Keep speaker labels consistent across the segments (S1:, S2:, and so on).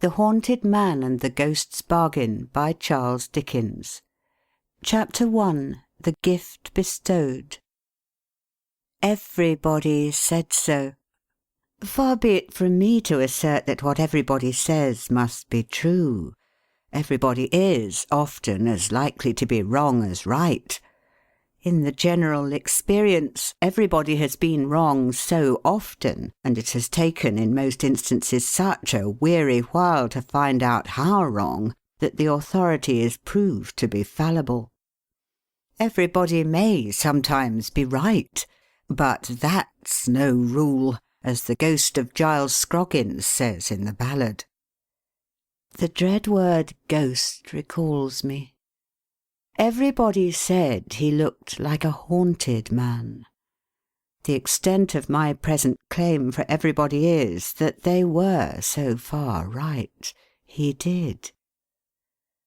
S1: The Haunted Man and the Ghost's Bargain, by Charles Dickens. Chapter 1. The Gift Bestowed. Everybody said so. Far be it from me to assert that what everybody says must be true. Everybody is often as likely to be wrong as right. In the general experience, everybody has been wrong so often, and it has taken in most instances such a weary while to find out how wrong, that the authority is proved to be fallible. Everybody may sometimes be right, but that's no rule, as the ghost of Giles Scroggins says in the ballad. The dread word ghost recalls me. Everybody said he looked like a haunted man. The extent of my present claim for everybody is that they were so far right. He did.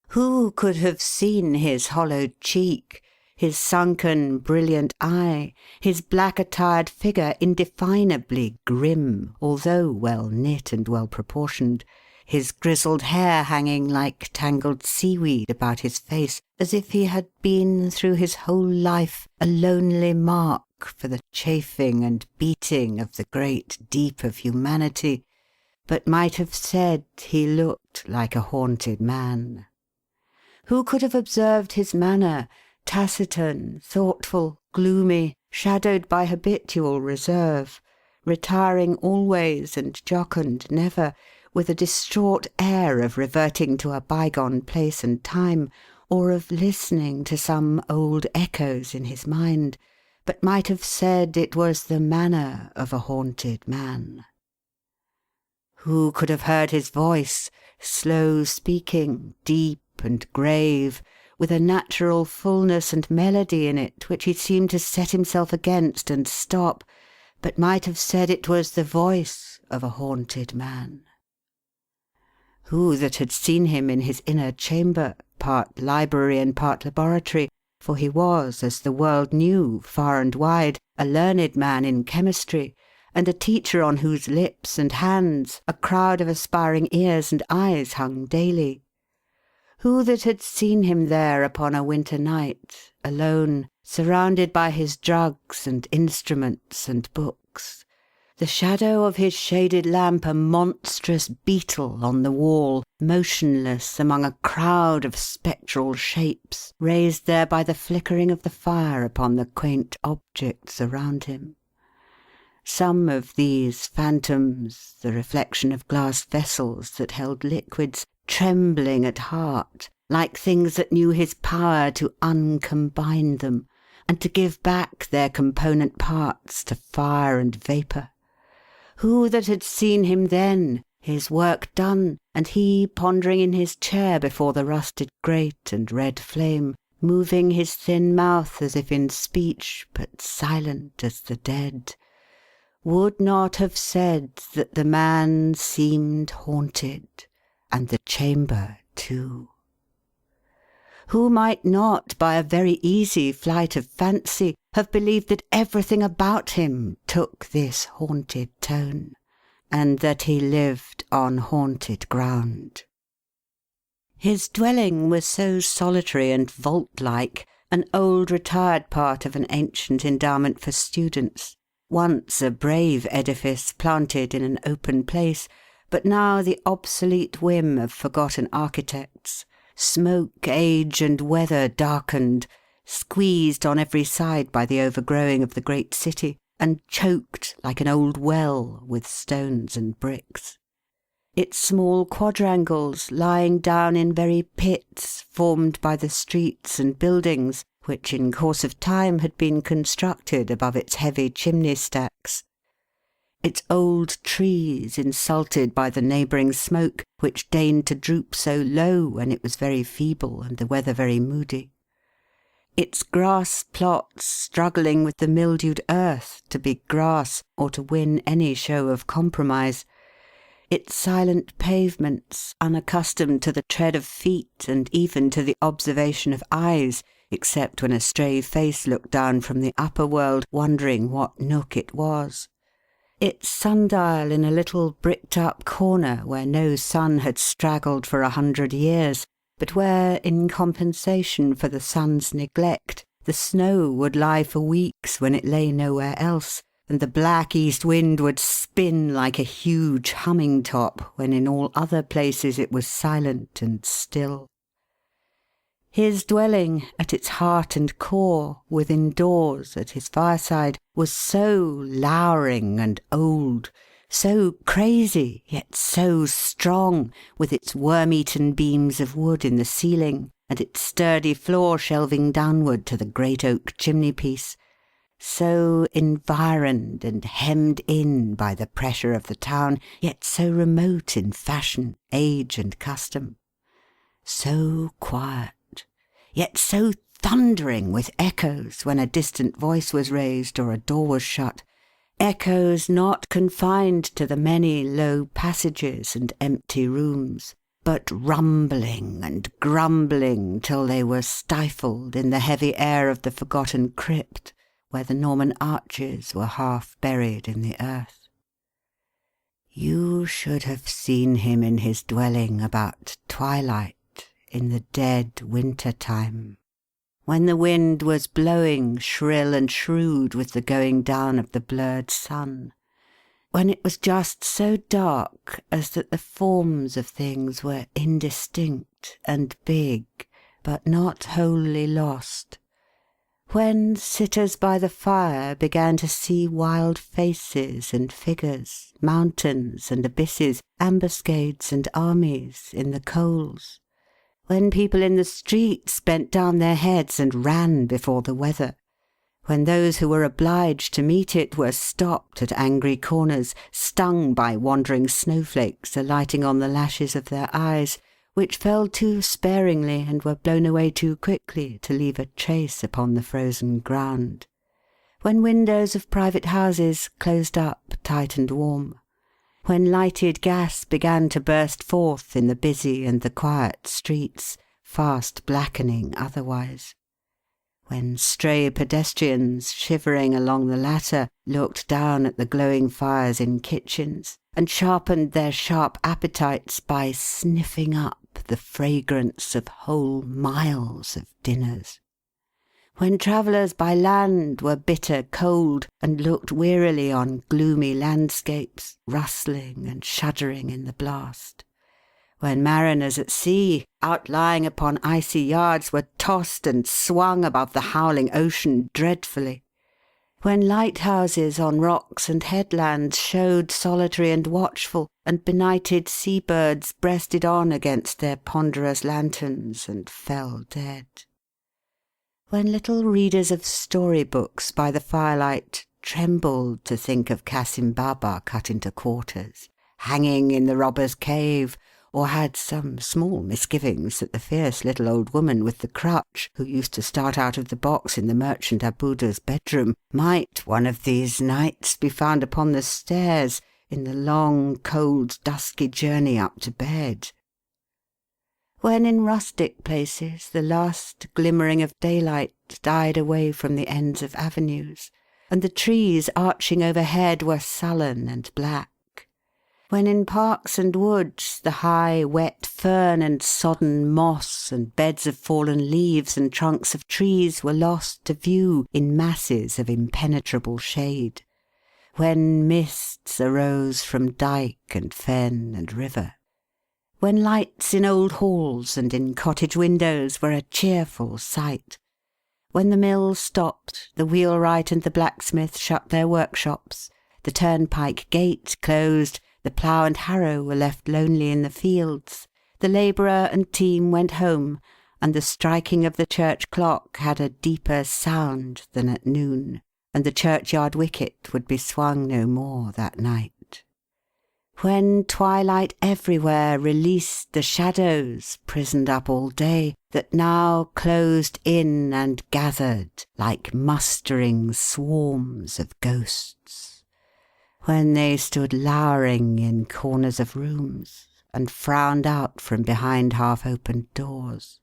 S1: Who could have seen his hollowed cheek, his sunken, brilliant eye, his black-attired figure indefinably grim, although well knit and well proportioned, his grizzled hair hanging like tangled seaweed about his face, as if he had been through his whole life a lonely mark for the chafing and beating of the great deep of humanity, but might have said he looked like a haunted man? Who could have observed his manner, taciturn, thoughtful, gloomy, shadowed by habitual reserve, retiring always and jocund never, with a distraught air of reverting to a bygone place and time, or of listening to some old echoes in his mind, but might have said it was the manner of a haunted man? Who could have heard his voice, slow speaking, deep and grave, with a natural fullness and melody in it which he seemed to set himself against and stop, but might have said it was the voice of a haunted man? Who that had seen him in his inner chamber, part library and part laboratory, for he was, as the world knew, far and wide, a learned man in chemistry, and a teacher on whose lips and hands a crowd of aspiring ears and eyes hung daily? Who that had seen him there upon a winter night, alone, surrounded by his drugs and instruments and books, the shadow of his shaded lamp a monstrous beetle on the wall, motionless among a crowd of spectral shapes raised there by the flickering of the fire upon the quaint objects around him? Some of these phantoms, the reflection of glass vessels that held liquids, trembling at heart, like things that knew his power to uncombine them, and to give back their component parts to fire and vapour. Who that had seen him then, his work done, and he pondering in his chair before the rusted grate and red flame, moving his thin mouth as if in speech, but silent as the dead, would not have said that the man seemed haunted, and the chamber too? Who might not, by a very easy flight of fancy, have believed that everything about him took this haunted tone, and that he lived on haunted ground? His dwelling was so solitary and vault-like, an old retired part of an ancient endowment for students, once a brave edifice planted in an open place, but now the obsolete whim of forgotten architects, smoke, age, and weather darkened, squeezed on every side by the overgrowing of the great city, and choked like an old well with stones and bricks. Its small quadrangles lying down in very pits formed by the streets and buildings, which in course of time had been constructed above its heavy chimney-stacks. Its old trees insulted by the neighbouring smoke, which deigned to droop so low when it was very feeble and the weather very moody. Its grass plots struggling with the mildewed earth to be grass or to win any show of compromise. Its silent pavements, unaccustomed to the tread of feet and even to the observation of eyes, except when a stray face looked down from the upper world, wondering what nook it was. its sundial in a little bricked-up corner where no sun had straggled for 100 years, but where, in compensation for the sun's neglect, the snow would lie for weeks when it lay nowhere else, and the black east wind would spin like a huge humming top when in all other places it was silent and still. His dwelling, at its heart and core, within doors, at his fireside, was so lowering and old, so crazy, yet so strong, with its worm-eaten beams of wood in the ceiling, and its sturdy floor shelving downward to the great oak chimney-piece, so environed and hemmed in by the pressure of the town, yet so remote in fashion, age, and custom, so quiet, yet so thundering with echoes when a distant voice was raised or a door was shut, echoes not confined to the many low passages and empty rooms, but rumbling and grumbling till they were stifled in the heavy air of the forgotten crypt, where the Norman arches were half buried in the earth. You should have seen him in his dwelling about twilight, in the dead winter time, when the wind was blowing shrill and shrewd with the going down of the blurred sun, when it was just so dark as that the forms of things were indistinct and big, but not wholly lost, when sitters by the fire began to see wild faces and figures, mountains and abysses, ambuscades and armies in the coals, when people in the streets bent down their heads and ran before the weather, when those who were obliged to meet it were stopped at angry corners, stung by wandering snowflakes alighting on the lashes of their eyes, which fell too sparingly and were blown away too quickly to leave a trace upon the frozen ground, when windows of private houses closed up tight and warm, when lighted gas began to burst forth in the busy and the quiet streets, fast blackening otherwise, when stray pedestrians, shivering along the latter, looked down at the glowing fires in kitchens, and sharpened their sharp appetites by sniffing up the fragrance of whole miles of dinners, when travellers by land were bitter cold and looked wearily on gloomy landscapes, rustling and shuddering in the blast, when mariners at sea, outlying upon icy yards, were tossed and swung above the howling ocean dreadfully, when lighthouses on rocks and headlands showed solitary and watchful, and benighted sea-birds breasted on against their ponderous lanterns and fell dead, when little readers of story-books by the firelight trembled to think of Cassim Baba cut into quarters, hanging in the robber's cave, or had some small misgivings that the fierce little old woman with the crutch, who used to start out of the box in the merchant Abuda's bedroom, might one of these nights be found upon the stairs in the long, cold, dusky journey up to bed, when in rustic places the last glimmering of daylight died away from the ends of avenues, and the trees arching overhead were sullen and black, when in parks and woods the high wet fern and sodden moss and beds of fallen leaves and trunks of trees were lost to view in masses of impenetrable shade, when mists arose from dyke and fen and river, when lights in old halls and in cottage windows were a cheerful sight, when the mill stopped, the wheelwright and the blacksmith shut their workshops, the turnpike gate closed, the plough and harrow were left lonely in the fields, the labourer and team went home, and the striking of the church clock had a deeper sound than at noon, and the churchyard wicket would be swung no more that night, when twilight everywhere released the shadows, prisoned up all day, that now closed in and gathered like mustering swarms of ghosts, when they stood lowering in corners of rooms and frowned out from behind half-opened doors,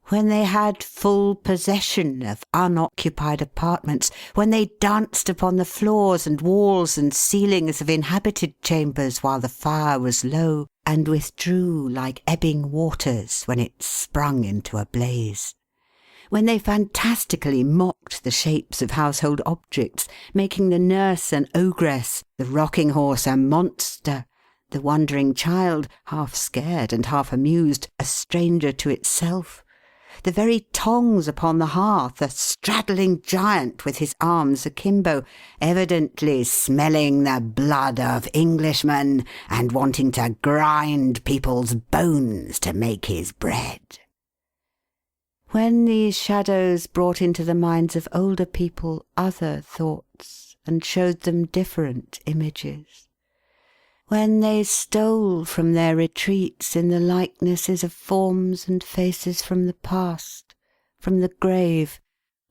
S1: when they had full possession of unoccupied apartments, when they danced upon the floors and walls and ceilings of inhabited chambers while the fire was low, and withdrew like ebbing waters when it sprung into a blaze. When they fantastically mocked the shapes of household objects, making the nurse an ogress, the rocking horse a monster, the wondering child, half scared and half amused, a stranger to itself, the very tongs upon the hearth a straddling giant with his arms akimbo, evidently smelling the blood of Englishmen and wanting to grind people's bones to make his bread. When these shadows brought into the minds of older people other thoughts and showed them different images, when they stole from their retreats in the likenesses of forms and faces from the past, from the grave,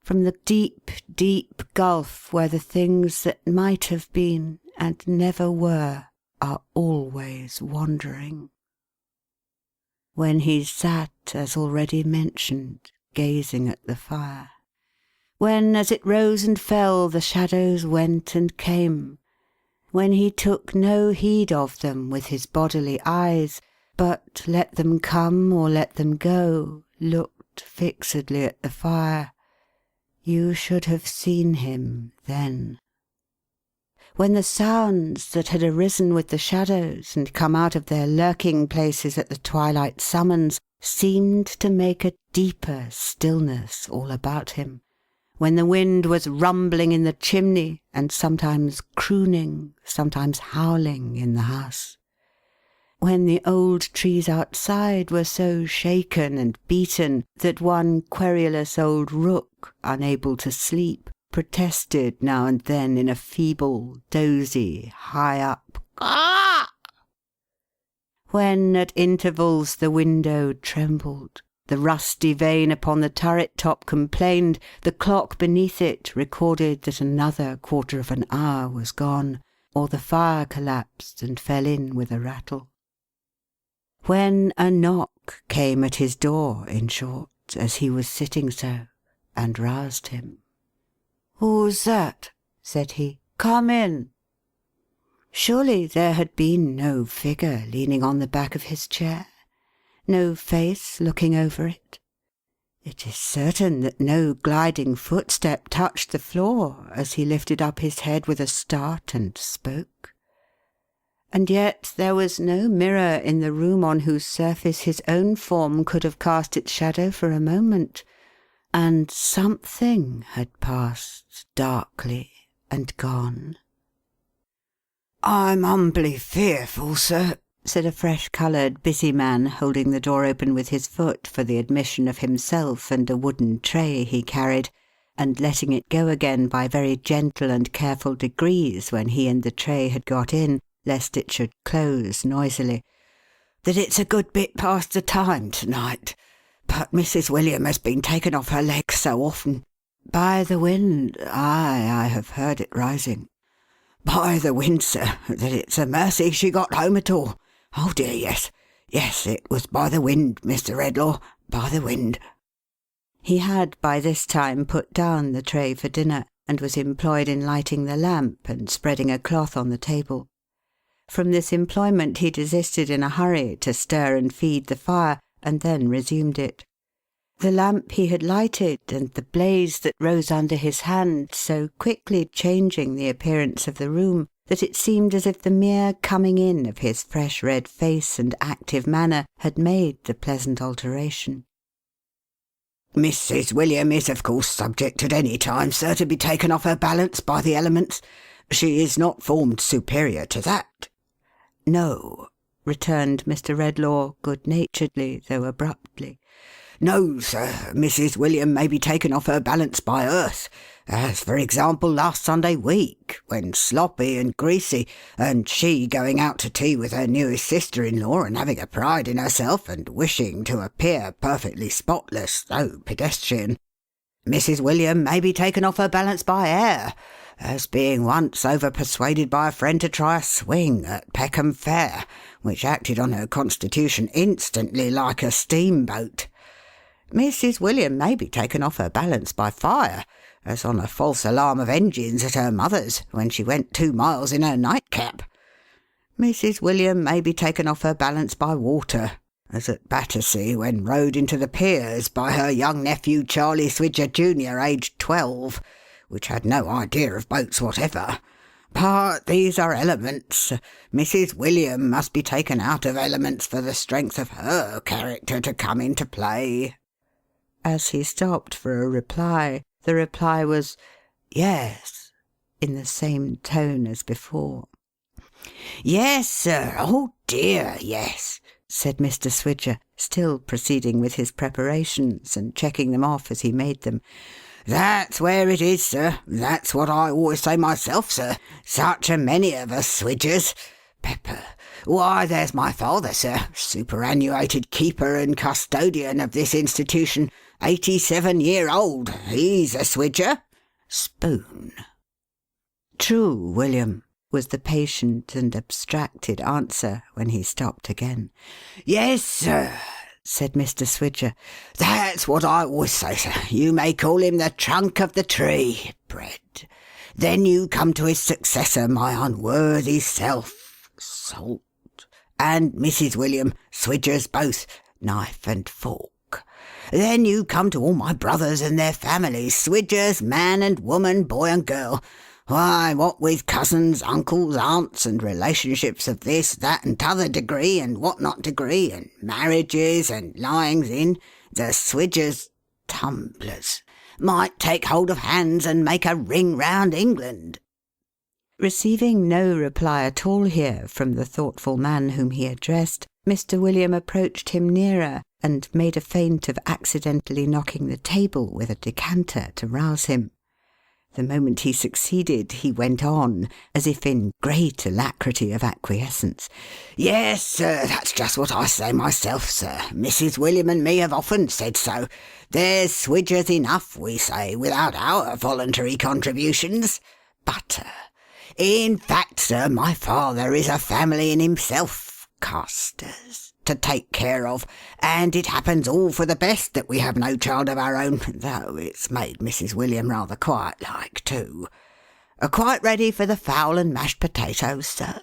S1: from the deep, deep gulf where the things that might have been and never were are always wandering. When he sat, as already mentioned, gazing at the fire, when as it rose and fell the shadows went and came, when he took no heed of them with his bodily eyes, but let them come or let them go, looked fixedly at the fire, you should have seen him then. When the sounds that had arisen with the shadows and come out of their lurking places at the twilight summons seemed to make a deeper stillness all about him, when the wind was rumbling in the chimney and sometimes crooning, sometimes howling in the house, when the old trees outside were so shaken and beaten that one querulous old rook, unable to sleep, protested now and then in a feeble, dozy, high-up "Caw!" When at intervals the window trembled, the rusty vane upon the turret-top complained, the clock beneath it recorded that another quarter of an hour was gone, or the fire collapsed and fell in with a rattle. When a knock came at his door, in short, as he was sitting so, and roused him. "Who's that?" said he. "Come in." Surely there had been no figure leaning on the back of his chair, no face looking over it. It is certain that no gliding footstep touched the floor as he lifted up his head with a start and spoke. And yet there was no mirror in the room on whose surface his own form could have cast its shadow for a moment, and something had passed darkly and gone. "I'm humbly fearful, sir," said a fresh-coloured, busy man, holding the door open with his foot for the admission of himself and a wooden tray he carried, and letting it go again by very gentle and careful degrees when he and the tray had got in, lest it should close noisily, "that it's a good bit past the time to-night. But Mrs. William has been taken off her legs so often. By the wind, I have heard it rising. By the wind, sir, that it's a mercy she got home at all. Oh dear, yes. Yes, it was by the wind, Mr. Redlaw, by the wind." He had by this time put down the tray for dinner, and was employed in lighting the lamp and spreading a cloth on the table. From this employment he desisted in a hurry to stir and feed the fire, and then resumed it. The lamp he had lighted, and the blaze that rose under his hand, so quickly changing the appearance of the room, that it seemed as if the mere coming in of his fresh red face and active manner had made the pleasant alteration. "Mrs. William is of course subject at any time, sir, to be taken off her balance by the elements. She is not formed superior to that." "No," returned Mr. Redlaw, good-naturedly, though abruptly. "No, sir, Mrs. William may be taken off her balance by earth, as for example last Sunday week, when sloppy and greasy, and she going out to tea with her newest sister-in-law, and having a pride in herself, and wishing to appear perfectly spotless, though pedestrian. Mrs. William may be taken off her balance by air, as being once over-persuaded by a friend to try a swing at Peckham Fair, which acted on her constitution instantly like a steamboat. Mrs. William may be taken off her balance by fire, as on a false alarm of engines at her mother's, when she went 2 miles in her nightcap. Mrs. William may be taken off her balance by water, as at Battersea when rowed into the piers by her young nephew Charlie Swidger Jr., aged 12, which had no idea of boats whatever. But these are elements. Mrs. William must be taken out of elements for the strength of her character to come into play." As he stopped for a reply, the reply was, "Yes," in the same tone as before. "Yes, sir. Oh dear, yes," said Mr. Swidger, still proceeding with his preparations and checking them off as he made them. "That's where it is, sir. That's what I always say myself, sir. Such a many of us Swidgers. Pepper. Why, there's my father, sir, superannuated keeper and custodian of this institution, 87-year-old. He's a Swidger. Spoon." "True, William," was the patient and abstracted answer, when he stopped again. "Yes, sir," said Mr. Swidger. "That's what I always say, sir. You may call him the trunk of the tree, bread. Then you come to his successor, my unworthy self, salt. And Mrs. William, Swidgers both, knife and fork. Then you come to all my brothers and their families, Swidgers, man and woman, boy and girl. Why, what with cousins, uncles, aunts, and relationships of this, that, and t'other degree, and what not degree, and marriages, and lyings in, the Swidgers tumblers might take hold of hands and make a ring round England." Receiving no reply at all here from the thoughtful man whom he addressed, Mr. William approached him nearer, and made a feint of accidentally knocking the table with a decanter to rouse him. The moment he succeeded, he went on, as if in great alacrity of acquiescence. "Yes, sir, that's just what I say myself, sir. Mrs. William and me have often said so. There's Swidgers enough, we say, without our voluntary contributions. Butter. In fact, sir, my father is a family in himself, casters, to take care of, and it happens all for the best that we have no child of our own, though it's made Mrs. William rather quiet like, too. Quite ready for the fowl and mashed potatoes, sir.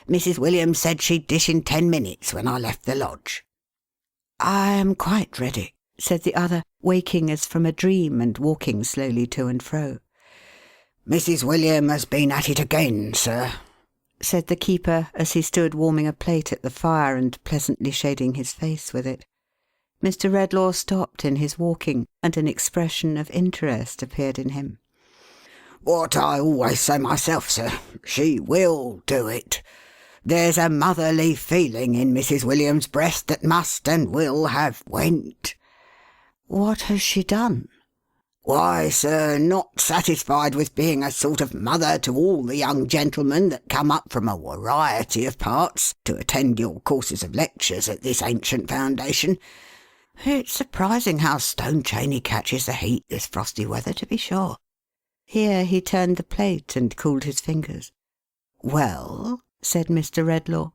S1: Mrs. William said she'd dish in 10 minutes when I left the lodge." "I am quite ready," said the other, waking as from a dream and walking slowly to and fro. "Mrs. William has been at it again, sir," said the keeper, as he stood warming a plate at the fire and pleasantly shading his face with it. Mr. Redlaw stopped in his walking, and an expression of interest appeared in him. "What I always say myself, sir. She will do it. There's a motherly feeling in Mrs. William's breast that must and will have went." "What has she done?" "Why, sir, not satisfied with being a sort of mother to all the young gentlemen that come up from a variety of parts to attend your courses of lectures at this ancient foundation. It's surprising how stone chainy catches the heat this frosty weather, to be sure." Here he turned the plate and cooled his fingers. "Well?" said Mr. Redlaw.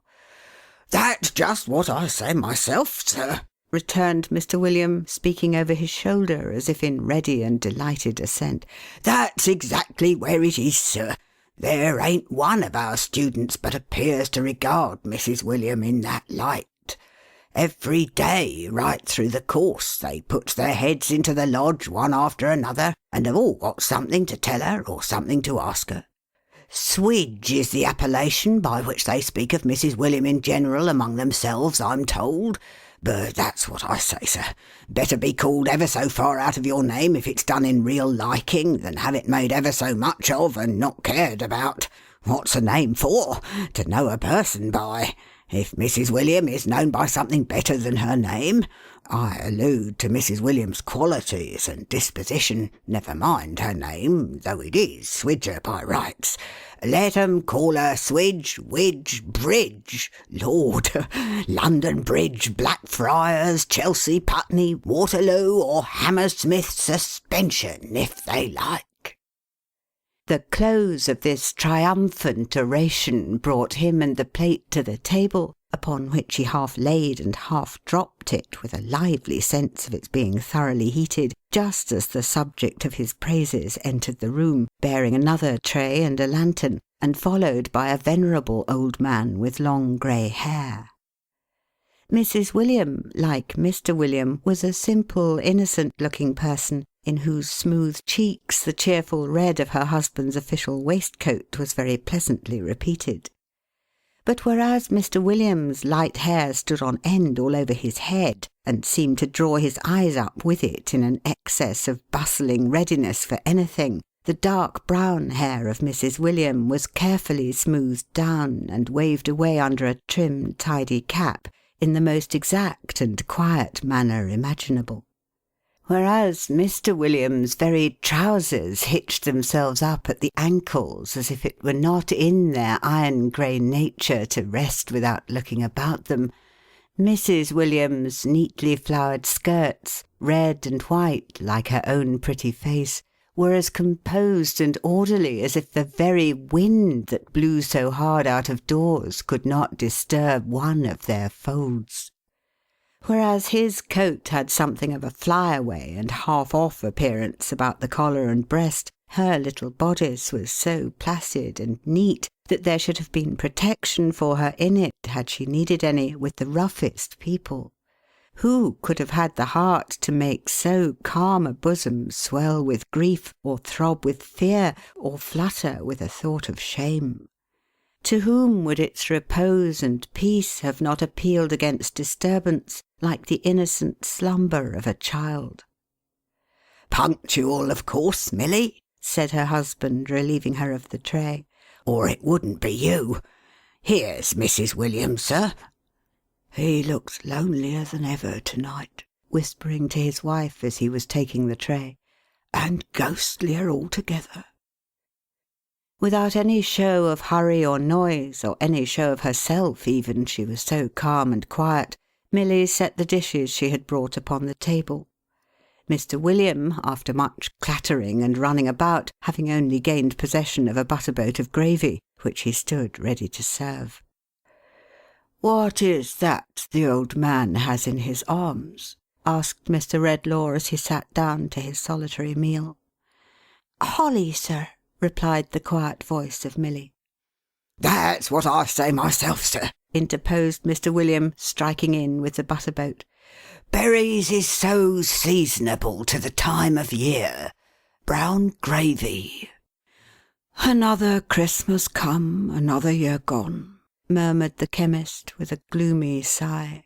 S1: "That's just what I say myself, sir," returned Mr. William, speaking over his shoulder as if in ready and delighted assent. "That's exactly where it is, sir. There ain't one of our students but appears to regard Mrs. William in that light. Every day, right through the course, they puts their heads into the lodge one after another, and have all got something to tell her or something to ask her. Swidge is the appellation by which they speak of Mrs. William in general among themselves, I'm told. But that's what I say, sir. Better be called ever so far out of your name if it's done in real liking, than have it made ever so much of and not cared about. What's a name for? To know a person by. If Mrs. William is known by something better than her name, I allude to Mrs. William's qualities and disposition, never mind her name, though it is Swidger by rights. Let 'em call her Swidge, Widge, Bridge. Lord, London Bridge, Blackfriars, Chelsea, Putney, Waterloo, or Hammersmith Suspension, if they like." The close of this triumphant oration brought him and the plate to the table, upon which he half laid and half dropped it, with a lively sense of its being thoroughly heated, just as the subject of his praises entered the room, bearing another tray and a lantern, and followed by a venerable old man with long grey hair. Mrs. William, like Mr. William, was a simple, innocent-looking person, in whose smooth cheeks the cheerful red of her husband's official waistcoat was very pleasantly repeated. But whereas Mr. William's light hair stood on end all over his head, and seemed to draw his eyes up with it in an excess of bustling readiness for anything, the dark brown hair of Mrs. William was carefully smoothed down and waved away under a trim, tidy cap, in the most exact and quiet manner imaginable. Whereas Mr. William's very trousers hitched themselves up at the ankles as if it were not in their iron-grey nature to rest without looking about them, Mrs. William's neatly flowered skirts, red and white like her own pretty face, were as composed and orderly as if the very wind that blew so hard out of doors could not disturb one of their folds. Whereas his coat had something of a fly-away and half-off appearance about the collar and breast, her little bodice was so placid and neat that there should have been protection for her in it, had she needed any, with the roughest people. Who could have had the heart to make so calm a bosom swell with grief, or throb with fear, or flutter with a thought of shame? To whom would its repose and peace have not appealed against disturbance, like the innocent slumber of a child?
S2: "Punctual, of course, Milly," said her husband, relieving her of the tray, "or it wouldn't be you. Here's Mrs. William, sir."
S1: He looked lonelier than ever to-night, whispering to his wife as he was taking the tray, "and ghostlier altogether." Without any show of hurry or noise, or any show of herself even, she was so calm and quiet, Milly set the dishes she had brought upon the table. Mr. William, after much clattering and running about, having only gained possession of a butter-boat of gravy, which he stood ready to serve. "What is that the old man has in his arms?" asked Mr. Redlaw as he sat down to his solitary meal.
S3: "Holly, sir," replied the quiet voice of Milly.
S2: "That's what I say myself, sir,"
S1: interposed Mr. William, striking in with the butter-boat.
S2: "Berries is so seasonable to the time of year. Brown gravy."
S1: "Another Christmas come, another year gone," murmured the chemist with a gloomy sigh.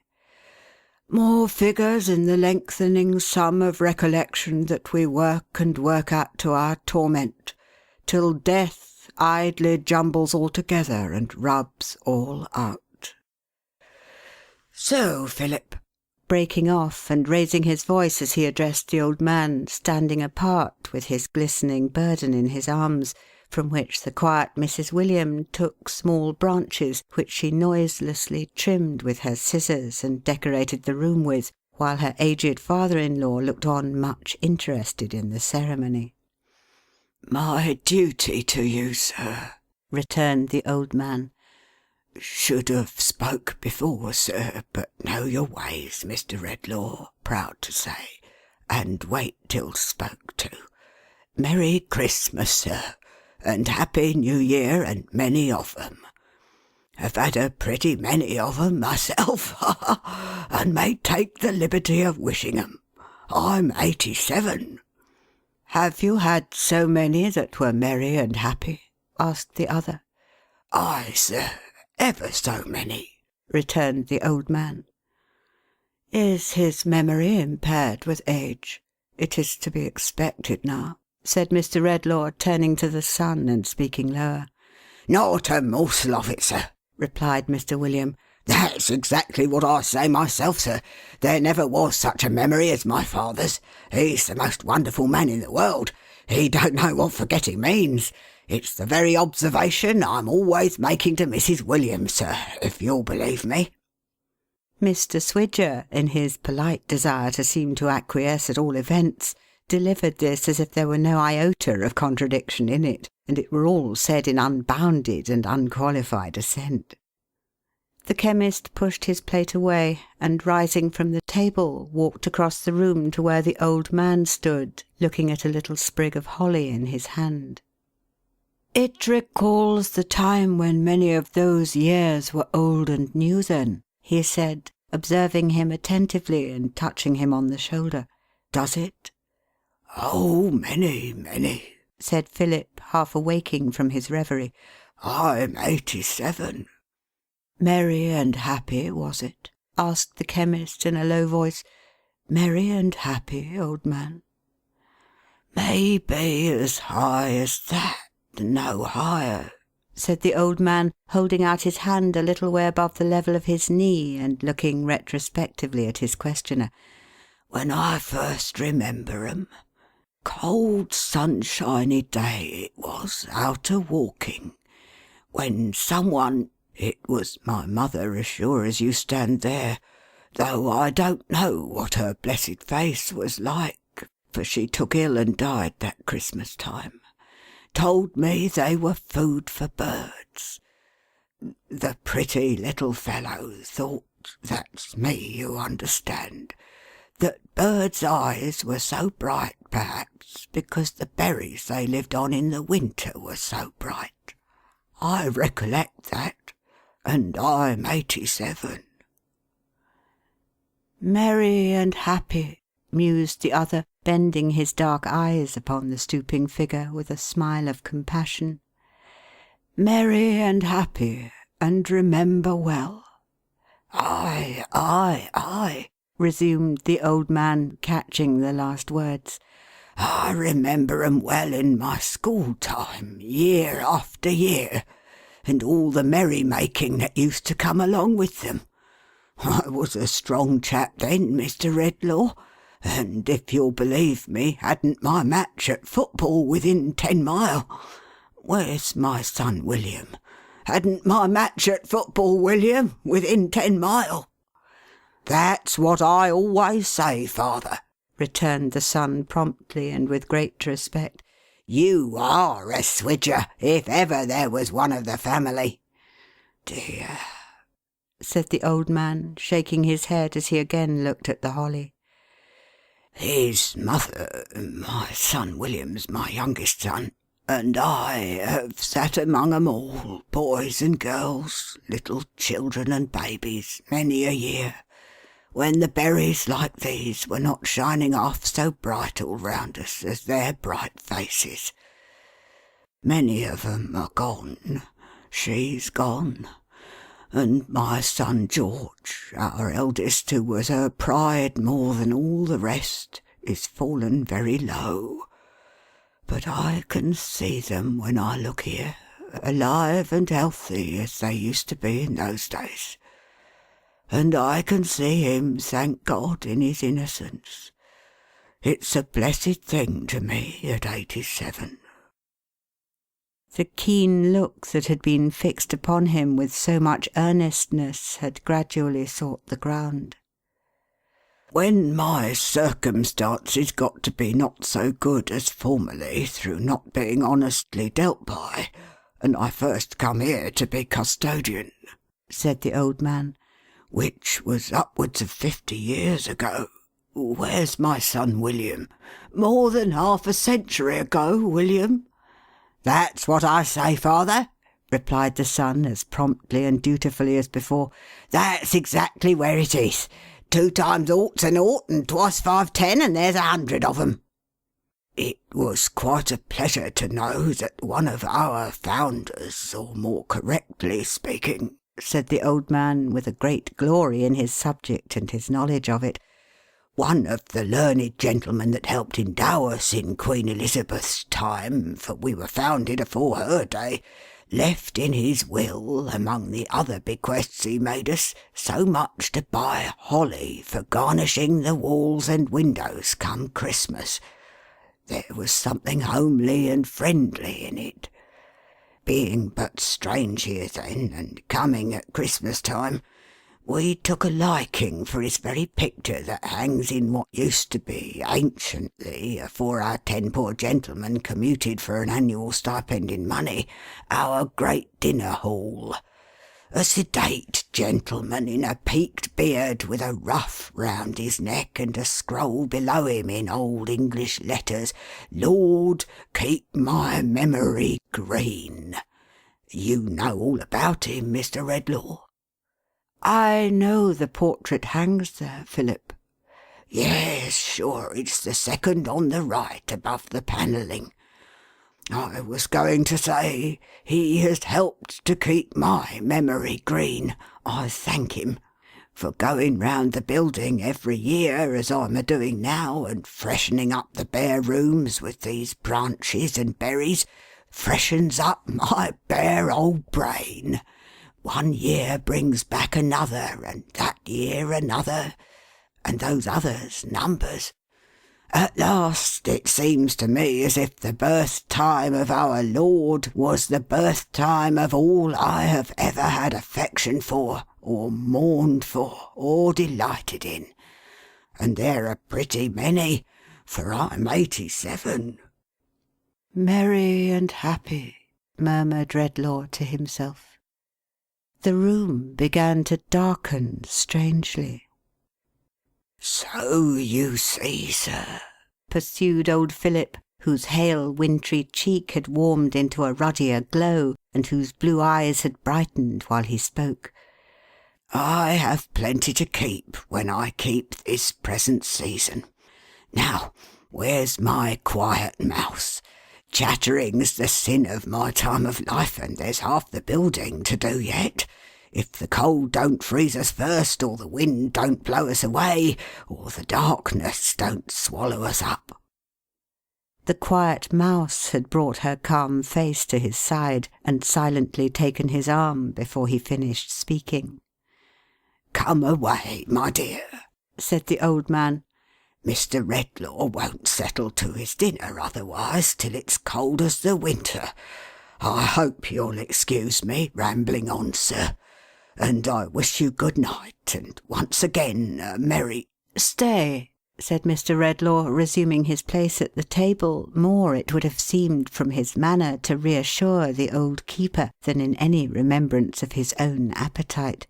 S1: "More figures in the lengthening sum of recollection that we work and work at to our torment, till death idly jumbles all together and rubs all out. So, Philip," breaking off and raising his voice as he addressed the old man, standing apart with his glistening burden in his arms, from which the quiet Mrs. William took small branches, which she noiselessly trimmed with her scissors and decorated the room with, while her aged father-in-law looked on much interested in the ceremony.
S2: "My duty to you, sir," returned the old man. "Should have spoke before, sir, but know your ways, Mr. Redlaw, proud to say, and wait till spoke to. Merry Christmas, sir, and Happy New Year, and many of 'em. Have had a pretty many of 'em myself, and may take the liberty of wishing 'em. I'm 87.
S1: "Have you had so many that were merry and happy?" asked the other.
S2: "Ay, sir, ever so many," returned the old man.
S1: "Is his memory impaired with age? It is to be expected now," said Mr. Redlaw, turning to the son and speaking lower.
S2: "Not a morsel of it, sir," replied Mr. William. "That's exactly what I say myself, sir. There never was such a memory as my father's. He's the most wonderful man in the world. He don't know what forgetting means. It's the very observation I'm always making to Mrs. William, sir, if you'll believe me."
S1: Mr. Swidger, in his polite desire to seem to acquiesce at all events, delivered this as if there were no iota of contradiction in it, and it were all said in unbounded and unqualified assent. The Chemist pushed his plate away, and rising from the table, walked across the room to where the old man stood, looking at a little sprig of holly in his hand. "It recalls the time when many of those years were old and new then," he said, observing him attentively and touching him on the shoulder. "Does it?"
S2: "Oh, many, many,"
S1: said Philip, half awaking from his reverie.
S2: "I'm 87.
S1: "Merry and happy, was it?" asked the Chemist in a low voice. "Merry and happy, old man?"
S2: "Maybe as high as that, no higher,"
S1: said the old man, holding out his hand a little way above the level of his knee, and looking retrospectively at his questioner.
S2: "When I first remember 'em. Cold sunshiny day it was, out a walking, when someone — it was my mother as sure as you stand there, though I don't know what her blessed face was like, for she took ill and died that Christmas time — told me they were food for birds. The pretty little fellow thought — that's me, you understand — that birds' eyes were so bright, perhaps, because the berries they lived on in the winter were so bright. I recollect that, and I'm 87.
S1: "Merry and happy," mused the other, bending his dark eyes upon the stooping figure with a smile of compassion. "Merry and happy, and remember well."
S2: "Aye, aye, aye,"
S1: resumed the old man, catching the last words.
S2: "I remember 'em well in my school time, year after year, and all the merry-making that used to come along with them. I was a strong chap then, Mr. Redlaw, and, if you'll believe me, hadn't my match at football within 10 mile. Where's my son William? Hadn't my match at football, William, within 10 mile. That's what I always say, father," returned the son promptly and with great respect. "You are a Swidger, if ever there was one of the family." "Dear,"
S1: said the old man, shaking his head as he again looked at the holly.
S2: "His mother, my son William's my youngest son, and I have sat among 'em all, boys and girls, little children and babies, many a year, when the berries like these were not shining half so bright all round us as their bright faces. Many of 'em are gone. She's gone. And my son George, our eldest, who was her pride more than all the rest, is fallen very low. But I can see them when I look here, alive and healthy as they used to be in those days. And I can see him, thank God, in his innocence. It's a blessed thing to me at 87.
S1: The keen look that had been fixed upon him with so much earnestness had gradually sought the ground.
S2: When my circumstances got to be not so good as formerly through not being honestly dealt by, and I first come here to be custodian,"
S1: said the old man,
S2: "which was upwards of 50 years ago. Where's my son William? More than half a century ago, William." "That's what I say, father," replied the son as promptly and dutifully as before. "That's exactly where it is. 2 times 0's a 0, and twice 5 10, and there's 100 of 'em." "It was quite a pleasure to know that one of our founders, or more correctly speaking," said the old man, with a great glory in his subject and his knowledge of it, "one of the learned gentlemen that helped endow us in Queen Elizabeth's time, for we were founded afore her day, left in his will, among the other bequests he made us, so much to buy holly for garnishing the walls and windows come Christmas. There was something homely and friendly in it. Being but strange here then, and coming at Christmas time, we took a liking for his very picture that hangs in what used to be, anciently, afore our 10 poor gentlemen commuted for an annual stipend in money, our great dinner hall. A sedate gentleman in a peaked beard, with a ruff round his neck, and a scroll below him in old English letters, Lord, keep my memory green. You know all about him, Mr. Redlaw?"
S1: I know the portrait hangs there, Philip."
S2: "Yes, sure, it's the second on the right above the panelling. I was going to say, he has helped to keep my memory green. I thank him. For going round the building every year, as I'm a-doing now, and freshening up the bare rooms with these branches and berries, freshens up my bare old brain. One year brings back another, and that year another, and those others numbers. At last, it seems to me as if the birth time of our Lord was the birth time of all I have ever had affection for, or mourned for, or delighted in. And there are pretty many, for I'm 87.
S1: "Merry and happy," murmured Redlaw to himself. The room began to darken strangely.
S2: "So you see, sir,"
S1: pursued old Philip, whose hale wintry cheek had warmed into a ruddier glow, and whose blue eyes had brightened while he spoke,
S2: "I have plenty to keep when I keep this present season. Now, where's my quiet mouse? Chattering's the sin of my time of life, and there's half the building to do yet. If the cold don't freeze us first, or the wind don't blow us away, or the darkness don't swallow us up."
S1: The quiet mouse had brought her calm face to his side, and silently taken his arm before he finished speaking.
S2: "Come away, my dear,"
S1: said the old man.
S2: "Mr. Redlaw won't settle to his dinner otherwise till it's cold as the winter. I hope you'll excuse me rambling on, sir. And I wish you good night, and once again a merry—"
S1: "Stay," said Mr. Redlaw, resuming his place at the table, more, it would have seemed, from his manner, to reassure the old keeper than in any remembrance of his own appetite.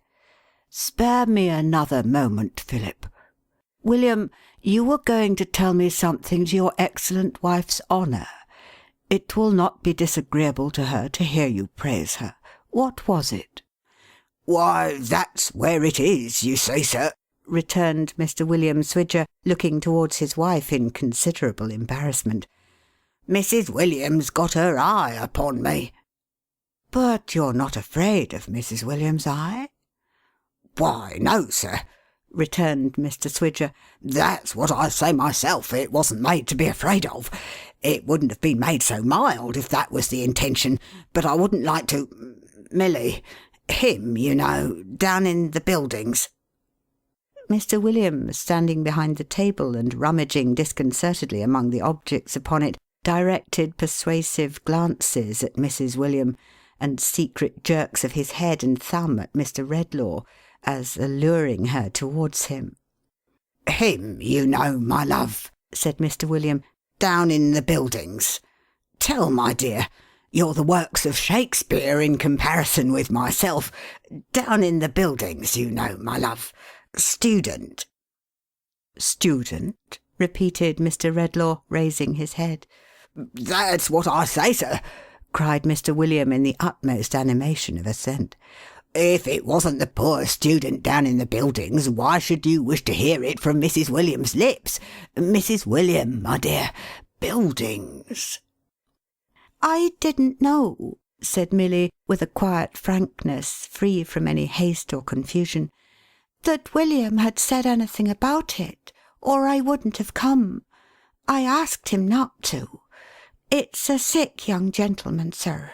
S1: "Spare me another moment, Philip. William, you were going to tell me something to your excellent wife's honour. It will not be disagreeable to her to hear you praise her. What was it?"
S2: "Why, that's where it is, you see, sir,"
S1: returned Mr. William Swidger, looking towards his wife in considerable embarrassment.
S2: "Mrs. William's got her eye upon me."
S1: "But you're not afraid of Mrs. William's eye?"
S2: "Why, no, sir," returned Mr. Swidger. "That's what I say myself. It wasn't made to be afraid of. It wouldn't have been made so mild if that was the intention. But I wouldn't like to— Milly— him, you know, down in the buildings."
S1: Mr. William, standing behind the table and rummaging disconcertedly among the objects upon it, directed persuasive glances at Mrs. William, and secret jerks of his head and thumb at Mr. Redlaw, as alluring her towards him.
S2: "Him, you know, my love," said Mr. William, "down in the buildings. Tell, my dear, you're the works of Shakespeare in comparison with myself. Down in the buildings, you know, my love. Student."
S1: "Student?" repeated Mr. Redlaw, raising his head.
S2: "That's what I say, sir," cried Mr. William in the utmost animation of assent. "If it wasn't the poor student down in the buildings, why should you wish to hear it from Mrs. William's lips? Mrs. William, my dear, buildings."
S3: "I didn't know," said Milly, with a quiet frankness, free from any haste or confusion, "that William had said anything about it, or I wouldn't have come. I asked him not to. It's a sick young gentleman, sir,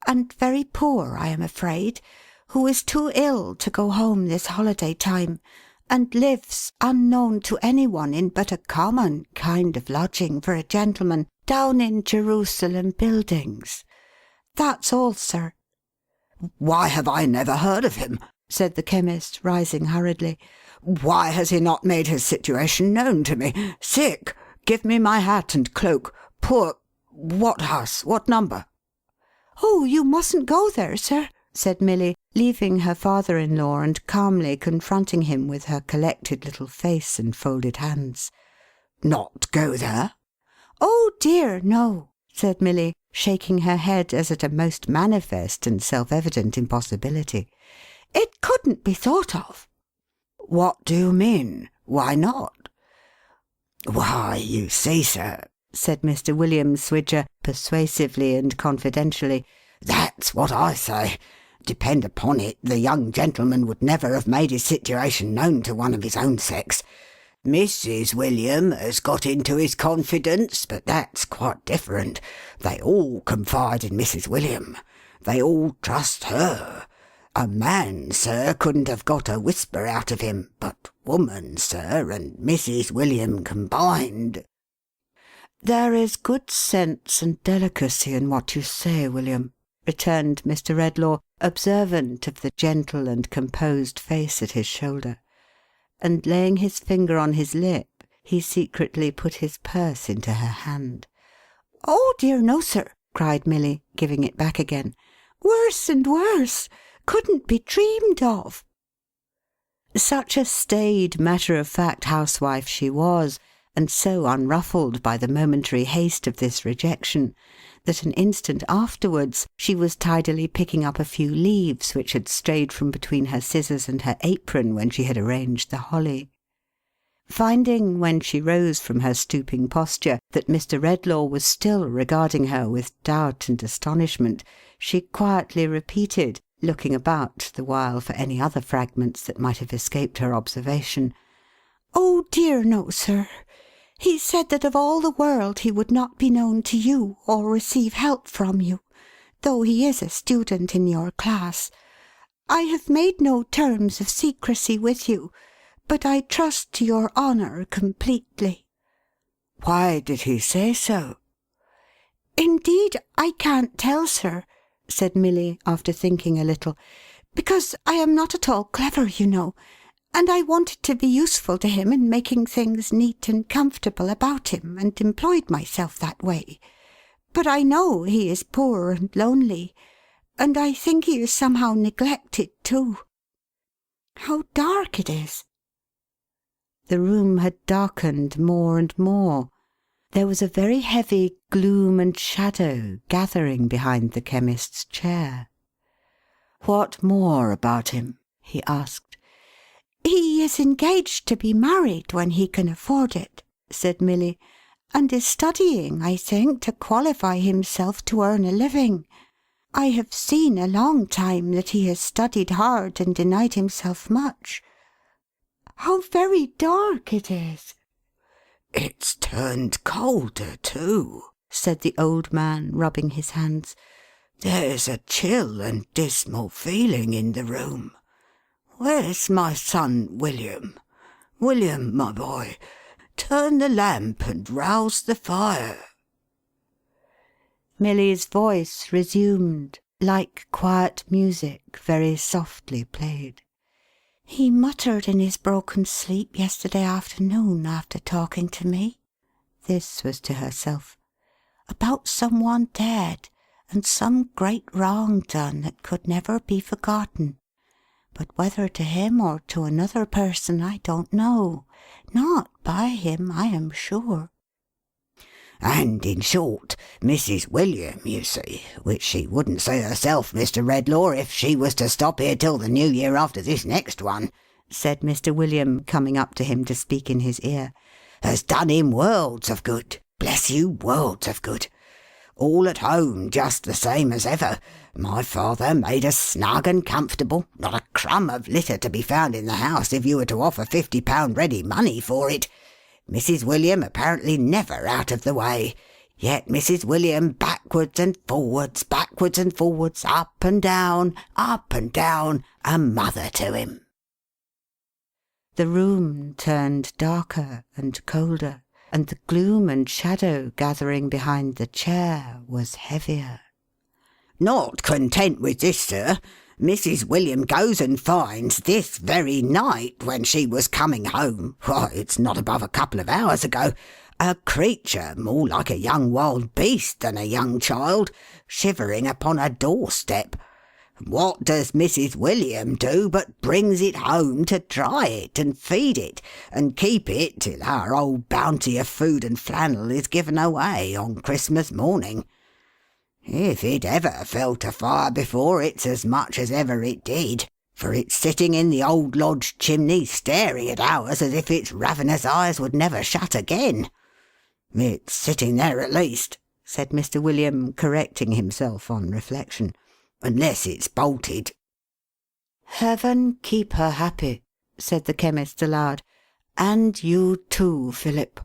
S3: and very poor, I am afraid, who is too ill to go home this holiday time, and lives, unknown to any one, in but a common kind of lodging for a gentleman, down in Jerusalem Buildings. That's all, sir."
S2: "Why have I never heard of him?" said the Chemist, rising hurriedly. "Why has he not made his situation known to me? Sick! Give me my hat and cloak. Poor— What house? What number?"
S3: "Oh, you mustn't go there, sir,"
S1: said Milly, leaving her father-in-law and calmly confronting him with her collected little face and folded hands.
S2: Not go there?
S1: Oh dear, no, said Milly, shaking her head as at a most manifest and self-evident impossibility. It couldn't be thought of.
S2: What do you mean? Why not? Why, you see, sir, said Mr. William Swidger, persuasively and confidentially, that's what I say. Depend upon it, the young gentleman would never have made his situation known to one of his own sex. Mrs. William has got into his confidence, but that's quite different. They all confide in Mrs. William. They all trust her. A man, sir, couldn't have got a whisper out of him, but woman, sir, and Mrs. William combined.
S1: There is good sense and delicacy in what you say, William, returned Mr. Redlaw, observant of the gentle and composed face at his shoulder. And laying his finger on his lip, he secretly put his purse into her hand. Oh dear no, sir, cried Milly, giving it back again. Worse and worse. Couldn't be dreamed of. Such a staid, matter-of-fact housewife she was, and so unruffled by the momentary haste of this rejection, that an instant afterwards she was tidily picking up a few leaves which had strayed from between her scissors and her apron when she had arranged the holly. Finding, when she rose from her stooping posture, that Mr. Redlaw was still regarding her with doubt and astonishment, she quietly repeated, looking about the while for any other fragments that might have escaped her observation, Oh dear no, sir. He said that of all the world he would not be known to you or receive help from you, though he is a student in your class. I have made no terms of secrecy with you, but I trust to your honour completely.
S2: Why did he say so?
S1: Indeed, I can't tell, sir, said Milly, after thinking a little, because I am not at all clever, you know, and I wanted to be useful to him in making things neat and comfortable about him, and employed myself that way. But I know he is poor and lonely, and I think he is somehow neglected too. How dark it is!" The room had darkened more and more. There was a very heavy gloom and shadow gathering behind the chemist's chair. "What more about him?" he asked. "He is engaged to be married when he can afford it," said Milly, "and is studying, I think, to qualify himself to earn a living. I have seen a long time that he has studied hard and denied himself much. How very dark it is!"
S2: "It's turned colder, too," said the old man, rubbing his hands. "There's a chill and dismal feeling in the room. Where's my son William? William, my boy, turn the lamp and rouse the fire."
S1: Milly's voice resumed, like quiet music very softly played. "He muttered in his broken sleep yesterday afternoon after talking to me," this was to herself, "about some one dead, and some great wrong done that could never be forgotten. But whether to him or to another person I don't know. Not by him, I am sure."
S2: "And, in short, Mrs. William, you see, which she wouldn't say herself, Mr. Redlaw, if she was to stop here till the New Year after this next one," said Mr. William, coming up to him to speak in his ear, "has done him worlds of good. Bless you, worlds of good. All at home just the same as ever. My father made us snug and comfortable. Not a crumb of litter to be found in the house if you were to offer £50 ready money for it. Mrs. William apparently never out of the way. Yet Mrs. William backwards and forwards, up and down, a mother to him."
S1: The room turned darker and colder, and the gloom and shadow gathering behind the chair was heavier.
S2: "Not content with this, sir, Mrs. William goes and finds, this very night, when she was coming home, why, it's not above a couple of hours ago, a creature more like a young wild beast than a young child, shivering upon a doorstep.
S1: What does Mrs. William do but brings it home to dry it and feed it, and keep it till our old bounty of food and flannel is given away on Christmas morning. If it ever felt a fire before, it's as much as ever it did, for it's sitting in the old lodge chimney staring at ours as if its ravenous eyes would never shut again. It's sitting there at least," said Mr. William, correcting himself on reflection, "unless it's bolted."
S3: Heaven keep her happy, said the Chemist aloud. And you too, Philip.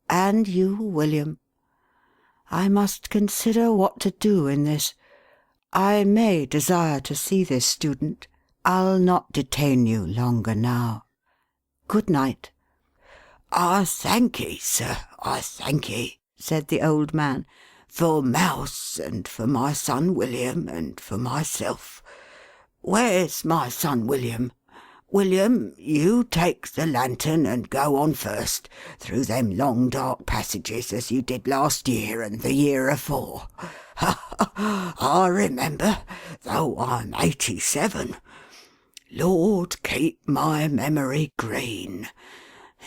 S3: And you, William. I must consider what to do in this. I may desire to see this student. I'll not detain you longer now. Good night."
S2: "I thank ye, sir, I thank ye," said the old man, "for Mouse, and for my son William, and for myself. Where's my son William? William, you take the lantern and go on first, through them long dark passages as you did last year and the year afore. I remember, though I'm 87. Lord, keep my memory green.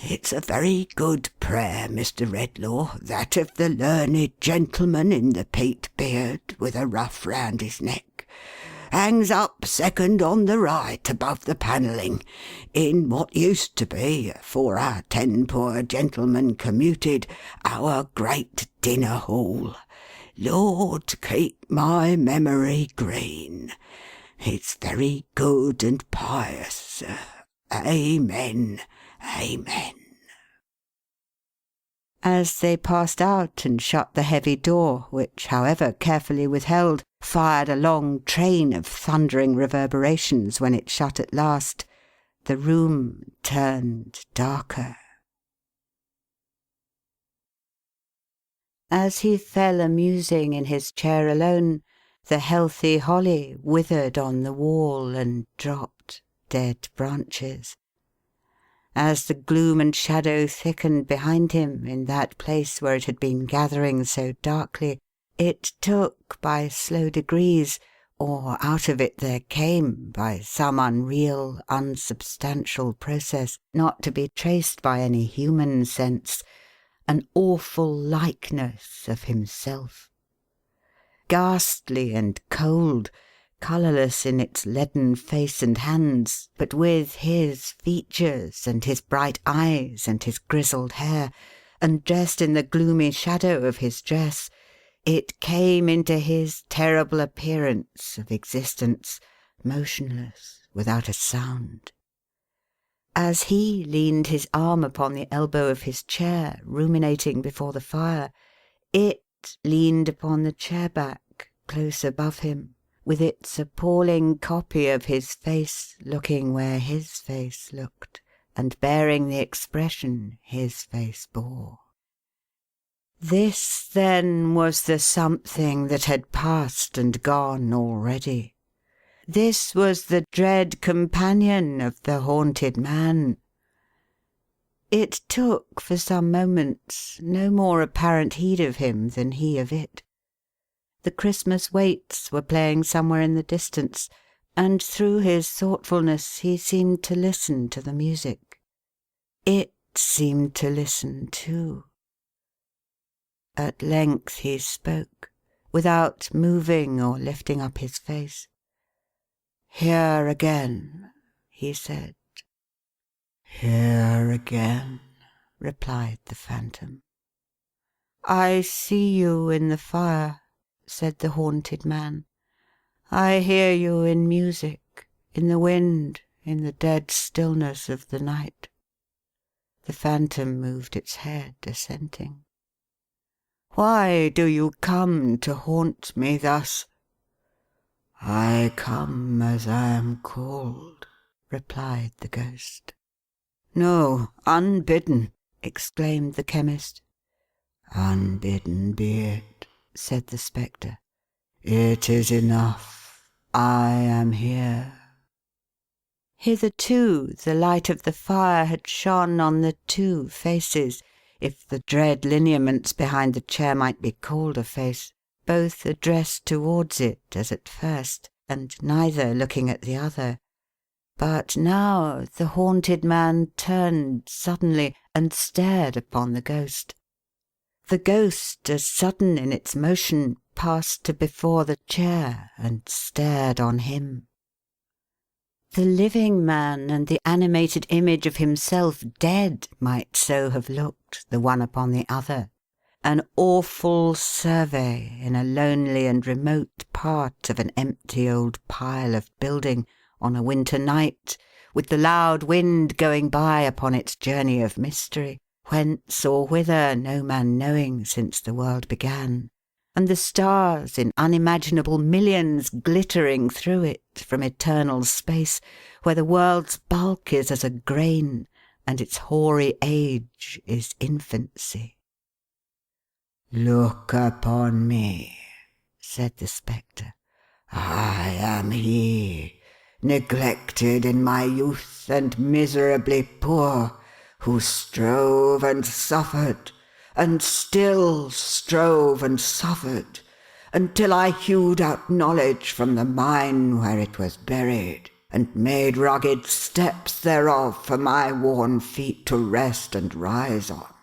S2: It's a very good prayer, Mr. Redlaw, that of the learned gentleman in the peaked beard, with a ruff round his neck. Hangs up second on the right above the panelling, in what used to be, afore our 10 poor gentlemen commuted, our great dinner hall. Lord, keep my memory green. It's very good and pious, sir. Amen. Amen."
S1: As they passed out and shut the heavy door, which, however carefully withheld, fired a long train of thundering reverberations when it shut at last, the room turned darker. As he fell a-musing in his chair alone, the healthy holly withered on the wall and dropped dead branches. As the gloom and shadow thickened behind him in that place where it had been gathering so darkly, it took by slow degrees, or out of it there came, by some unreal, unsubstantial process, not to be traced by any human sense, an awful likeness of himself. Ghastly and cold, colourless in its leaden face and hands, but with his features, and his bright eyes, and his grizzled hair, and dressed in the gloomy shadow of his dress, it came into his terrible appearance of existence, motionless, without a sound. As he leaned his arm upon the elbow of his chair, ruminating before the fire, it leaned upon the chair-back, close above him, with its appalling copy of his face looking where his face looked, and bearing the expression his face bore. This, then, was the something that had passed and gone already. This was the dread companion of the haunted man. It took, for some moments, no more apparent heed of him than he of it. The Christmas waits were playing somewhere in the distance, and through his thoughtfulness he seemed to listen to the music. It seemed to listen too. At length he spoke, without moving or lifting up his face. "Here again," he said. "Here again," replied the Phantom. "I see you in the fire," said the haunted man. "I hear you in music, in the wind, in the dead stillness of the night." The Phantom moved its head, assenting. "Why do you come to haunt me thus?" "I come as I am called," replied the Ghost. "No, unbidden," exclaimed the Chemist. "Unbidden be it," said the Spectre. "It is enough. I am here." Hitherto the light of the fire had shone on the two faces, if the dread lineaments behind the chair might be called a face, both addressed towards it as at first, and neither looking at the other. But now the haunted man turned suddenly and stared upon the ghost. The ghost, as sudden in its motion, passed to before the chair and stared on him. The living man and the animated image of himself dead might so have looked, the one upon the other. An awful survey in a lonely and remote part of an empty old pile of building, on a winter night, with the loud wind going by upon its journey of mystery, whence or whither no man knowing since the world began, and the stars in unimaginable millions glittering through it from eternal space, where the world's bulk is as a grain, and its hoary age is infancy.
S2: "Look upon me," said the spectre. "I am he, neglected in my youth and miserably poor, who strove and suffered, and still strove and suffered, until I hewed out knowledge from the mine where it was buried, and made rugged steps thereof for my worn feet to rest and rise on."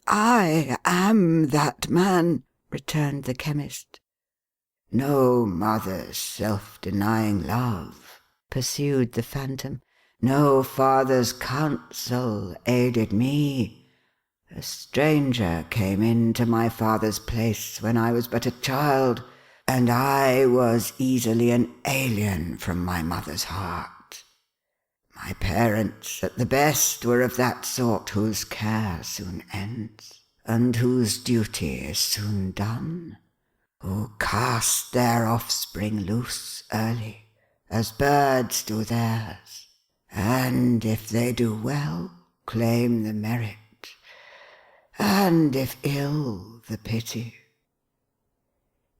S3: "I am that man," returned the chemist.
S2: "No mother's self-denying love," pursued the Phantom, "no father's counsel aided me. A stranger came into my father's place when I was but a child, and I was easily an alien from my mother's heart. My parents, at the best, were of that sort whose care soon ends, and whose duty is soon done, who cast their offspring loose early, as birds do theirs, and if they do well, claim the merit, and if ill, the pity."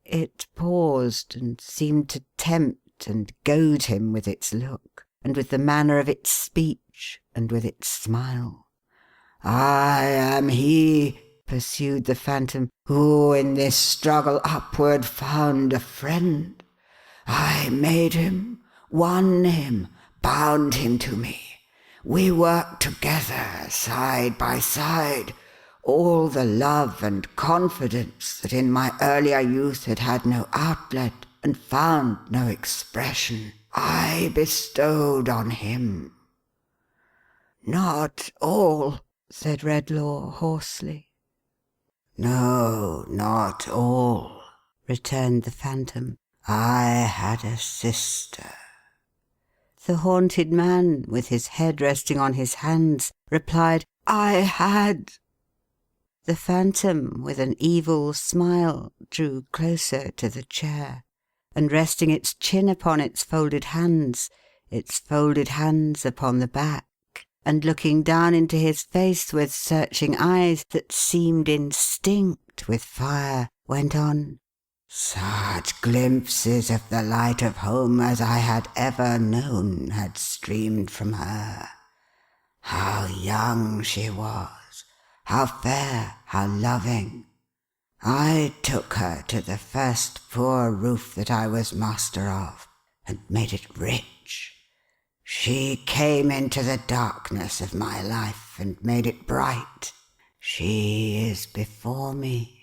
S1: It paused, and seemed to tempt and goad him with its look, and with the manner of its speech, and with its smile.
S2: "I am he," pursued the Phantom, "who in this struggle upward found a friend. I made him, won him, bound him to me. We worked together, side by side. All the love and confidence that in my earlier youth had had no outlet and found no expression, I bestowed on him."
S3: "Not all," said Redlaw hoarsely.
S2: "No, not all," returned the Phantom. "I had a sister."
S1: The haunted man, with his head resting on his hands, replied,
S3: "I had."
S1: The Phantom, with an evil smile, drew closer to the chair, and resting its chin upon its folded hands upon the back, and looking down into his face with searching eyes that seemed instinct with fire, went on,
S2: "Such glimpses of the light of home as I had ever known had streamed from her. How young she was, how fair, how loving. I took her to the first poor roof that I was master of, and made it rich. She came into the darkness of my life and made it bright. She is before me."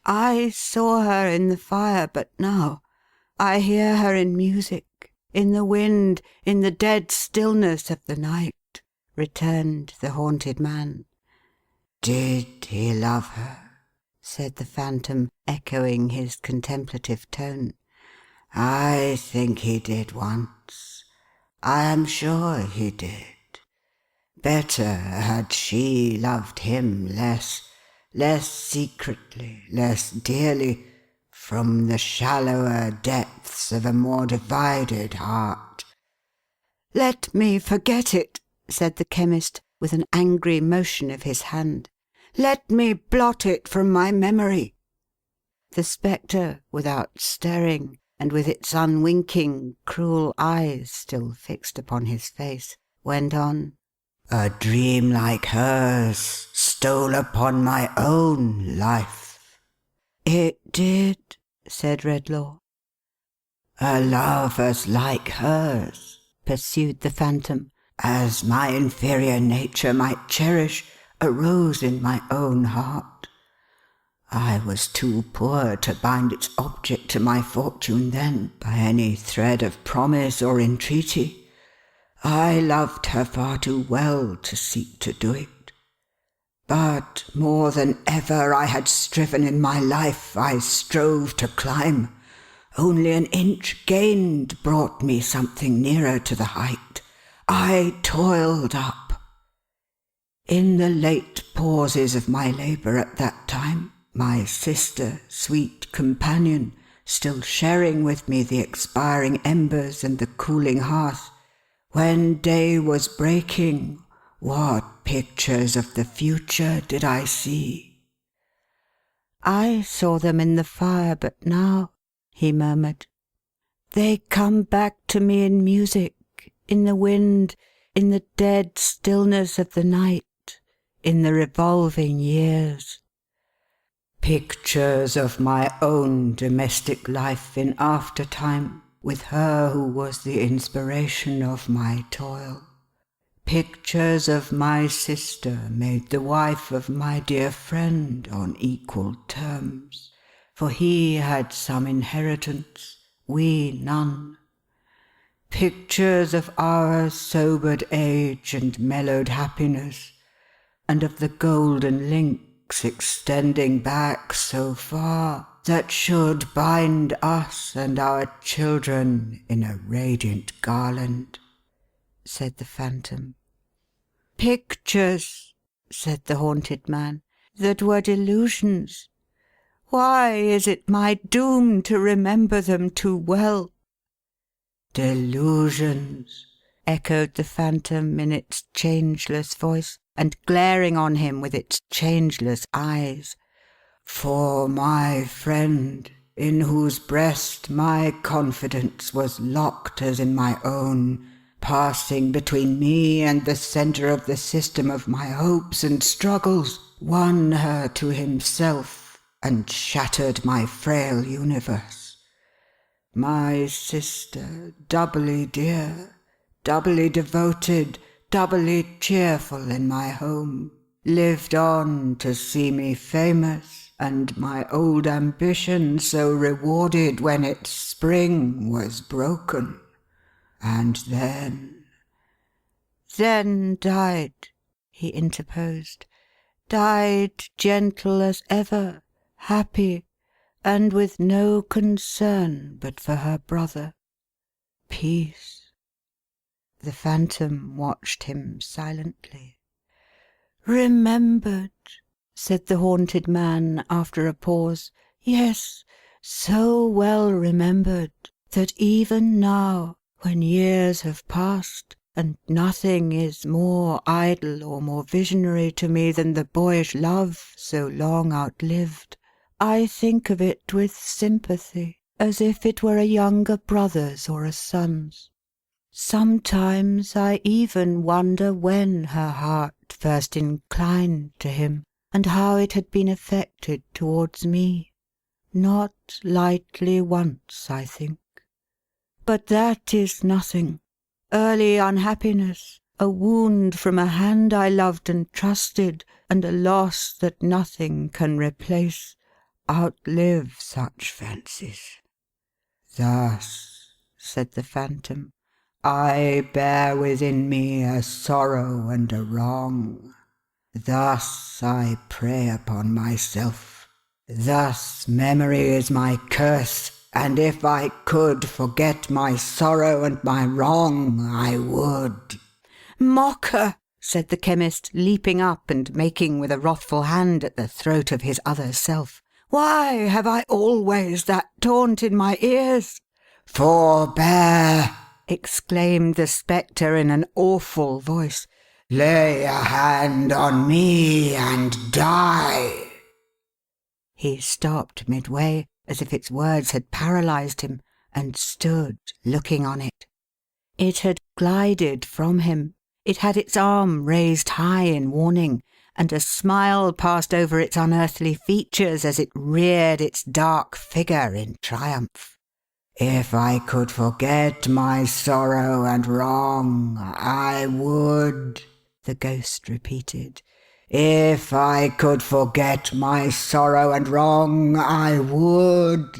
S3: "I saw her in the fire but now. I hear her in music, in the wind, in the dead stillness of the night," returned the haunted man.
S2: "Did he love her?"
S1: said the Phantom, echoing his contemplative tone.
S2: "I think he did once. I am sure he did. Better had she loved him less secretly, less dearly, from the shallower depths of a more divided heart."
S3: "Let me forget it," said the Chemist, with an angry motion of his hand. "Let me blot it from my memory."
S1: The Spectre, without stirring, and with its unwinking, cruel eyes still fixed upon his face, went on,
S2: "A dream like hers stole upon my own life."
S1: "It did," said Redlaw.
S2: A love as like hers," pursued the Phantom, "as my inferior nature might cherish, arose in my own heart. I was too poor to bind its object to my fortune then by any thread of promise or entreaty. I loved her far too well to seek to do it. But more than ever I had striven in my life, I strove to climb. Only an inch gained brought me something nearer to the height. I toiled up. In the late pauses of my labour at that time, my sister, sweet companion, still sharing with me the expiring embers and the cooling hearth, when day was breaking, what pictures of the future did I see?"
S3: "I saw them in the fire but now," he murmured. "They come back to me in music, in the wind, in the dead stillness of the night, in the revolving years."
S2: "Pictures of my own domestic life in after time, with her who was the inspiration of my toil. Pictures of my sister made the wife of my dear friend on equal terms, for he had some inheritance, we none. Pictures of our sobered age and mellowed happiness, and of the golden links extending back so far that should bind us and our children in a radiant garland," said the Phantom.
S3: "Pictures," said the haunted man, "that were delusions. Why is it my doom to remember them too well?"
S2: "Delusions,"
S3: echoed the Phantom in its changeless voice, and glaring on him with its changeless eyes.
S2: "For my friend, in whose breast my confidence was locked as in my own, passing between me and the centre of the system of my hopes and struggles, won her to himself, and shattered my frail universe. My sister, doubly dear, doubly devoted, doubly cheerful in my home, lived on to see me famous, and my old ambition so rewarded when its spring was broken. And then—"
S3: "Then died," he interposed. "Died gentle as ever, happy, and with no concern but for her brother. Peace." The Phantom watched him silently. "Remembered," said the haunted man, after a pause. "Yes, so well remembered, that even now, when years have passed, and nothing is more idle or more visionary to me than the boyish love so long outlived, I think of it with sympathy, as if it were a younger brother's or a son's. Sometimes I even wonder when her heart first inclined to him, and how it had been affected towards me. Not lightly once, I think. But that is nothing. Early unhappiness, a wound from a hand I loved and trusted, and a loss that nothing can replace, outlive such fancies."
S2: "Thus," said the Phantom, "I bear within me a sorrow and a wrong. Thus I prey upon myself. Thus memory is my curse, and if I could forget my sorrow and my wrong, I would."
S3: "Mocker!" said the Chemist, leaping up and making with a wrathful hand at the throat of his other self. "Why have I always that taunt in my ears?"
S2: "Forbear!" exclaimed
S3: the Spectre in an awful voice.
S2: "Lay a hand on me and die."
S3: He stopped midway, as if its words had paralysed him, and stood looking on it. It had glided from him. It had its arm raised high in warning, and a smile passed over its unearthly features as it reared its dark figure in triumph.
S2: If I could forget my sorrow and wrong, I would, the ghost repeated. If I could forget my sorrow and wrong, I would.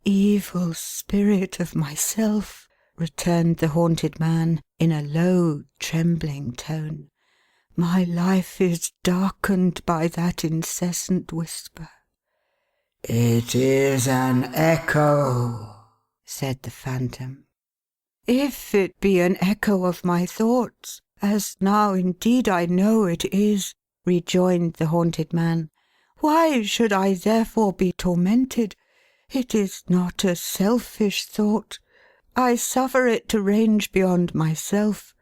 S3: Evil spirit of myself, returned the haunted man, in a low, trembling tone, my life is darkened by that incessant whisper.
S2: It is an echo, said the phantom.
S3: If it be an echo of my thoughts, as now indeed I know it is, rejoined the haunted man, why should I therefore be tormented? It is not a selfish thought. I suffer it to range beyond myself.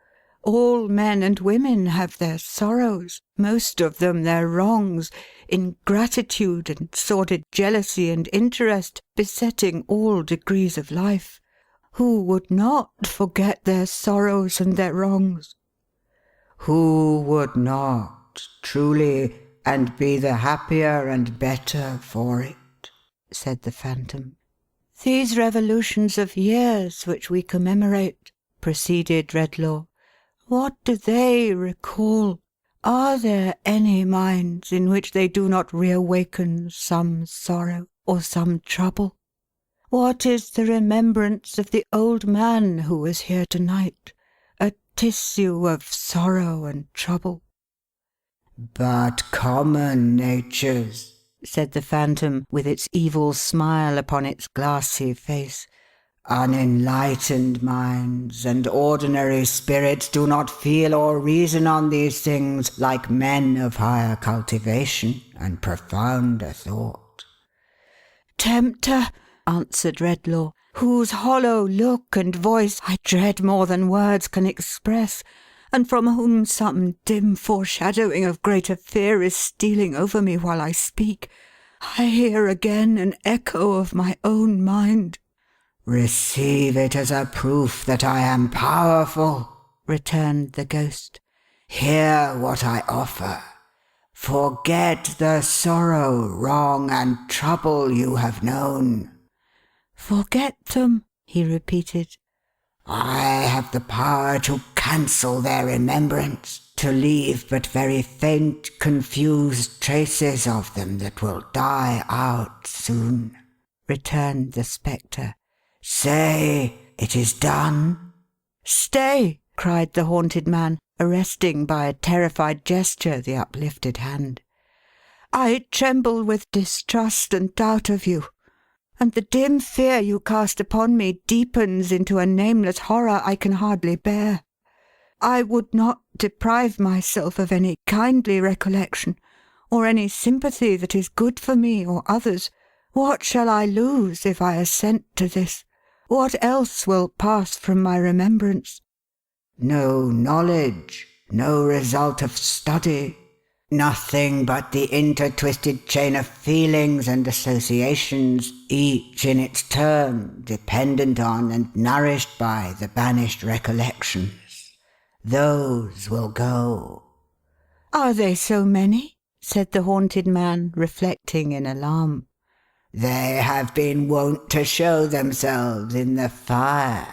S3: All men and women have their sorrows, most of them their wrongs, ingratitude and sordid jealousy and interest besetting all degrees of life. Who would not forget their sorrows and their wrongs?
S2: Who would not, truly, and be the happier and better for it? Said the phantom.
S3: These revolutions of years which we commemorate, proceeded Redlaw, what do they recall? Are there any minds in which they do not reawaken some sorrow or some trouble? What is the remembrance of the old man who was here to-night? A tissue of sorrow and trouble.
S2: But common natures, said the phantom, with its evil smile upon its glassy face, unenlightened minds and ordinary spirits do not feel or reason on these things like men of higher cultivation and profounder thought.
S3: Tempter, answered Redlaw, whose hollow look and voice I dread more than words can express, and from whom some dim foreshadowing of greater fear is stealing over me while I speak, I hear again an echo of my own mind.
S2: Receive it as a proof that I am powerful, returned the ghost. Hear what I offer. Forget the sorrow, wrong, and trouble you have known.
S3: Forget them, he repeated.
S2: I have the power to cancel their remembrance, to leave but very faint, confused traces of them that will die out soon, returned the spectre. Say, it is done?
S3: Stay, cried the haunted man, arresting by a terrified gesture the uplifted hand. I tremble with distrust and doubt of you, and the dim fear you cast upon me deepens into a nameless horror I can hardly bear. I would not deprive myself of any kindly recollection, or any sympathy that is good for me or others. What shall I lose if I assent to this? What else will pass from my remembrance?
S2: No knowledge, no result of study, nothing but the intertwisted chain of feelings and associations, each in its turn dependent on and nourished by the banished recollections. Those will go.
S3: Are they so many? Said the haunted man, reflecting in alarm.
S2: They have been wont to show themselves in the fire,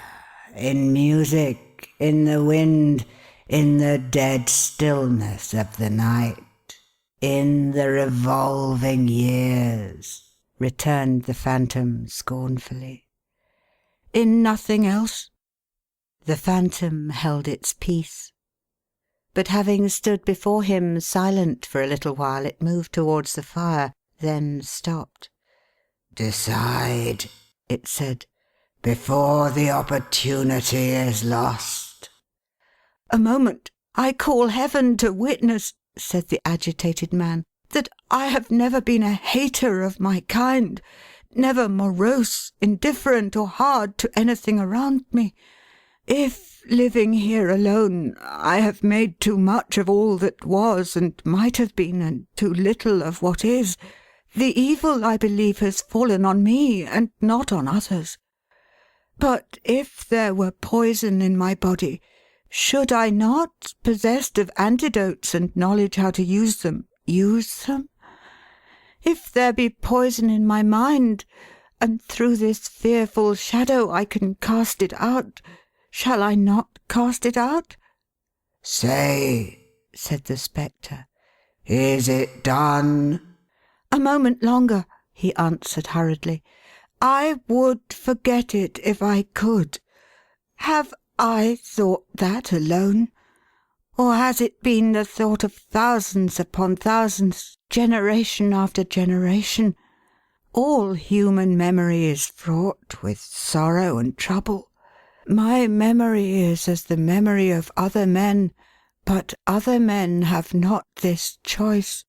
S2: in music, in the wind, in the dead stillness of the night, in the revolving years, returned the phantom scornfully.
S3: In nothing else?
S1: The phantom held its peace. But having stood before him silent for a little while, it moved towards the fire, then stopped.
S2: Decide, it said, before the opportunity is lost.
S3: A moment. I call heaven to witness, said the agitated man, that I have never been a hater of my kind, never morose, indifferent, or hard to anything around me. If, living here alone, I have made too much of all that was and might have been, and too little of what is, the evil, I believe, has fallen on me, and not on others. But if there were poison in my body, should I not, possessed of antidotes and knowledge how to use them, use them? If there be poison in my mind, and through this fearful shadow I can cast it out. Shall I not cast it out?"
S2: "Say," said the Spectre, "is it done?"
S3: "A moment longer," he answered hurriedly. "I would forget it if I could. Have I thought that alone? Or has it been the thought of thousands upon thousands, generation after generation? All human memory is fraught with sorrow and trouble. My memory is as the memory of other men, but other men have not this choice.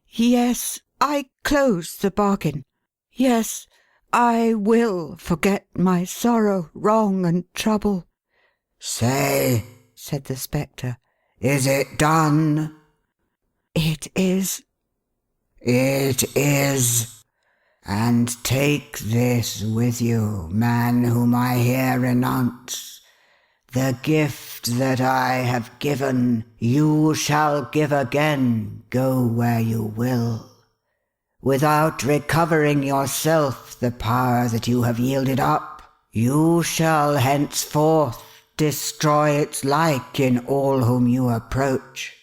S3: Yes, I close the bargain. Yes, I will forget my sorrow, wrong, and trouble."
S2: "Say," said the Spectre, "is it done?"
S3: "It is."
S2: "It is. And take this with you, man whom I here renounce. The gift that I have given, you shall give again, go where you will. Without recovering yourself the power that you have yielded up, you shall henceforth destroy its like in all whom you approach.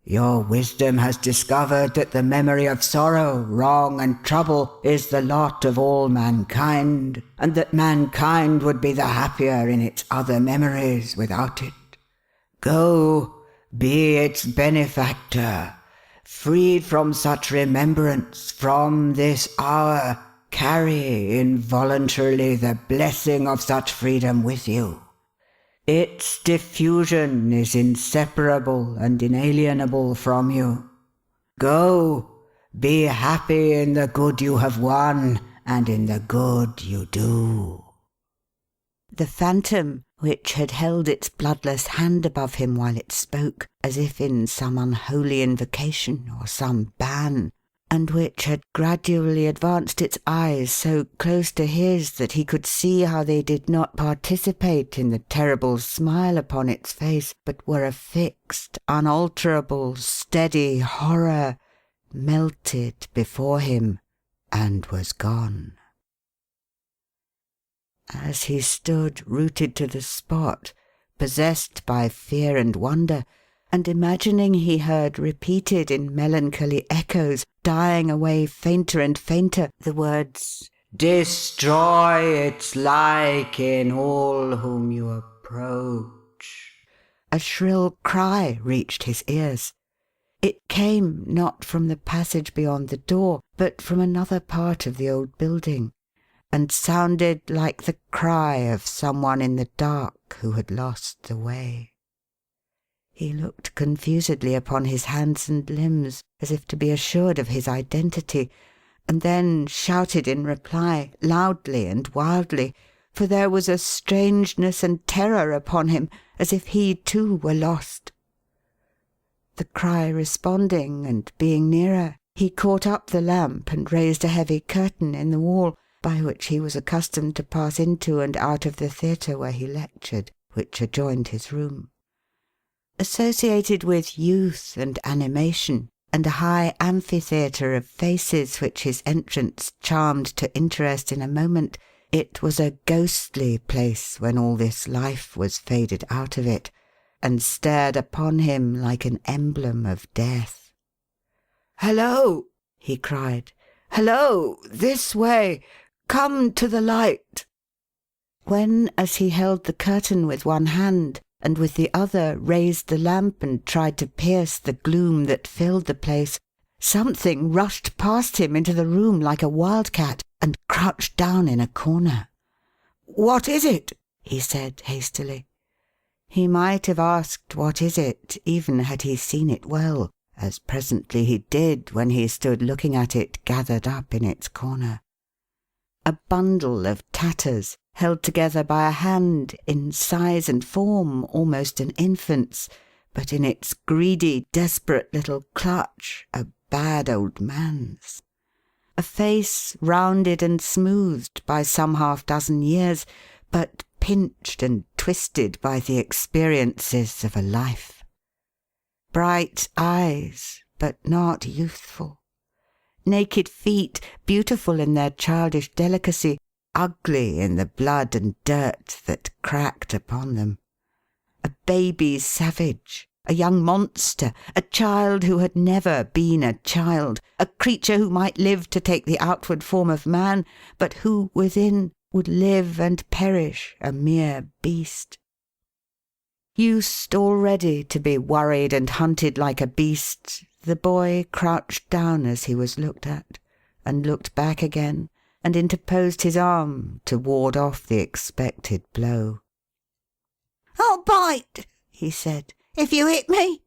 S2: Your wisdom has discovered that the memory of sorrow, wrong, and trouble is the lot of all mankind, and that mankind would be the happier in its other memories without it. Go, be its benefactor. Freed from such remembrance, from this hour, carry involuntarily the blessing of such freedom with you. Its diffusion is inseparable and inalienable from you. Go, be happy in the good you have won, and in the good you do."
S1: The Phantom, which had held its bloodless hand above him while it spoke, as if in some unholy invocation or some ban, and which had gradually advanced its eyes so close to his that he could see how they did not participate in the terrible smile upon its face, but were a fixed, unalterable, steady horror, melted before him and was gone. As he stood rooted to the spot, possessed by fear and wonder, and imagining he heard repeated in melancholy echoes, dying away fainter and fainter, the words,
S2: "Destroy its like in all whom you approach,"
S1: a shrill cry reached his ears. It came not from the passage beyond the door, but from another part of the old building, and sounded like the cry of someone in the dark who had lost the way. He looked confusedly upon his hands and limbs, as if to be assured of his identity, and then shouted in reply, loudly and wildly, for there was a strangeness and terror upon him, as if he too were lost. The cry responding, and being nearer, he caught up the lamp and raised a heavy curtain in the wall, by which he was accustomed to pass into and out of the theatre where he lectured, which adjoined his room. Associated with youth and animation, and a high amphitheatre of faces which his entrance charmed to interest in a moment, it was a ghostly place when all this life was faded out of it, and stared upon him like an emblem of death. "Hello!" he cried. "Hello! This way! Come to the light!" When, as he held the curtain with one hand, and with the other raised the lamp and tried to pierce the gloom that filled the place, something rushed past him into the room like a wildcat, and crouched down in a corner. "What is it?" he said hastily. He might have asked what is it, even had he seen it well, as presently he did when he stood looking at it gathered up in its corner. A bundle of tatters, held together by a hand, in size and form almost an infant's, but in its greedy, desperate little clutch a bad old man's. A face rounded and smoothed by some half-dozen years, but pinched and twisted by the experiences of a life. Bright eyes, but not youthful. naked feet, beautiful in their childish delicacy, ugly in the blood and dirt that cracked upon them. A baby savage, a young monster, a child who had never been a child, a creature who might live to take the outward form of man, but who, within, would live and perish a mere beast. Used already to be worried and hunted like a beast, the boy crouched down as he was looked at, and looked back again, and interposed his arm to ward off the expected blow.
S3: "I'll bite," he said, "if you hit me."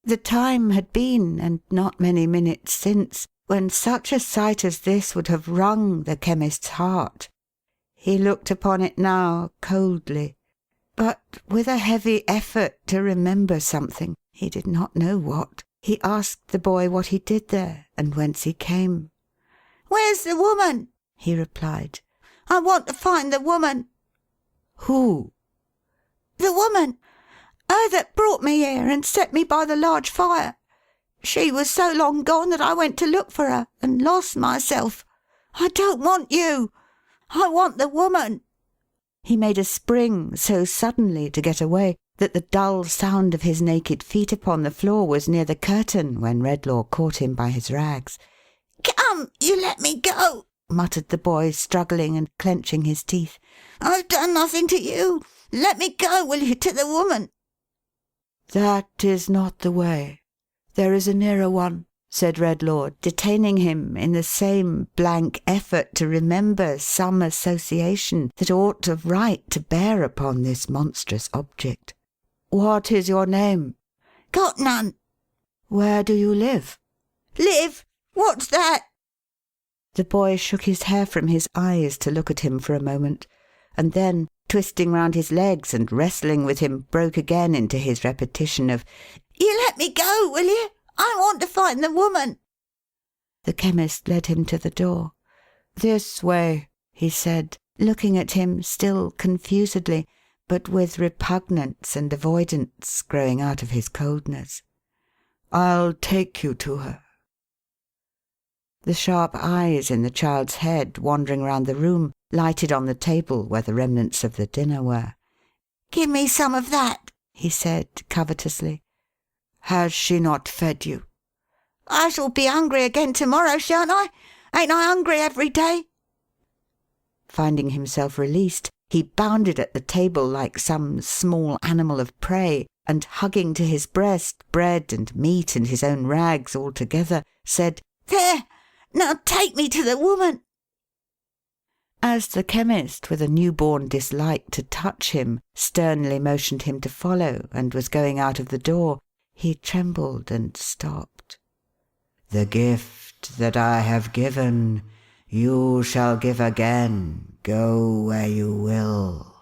S1: The time had been, and not many minutes since, when such a sight as this would have wrung the chemist's heart. He looked upon it now coldly, but with a heavy effort to remember something, he did not know what, he asked the boy what he did there, and whence he came.
S3: "Where's the woman?" he replied. "I want to find the woman."
S1: "Who?"
S3: "The woman. Her that brought me here and set me by the large fire. She was so long gone that I went to look for her, and lost myself. I don't want you. I want the woman."
S1: He made a spring so suddenly to get away, that the dull sound of his naked feet upon the floor was near the curtain when Redlaw caught him by his rags.
S3: "Come, you let me go," muttered the boy, struggling and clenching his teeth. "I've done nothing to you. Let me go, will you, to the woman?"
S1: "That is not the way. There is a nearer one," said Redlaw, detaining him in the same blank effort to remember some association that ought of right to bear upon this monstrous object. "What is your name?"
S3: "Got none."
S1: "Where do you live?"
S3: "Live? What's that?"
S1: The boy shook his hair from his eyes to look at him for a moment, and then, twisting round his legs and wrestling with him, broke again into his repetition of,
S3: "You let me go, will you? I want to find the woman."
S1: The chemist led him to the door. "This way," he said, looking at him still confusedly, but with repugnance and avoidance growing out of his coldness. "I'll take you to her." The sharp eyes in the child's head, wandering round the room, lighted on the table where the remnants of the dinner were.
S3: "Give me some of that," he said covetously.
S1: "Has she not fed you?"
S3: "I shall be hungry again to-morrow, shan't I? Ain't I hungry every day?"
S1: Finding himself released, he bounded at the table like some small animal of prey, and hugging to his breast bread and meat and his own rags all together, said,
S3: "There! Now take me to the woman."
S1: As the chemist, with a new-born dislike to touch him, sternly motioned him to follow, and was going out of the door, he trembled and stopped. "The gift that I have given, you shall give again, go where you will."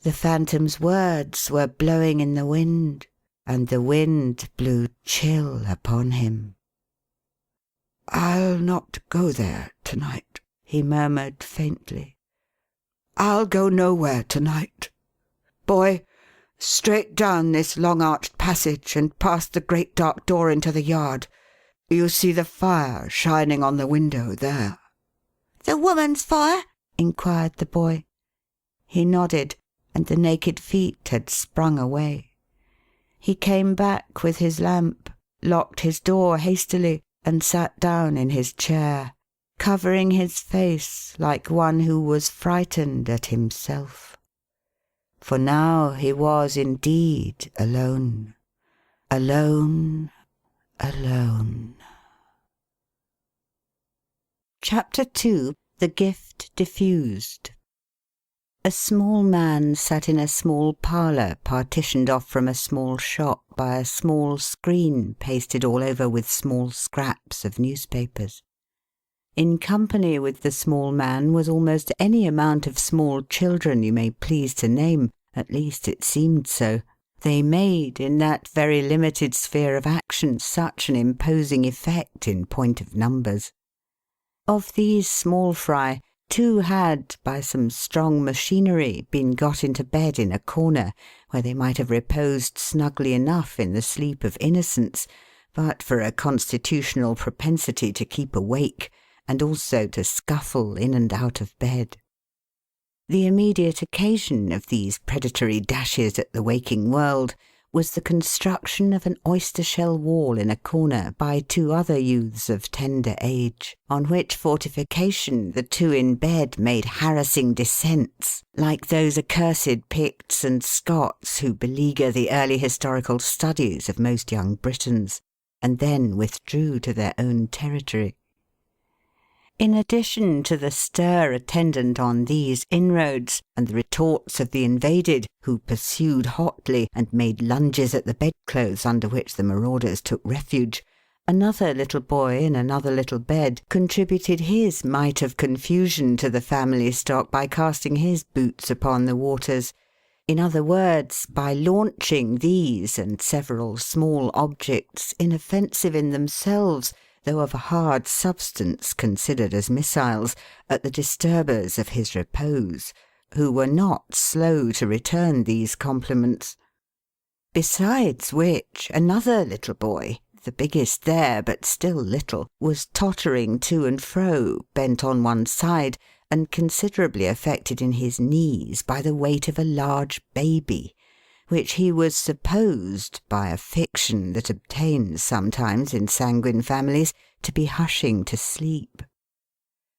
S1: The Phantom's words were blowing in the wind, and the wind blew chill upon him. "I'll not go there to-night," he murmured faintly. "I'll go nowhere to-night. Boy, straight down this long-arched passage, and past the great dark door into the yard. You see the fire shining on the window there?"
S3: "The woman's fire?"
S1: inquired the boy. He nodded, and the naked feet had sprung away. He came back with his lamp, locked his door hastily, and sat down in his chair, covering his face like one who was frightened at himself. For now he was indeed alone. Alone, alone. Chapter 2. The Gift Diffused. A small man sat in a small parlour partitioned off from a small shop by a small screen pasted all over with small scraps of newspapers. In company with the small man was almost any amount of small children you may please to name, at least it seemed so. They made, in that very limited sphere of action, such an imposing effect in point of numbers. Of these small fry, 2 had, by some strong machinery, been got into bed in a corner, where they might have reposed snugly enough in the sleep of innocence, but for a constitutional propensity to keep awake, and also to scuffle in and out of bed. The immediate occasion of these predatory dashes at the waking world was the construction of an oyster-shell wall in a corner by two other youths of tender age, on which fortification the two in bed made harassing descents, like those accursed Picts and Scots who beleaguer the early historical studies of most young Britons, and then withdrew to their own territory. In addition to the stir attendant on these inroads, and the retorts of the invaded, who pursued hotly and made lunges at the bedclothes under which the marauders took refuge, another little boy in another little bed contributed his mite of confusion to the family stock by casting his boots upon the waters. In other words, by launching these and several small objects, inoffensive in themselves, though of a hard substance considered as missiles, at the disturbers of his repose, who were not slow to return these compliments. Besides which, another little boy, the biggest there, but still little, was tottering to and fro, bent on one side, and considerably affected in his knees by the weight of a large baby, which he was supposed, by a fiction that obtains sometimes in sanguine families, to be hushing to sleep.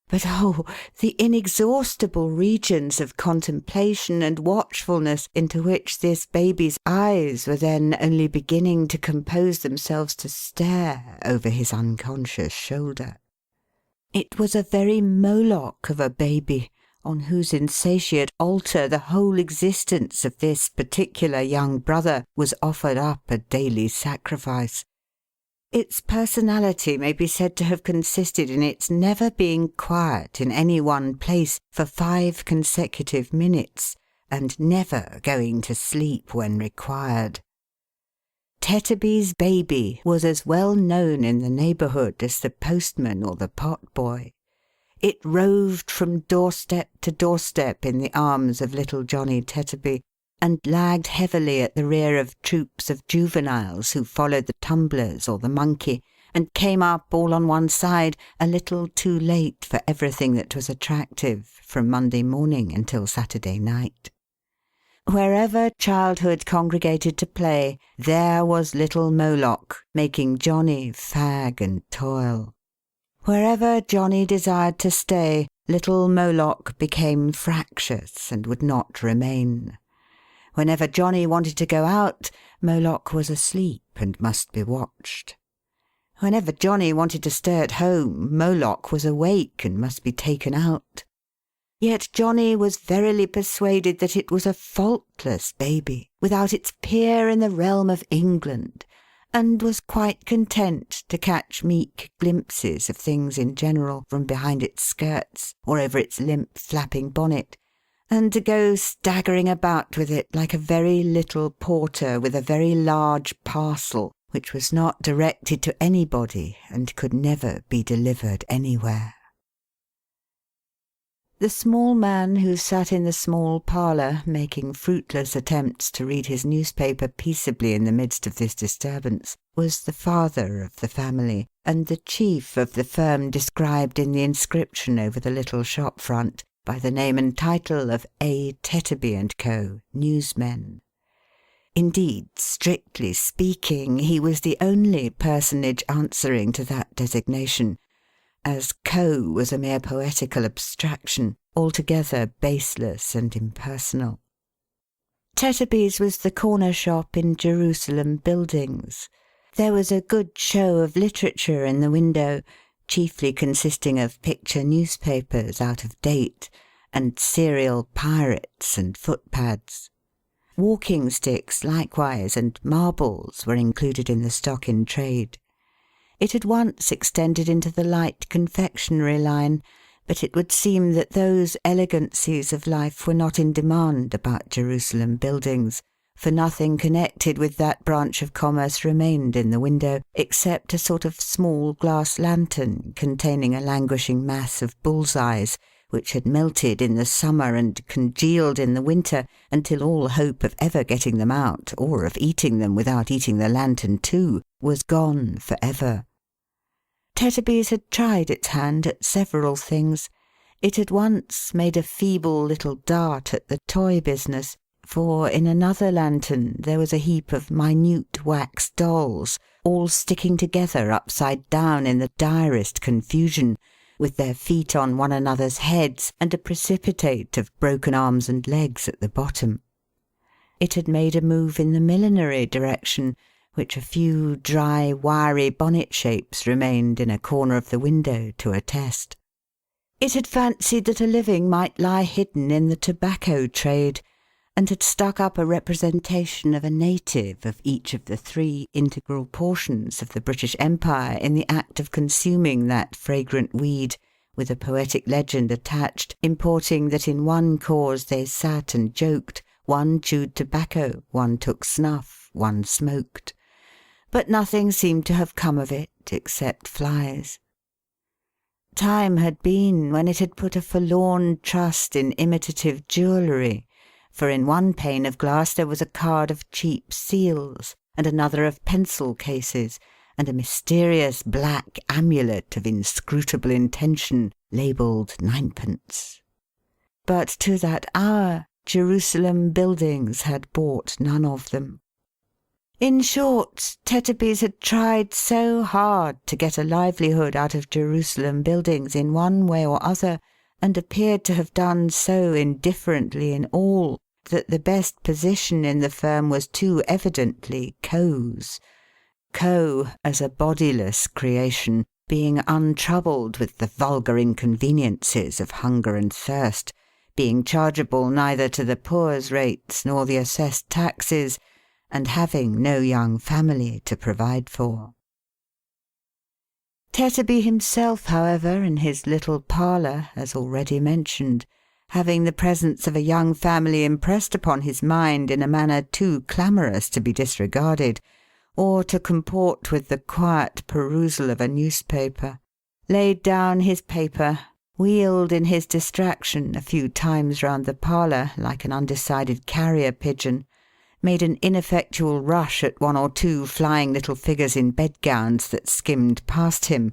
S1: But oh, the inexhaustible regions of contemplation and watchfulness into which this baby's eyes were then only beginning to compose themselves to stare over his unconscious shoulder. It was a very Moloch of a baby, on whose insatiate altar the whole existence of this particular young brother was offered up a daily sacrifice. Its personality may be said to have consisted in its never being quiet in any one place for 5 consecutive minutes, and never going to sleep when required. Tetterby's baby was as well known in the neighbourhood as the postman or the pot-boy. It roved from doorstep to doorstep in the arms of little Johnny Tetterby, and lagged heavily at the rear of troops of juveniles who followed the tumblers or the monkey, and came up all on one side a little too late for everything that was attractive, from Monday morning until Saturday night. Wherever childhood congregated to play, there was little Moloch, making Johnny fag and toil. Wherever Johnny desired to stay, little Moloch became fractious and would not remain. Whenever Johnny wanted to go out, Moloch was asleep and must be watched. Whenever Johnny wanted to stay at home, Moloch was awake and must be taken out. Yet Johnny was verily persuaded that it was a faultless baby, without its peer in the realm of England, and was quite content to catch meek glimpses of things in general from behind its skirts or over its limp flapping bonnet, and to go staggering about with it like a very little porter with a very large parcel, which was not directed to anybody and could never be delivered anywhere. The small man who sat in the small parlour, making fruitless attempts to read his newspaper peaceably in the midst of this disturbance, was the father of the family, and the chief of the firm described in the inscription over the little shop front, by the name and title of A. Tetterby and Co., newsmen. Indeed, strictly speaking, he was the only personage answering to that designation, as Co. was a mere poetical abstraction, altogether baseless and impersonal. Tetterby's was the corner shop in Jerusalem Buildings. There was a good show of literature in the window, chiefly consisting of picture newspapers out of date, and serial pirates and footpads. Walking sticks likewise, and marbles were included in the stock in trade. It had once extended into the light confectionery line, but it would seem that those elegancies of life were not in demand about Jerusalem Buildings, for nothing connected with that branch of commerce remained in the window, except a sort of small glass lantern containing a languishing mass of bull's-eyes, which had melted in the summer and congealed in the winter until all hope of ever getting them out, or of eating them without eating the lantern too, was gone for ever. Tetterby's had tried its hand at several things. It had once made a feeble little dart at the toy business, for in another lantern there was a heap of minute wax dolls, all sticking together upside down in the direst confusion, with their feet on one another's heads, and a precipitate of broken arms and legs at the bottom. It had made a move in the millinery direction, which a few dry, wiry bonnet shapes remained in a corner of the window to attest. It had fancied that a living might lie hidden in the tobacco trade, and had stuck up a representation of a native of each of the 3 integral portions of the British Empire in the act of consuming that fragrant weed, with a poetic legend attached, importing that in one cause they sat and joked, one chewed tobacco, one took snuff, one smoked. But nothing seemed to have come of it, except flies. Time had been when it had put a forlorn trust in imitative jewellery, for in one pane of glass there was a card of cheap seals, and another of pencil cases, and a mysterious black amulet of inscrutable intention, labelled 9d. But to that hour, Jerusalem Buildings had bought none of them. In short, Tetterby's had tried so hard to get a livelihood out of Jerusalem Buildings in one way or other, and appeared to have done so indifferently in all, that the best position in the firm was too evidently Coe's. Coe, as a bodiless creation, being untroubled with the vulgar inconveniences of hunger and thirst, being chargeable neither to the poor's rates nor the assessed taxes, and having no young family to provide for. Tetterby himself, however, in his little parlour, as already mentioned, having the presence of a young family impressed upon his mind in a manner too clamorous to be disregarded, or to comport with the quiet perusal of a newspaper, laid down his paper, wheeled in his distraction a few times round the parlour like an undecided carrier pigeon, made an ineffectual rush at 1 or 2 flying little figures in bedgowns that skimmed past him,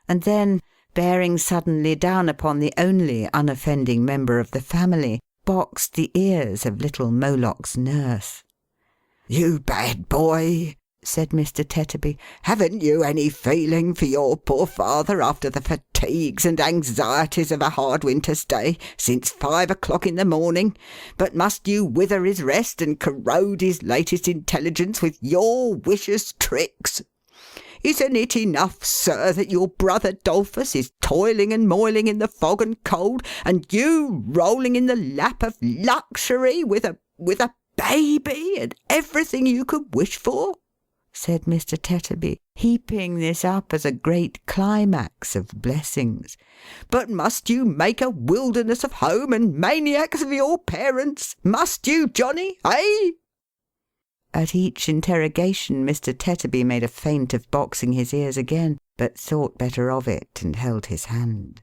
S1: and then, bearing suddenly down upon the only unoffending member of the family, boxed the ears of little Moloch's nurse.
S2: "You bad boy," said Mr. Tetterby, "haven't you any feeling for your poor father after the fatigues and anxieties of a hard winter's day, since 5 o'clock in the morning, but must you wither his rest and corrode his latest intelligence with your vicious tricks? Isn't it enough, sir, that your brother Dolphus is toiling and moiling in the fog and cold, and you rolling in the lap of luxury with a baby and everything you could wish for?" said Mr. Tetterby, heaping this up as a great climax of blessings. "But must you make a wilderness of home and maniacs of your parents? Must you, Johnny, eh?" At each interrogation Mr. Tetterby made a feint of boxing his ears again, but thought better of it and held his hand.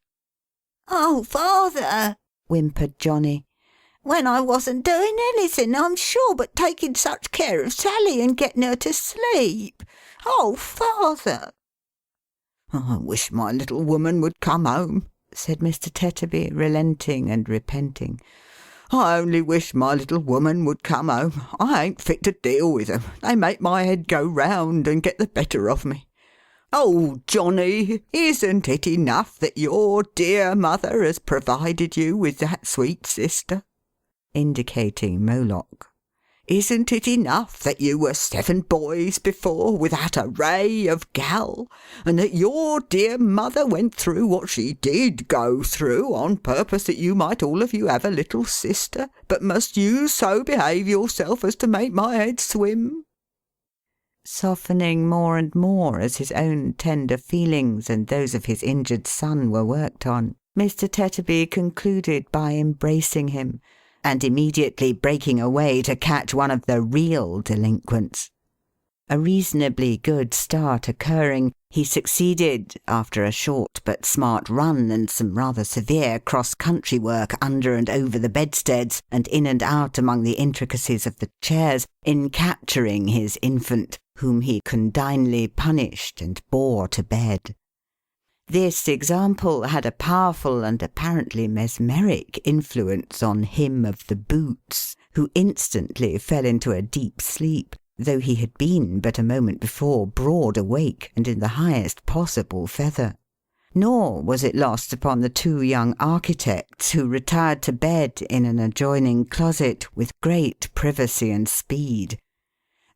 S3: "Oh, father," whimpered Johnny, "when I wasn't doing anything, I'm sure, but taking such care of Sally and getting her to sleep. Oh, father!"
S2: "I wish my little woman would come home," said Mr. Tetterby, relenting and repenting. "I only wish my little woman would come home. I ain't fit to deal with 'em. They make my head go round and get the better of me. Oh, Johnny, isn't it enough that your dear mother has provided you with that sweet sister?" indicating Moloch. "Isn't it enough that you were 7 boys before, with that array of gal, and that your dear mother went through what she did go through on purpose that you might all of you have a little sister, but must you so behave yourself as to make my head swim?"
S1: Softening more and more as his own tender feelings and those of his injured son were worked on, Mr. Tetterby concluded by embracing him, and immediately breaking away to catch one of the real delinquents. A reasonably good start occurring, he succeeded, after a short but smart run and some rather severe cross-country work under and over the bedsteads and in and out among the intricacies of the chairs, in capturing his infant, whom he condignly punished and bore to bed. This example had a powerful and apparently mesmeric influence on him of the boots, who instantly fell into a deep sleep, though he had been but a moment before broad awake and in the highest possible feather. Nor was it lost upon the two young architects, who retired to bed in an adjoining closet with great privacy and speed.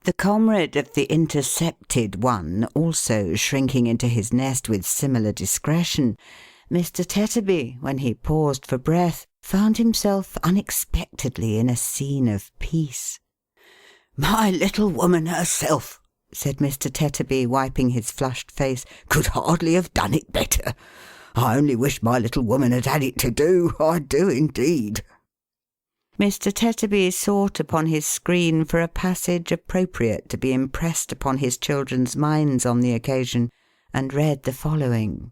S1: The comrade of the intercepted one also shrinking into his nest with similar discretion, Mr. Tetterby, when he paused for breath, found himself unexpectedly in a scene of peace.
S2: "My little woman herself,"
S1: said Mr. Tetterby, wiping his flushed face,
S2: "could hardly have done it better. I only wish my little woman had had it to do. I do indeed."
S1: Mr. Tetterby sought upon his screen for a passage appropriate to be impressed upon his children's minds on the occasion, and read the following.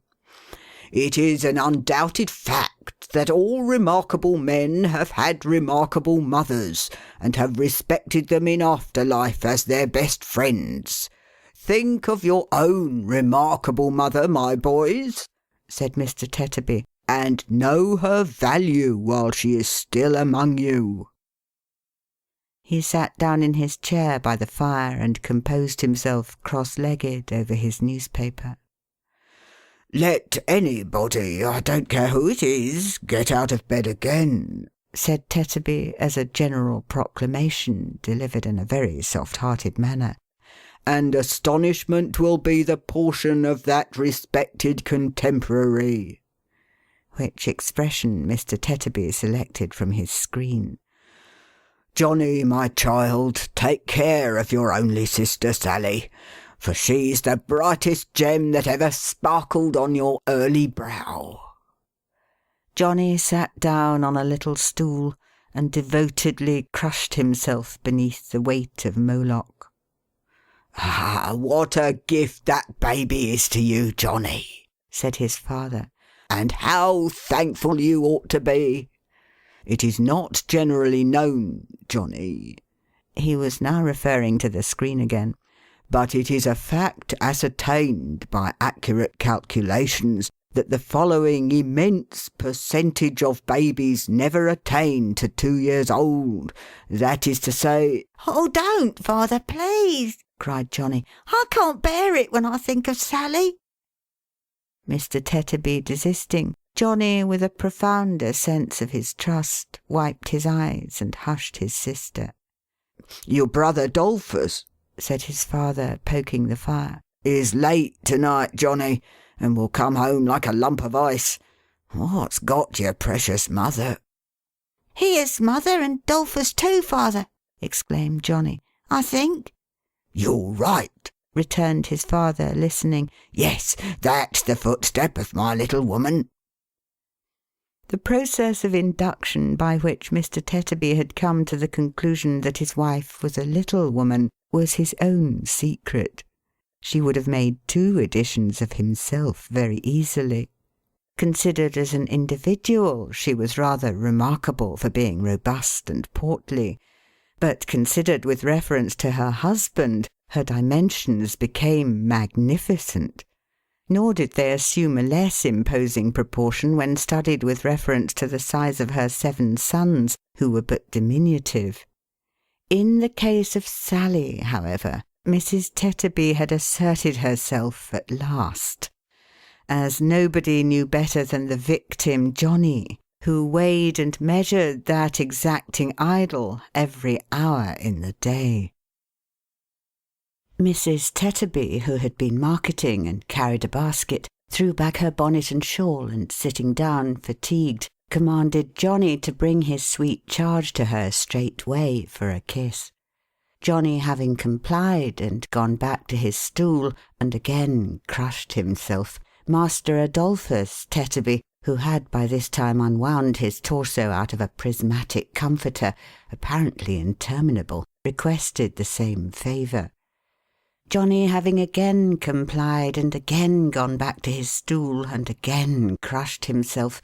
S2: "It is an undoubted fact that all remarkable men have had remarkable mothers, and have respected them in after life as their best friends. Think of your own remarkable mother, my boys," said Mr. Tetterby, "and know her value while she is still among you."
S1: He sat down in his chair by the fire and composed himself cross-legged over his newspaper.
S2: "Let anybody, I don't care who it is, get out of bed again,"
S1: said Tetterby, as a general proclamation, delivered in a very soft-hearted manner,
S2: "and astonishment will be the portion of that respected contemporary,"
S1: which expression Mr. Tetterby selected from his screen.
S2: "Johnny, my child, take care of your only sister Sally, for she's the brightest gem that ever sparkled on your early brow."
S1: Johnny sat down on a little stool and devotedly crushed himself beneath the weight of Moloch.
S2: "Ah, what a gift that baby is to you, Johnny," said his father, "and how thankful you ought to be. It is not generally known, Johnny,"
S1: he was now referring to the screen again,
S2: "but it is a fact ascertained by accurate calculations that the following immense percentage of babies never attain to 2 years old. That is to say—"
S3: "Oh, don't, father, please," cried Johnny. "I can't bear it when I think of Sally."
S1: Mr. Tetterby desisting, Johnny, with a profounder sense of his trust, wiped his eyes and hushed his sister.
S2: "Your brother Dolphus,"
S1: said his father, poking the fire,
S2: "is late to-night, Johnny, and will come home like a lump of ice. What's got your precious mother?"
S3: "Here's mother, and Dolphus too, father," exclaimed Johnny. "I think."
S2: "You're right," returned his father, listening. "Yes, that's the footstep of my little woman."
S1: The process of induction by which Mr. Tetterby had come to the conclusion that his wife was a little woman was his own secret. She would have made 2 editions of himself very easily. Considered as an individual, she was rather remarkable for being robust and portly, but considered with reference to her husband, her dimensions became magnificent. Nor did they assume a less imposing proportion when studied with reference to the size of her 7 sons, who were but diminutive. In the case of Sally, however, Mrs. Tetterby had asserted herself at last, as nobody knew better than the victim Johnny, who weighed and measured that exacting idol every hour in the day. Mrs. Tetterby, who had been marketing and carried a basket, threw back her bonnet and shawl, and sitting down, fatigued, commanded Johnny to bring his sweet charge to her straightway for a kiss. Johnny having complied and gone back to his stool and again crushed himself, Master Adolphus Tetterby, who had by this time unwound his torso out of a prismatic comforter, apparently interminable, requested the same favour. Johnny having again complied, and again gone back to his stool, and again crushed himself,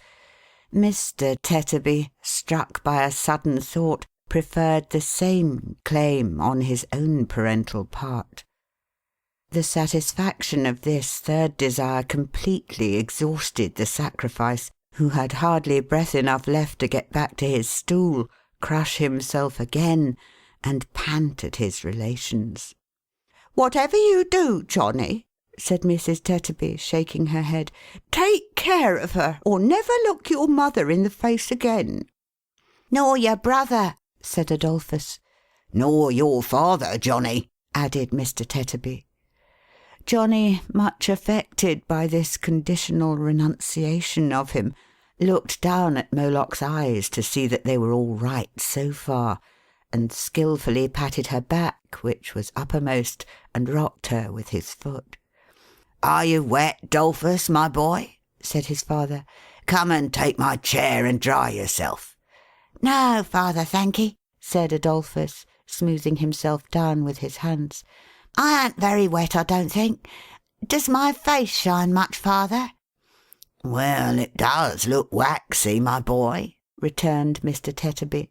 S1: Mr. Tetterby, struck by a sudden thought, preferred the same claim on his own parental part. The satisfaction of this third desire completely exhausted the sacrifice, who had hardly breath enough left to get back to his stool, crush himself again, and pant at his relations. "Whatever you do, Johnny," said Mrs. Tetterby, shaking her head, "take care of her, or never look your mother in the face again." "Nor your brother," said Adolphus.
S2: "Nor your father, Johnny,"
S1: added Mr. Tetterby. Johnny, much affected by this conditional renunciation of him, looked down at Moloch's eyes to see that they were all right so far, and skilfully patted her back, which was uppermost, and rocked her with his foot.
S2: "Are you wet, Dolphus, my boy?" said his father. "Come and take my chair and dry yourself."
S3: "No, father, thank'ee,"
S1: said Adolphus, smoothing himself down with his hands.
S3: "I ain't very wet, I don't think. Does my face shine much, father?"
S2: "Well, it does look waxy, my boy," returned Mr. Tetterby.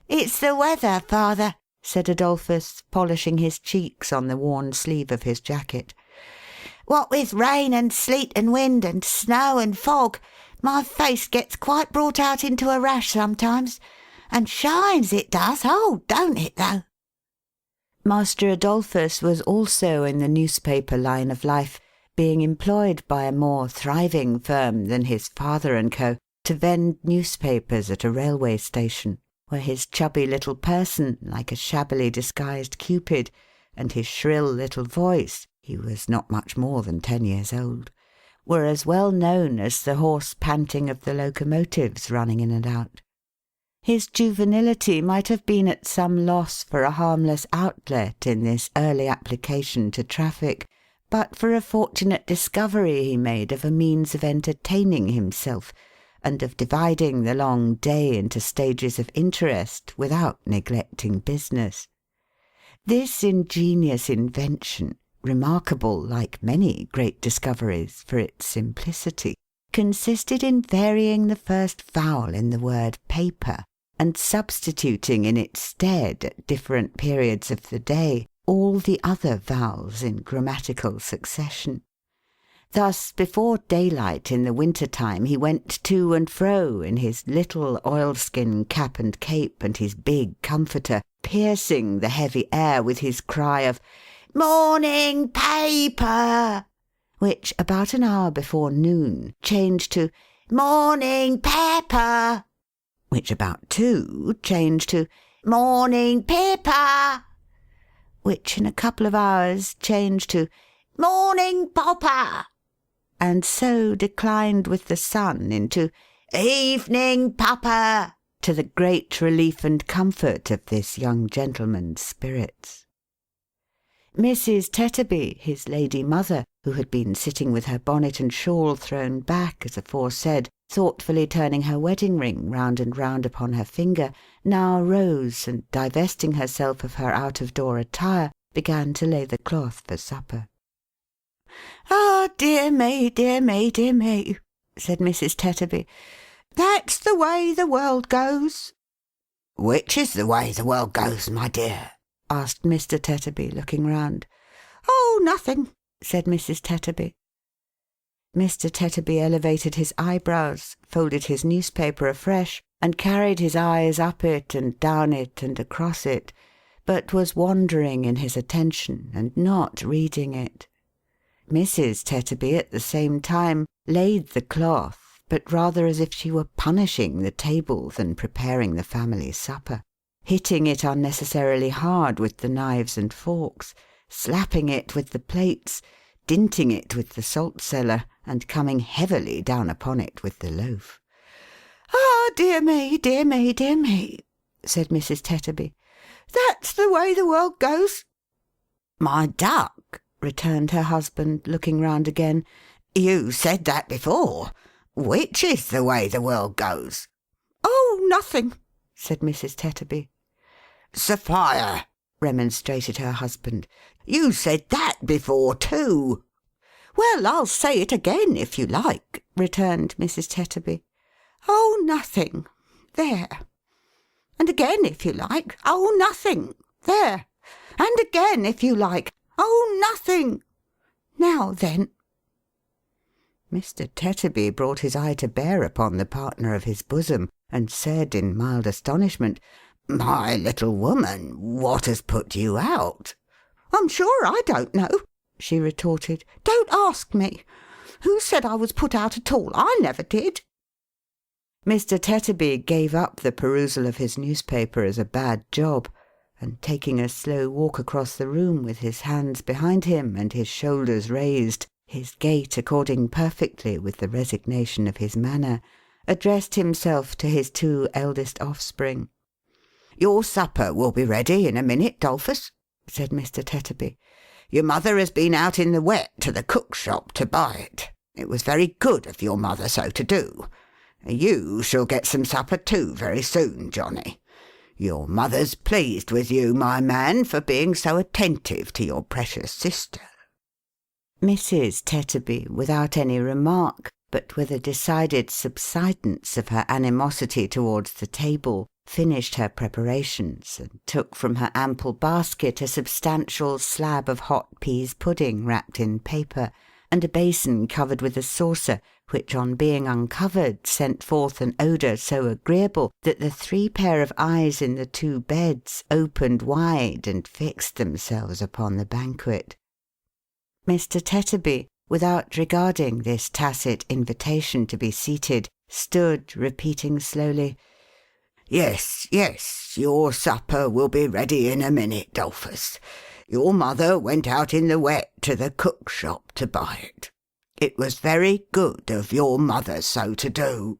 S3: "It's the weather, father,"
S1: said Adolphus, polishing his cheeks on the worn sleeve of his jacket.
S3: "What with rain and sleet and wind and snow and fog, my face gets quite brought out into a rash sometimes. And shines it does, oh, don't it, though?"
S1: Master Adolphus was also in the newspaper line of life, being employed by a more thriving firm than his father and co. to vend newspapers at a railway station, where his chubby little person, like a shabbily disguised Cupid, and his shrill little voice (he was not much more than 10 years old), were as well known as the hoarse panting of the locomotives running in and out. His juvenility might have been at some loss for a harmless outlet in this early application to traffic, but for a fortunate discovery he made of a means of entertaining himself, and of dividing the long day into stages of interest without neglecting business. This ingenious invention, remarkable, like many great discoveries, for its simplicity, consisted in varying the first vowel in the word paper, and substituting in its stead, at different periods of the day, all the other vowels in grammatical succession. Thus, before daylight in the winter time, he went to and fro in his little oilskin cap and cape, and his big comforter, piercing the heavy air with his cry of "Morning paper!" which, about an hour before noon, changed to "Morning pepper!" which about 2 changed to "Morning pipper!" which in a couple of hours changed to "Morning popper!" and so declined with the sun into "Evening pupper!" to the great relief and comfort of this young gentleman's spirits. Mrs. Tetterby, his lady mother, who had been sitting with her bonnet and shawl thrown back, as aforesaid, thoughtfully turning her wedding ring round and round upon her finger, now rose, and divesting herself of her out-of-door attire, began to lay the cloth for supper.
S3: "Ah, dear me, dear me, dear me," said Mrs. Tetterby. "That's the way the world goes."
S2: "Which is the way the world goes, my dear?"
S1: asked Mr. Tetterby, looking round.
S3: "Oh, nothing,"
S1: said Mrs. Tetterby. Mr. Tetterby elevated his eyebrows, folded his newspaper afresh, and carried his eyes up it and down it and across it, but was wandering in his attention and not reading it. Mrs. Tetterby at the same time laid the cloth, but rather as if she were punishing the table than preparing the family supper, hitting it unnecessarily hard with the knives and forks, slapping it with the plates, dinting it with the salt cellar, and coming heavily down upon it with the loaf.
S3: "Ah, dear me, dear me, dear me," said Mrs. Tetterby. "That's the way the world goes."
S2: "My duck,"
S1: returned her husband, looking round again,
S2: "you said that before. Which is the way the world goes?"
S3: "Oh, nothing,"
S1: said Mrs. Tetterby.
S2: "Sophia,"
S1: remonstrated her husband.
S2: You said that before, too."
S3: "Well, I'll say it again, if you like," returned Mrs. Tetterby. "Oh, nothing. There. And again, if you like. Oh, nothing. There. And again, if you like. Oh, nothing. Now then."
S1: Mr. Tetterby brought his eye to bear upon the partner of his bosom, and said in mild astonishment,
S2: "My little woman, what has put you out?"
S3: "I'm sure I don't know," she retorted. "Don't ask me. Who said I was put out at all? I never did."
S1: Mr. Tetterby gave up the perusal of his newspaper as a bad job, and taking a slow walk across the room with his hands behind him and his shoulders raised, his gait according perfectly with the resignation of his manner, addressed himself to his 2 eldest offspring.
S2: "Your supper will be ready in a minute, 'Dolphus," said Mr. Tetterby. "Your mother has been out in the wet to the cook shop to buy it. It was very good of your mother so to do. You shall get some supper too very soon, Johnny. Your mother's pleased with you, my man, for being so attentive to your precious sister."
S1: Mrs. Tetterby, without any remark, but with a decided subsidence of her animosity towards the table, finished her preparations, and took from her ample basket a substantial slab of hot pease pudding wrapped in paper, and a basin covered with a saucer, which on being uncovered sent forth an odour so agreeable that the 3 pair of eyes in the 2 beds opened wide and fixed themselves upon the banquet. Mr. Tetterby, without regarding this tacit invitation to be seated, stood repeating slowly,
S2: "Yes, yes, your supper will be ready in a minute, 'Dolphus. Your mother went out in the wet to the cook shop to buy it. It was very good of your mother so to do,"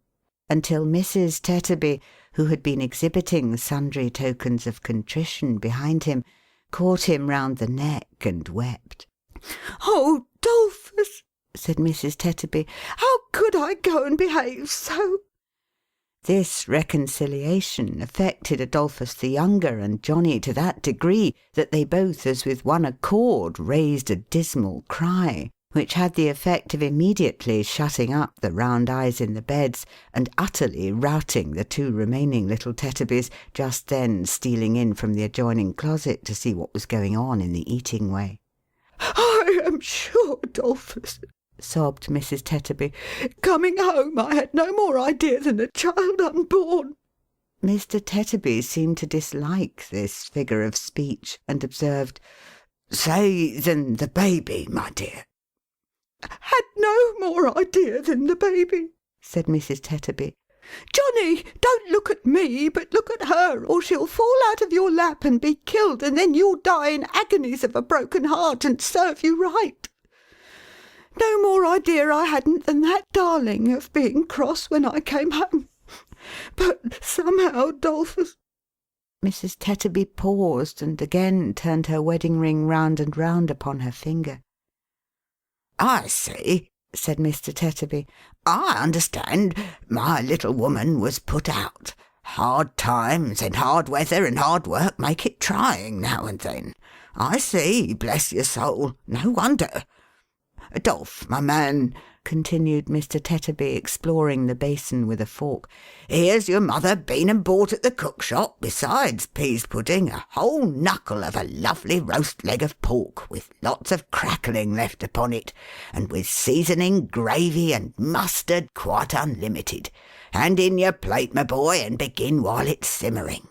S1: until Mrs. Tetterby, who had been exhibiting sundry tokens of contrition behind him, caught him round the neck and wept.
S3: "Oh, 'Dolphus," said Mrs. Tetterby, "how could I go and behave so?"
S1: This reconciliation affected Adolphus the younger and Johnny to that degree that they both as with one accord raised a dismal cry, which had the effect of immediately shutting up the round eyes in the beds, and utterly routing the 2 remaining little Tetterbys, just then stealing in from the adjoining closet to see what was going on in the eating way.
S3: "I am sure, 'Dolphus," sobbed Mrs. Tetterby, "coming home I had no more idea than a child unborn."
S1: Mr. Tetterby seemed to dislike this figure of speech, and observed,
S2: "Say than the baby, my dear."
S3: "Had no more idea than the baby," said Mrs. Tetterby. "Johnny, don't look at me, but look at her, or she'll fall out of your lap and be killed, and then you'll die in agonies of a broken heart, and serve you right. No more idea I hadn't than that darling of being cross when I came home. But somehow, 'Dolphus—"
S1: Mrs. Tetterby paused, and again turned her wedding ring round and round upon her finger.
S2: "I see," said Mr. Tetterby. "I understand. My little woman was put out. Hard times and hard weather and hard work make it trying now and then. I see, bless your soul. No wonder. Dolph, my man," continued Mr. Tetterby, exploring the basin with a fork, "here's your mother been and bought at the cook shop, besides pease pudding, a whole knuckle of a lovely roast leg of pork, with lots of crackling left upon it, and with seasoning, gravy, and mustard quite unlimited. Hand in your plate, my boy, and begin while it's simmering."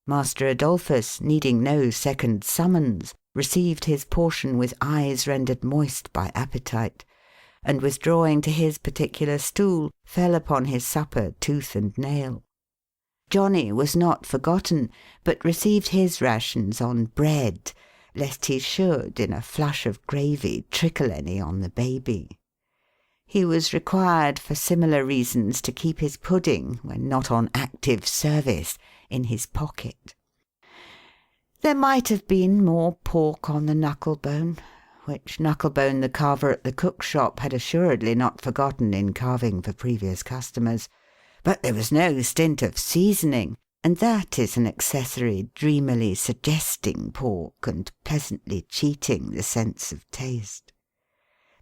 S1: Master Adolphus, needing no second summons, received his portion with eyes rendered moist by appetite, and withdrawing to his particular stool, fell upon his supper tooth and nail. Johnny was not forgotten, but received his rations on bread, lest he should, in a flush of gravy, trickle any on the baby. He was required, for similar reasons, to keep his pudding, when not on active service, in his pocket. There might have been more pork on the knucklebone, which knucklebone the carver at the cook shop had assuredly not forgotten in carving for previous customers, but there was no stint of seasoning, and that is an accessory dreamily suggesting pork and pleasantly cheating the sense of taste.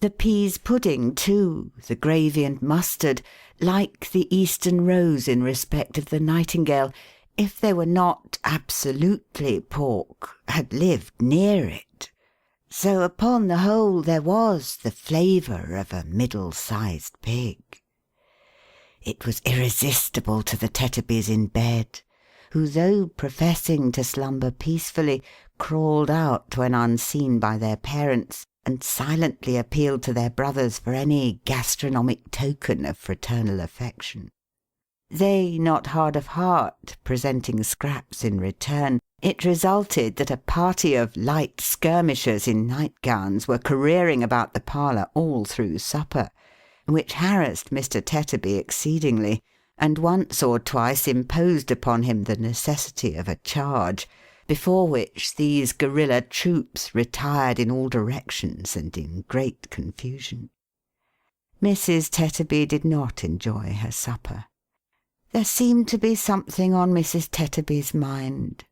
S1: The pease pudding, too, the gravy and mustard, like the Eastern rose in respect of the nightingale, if they were not absolutely pork, had lived near it. So upon the whole there was the flavour of a middle-sized pig. It was irresistible to the Tetterbys in bed, who, though professing to slumber peacefully, crawled out when unseen by their parents, and silently appealed to their brothers for any gastronomic token of fraternal affection. They not hard of heart, presenting scraps in return, it resulted that a party of light skirmishers in nightgowns were careering about the parlour all through supper, which harassed Mr. Tetterby exceedingly, and once or twice imposed upon him the necessity of a charge, before which these guerilla troops retired in all directions and in great confusion. Mrs. Tetterby did not enjoy her supper. There seemed to be something on Mrs. Tetterby's mind.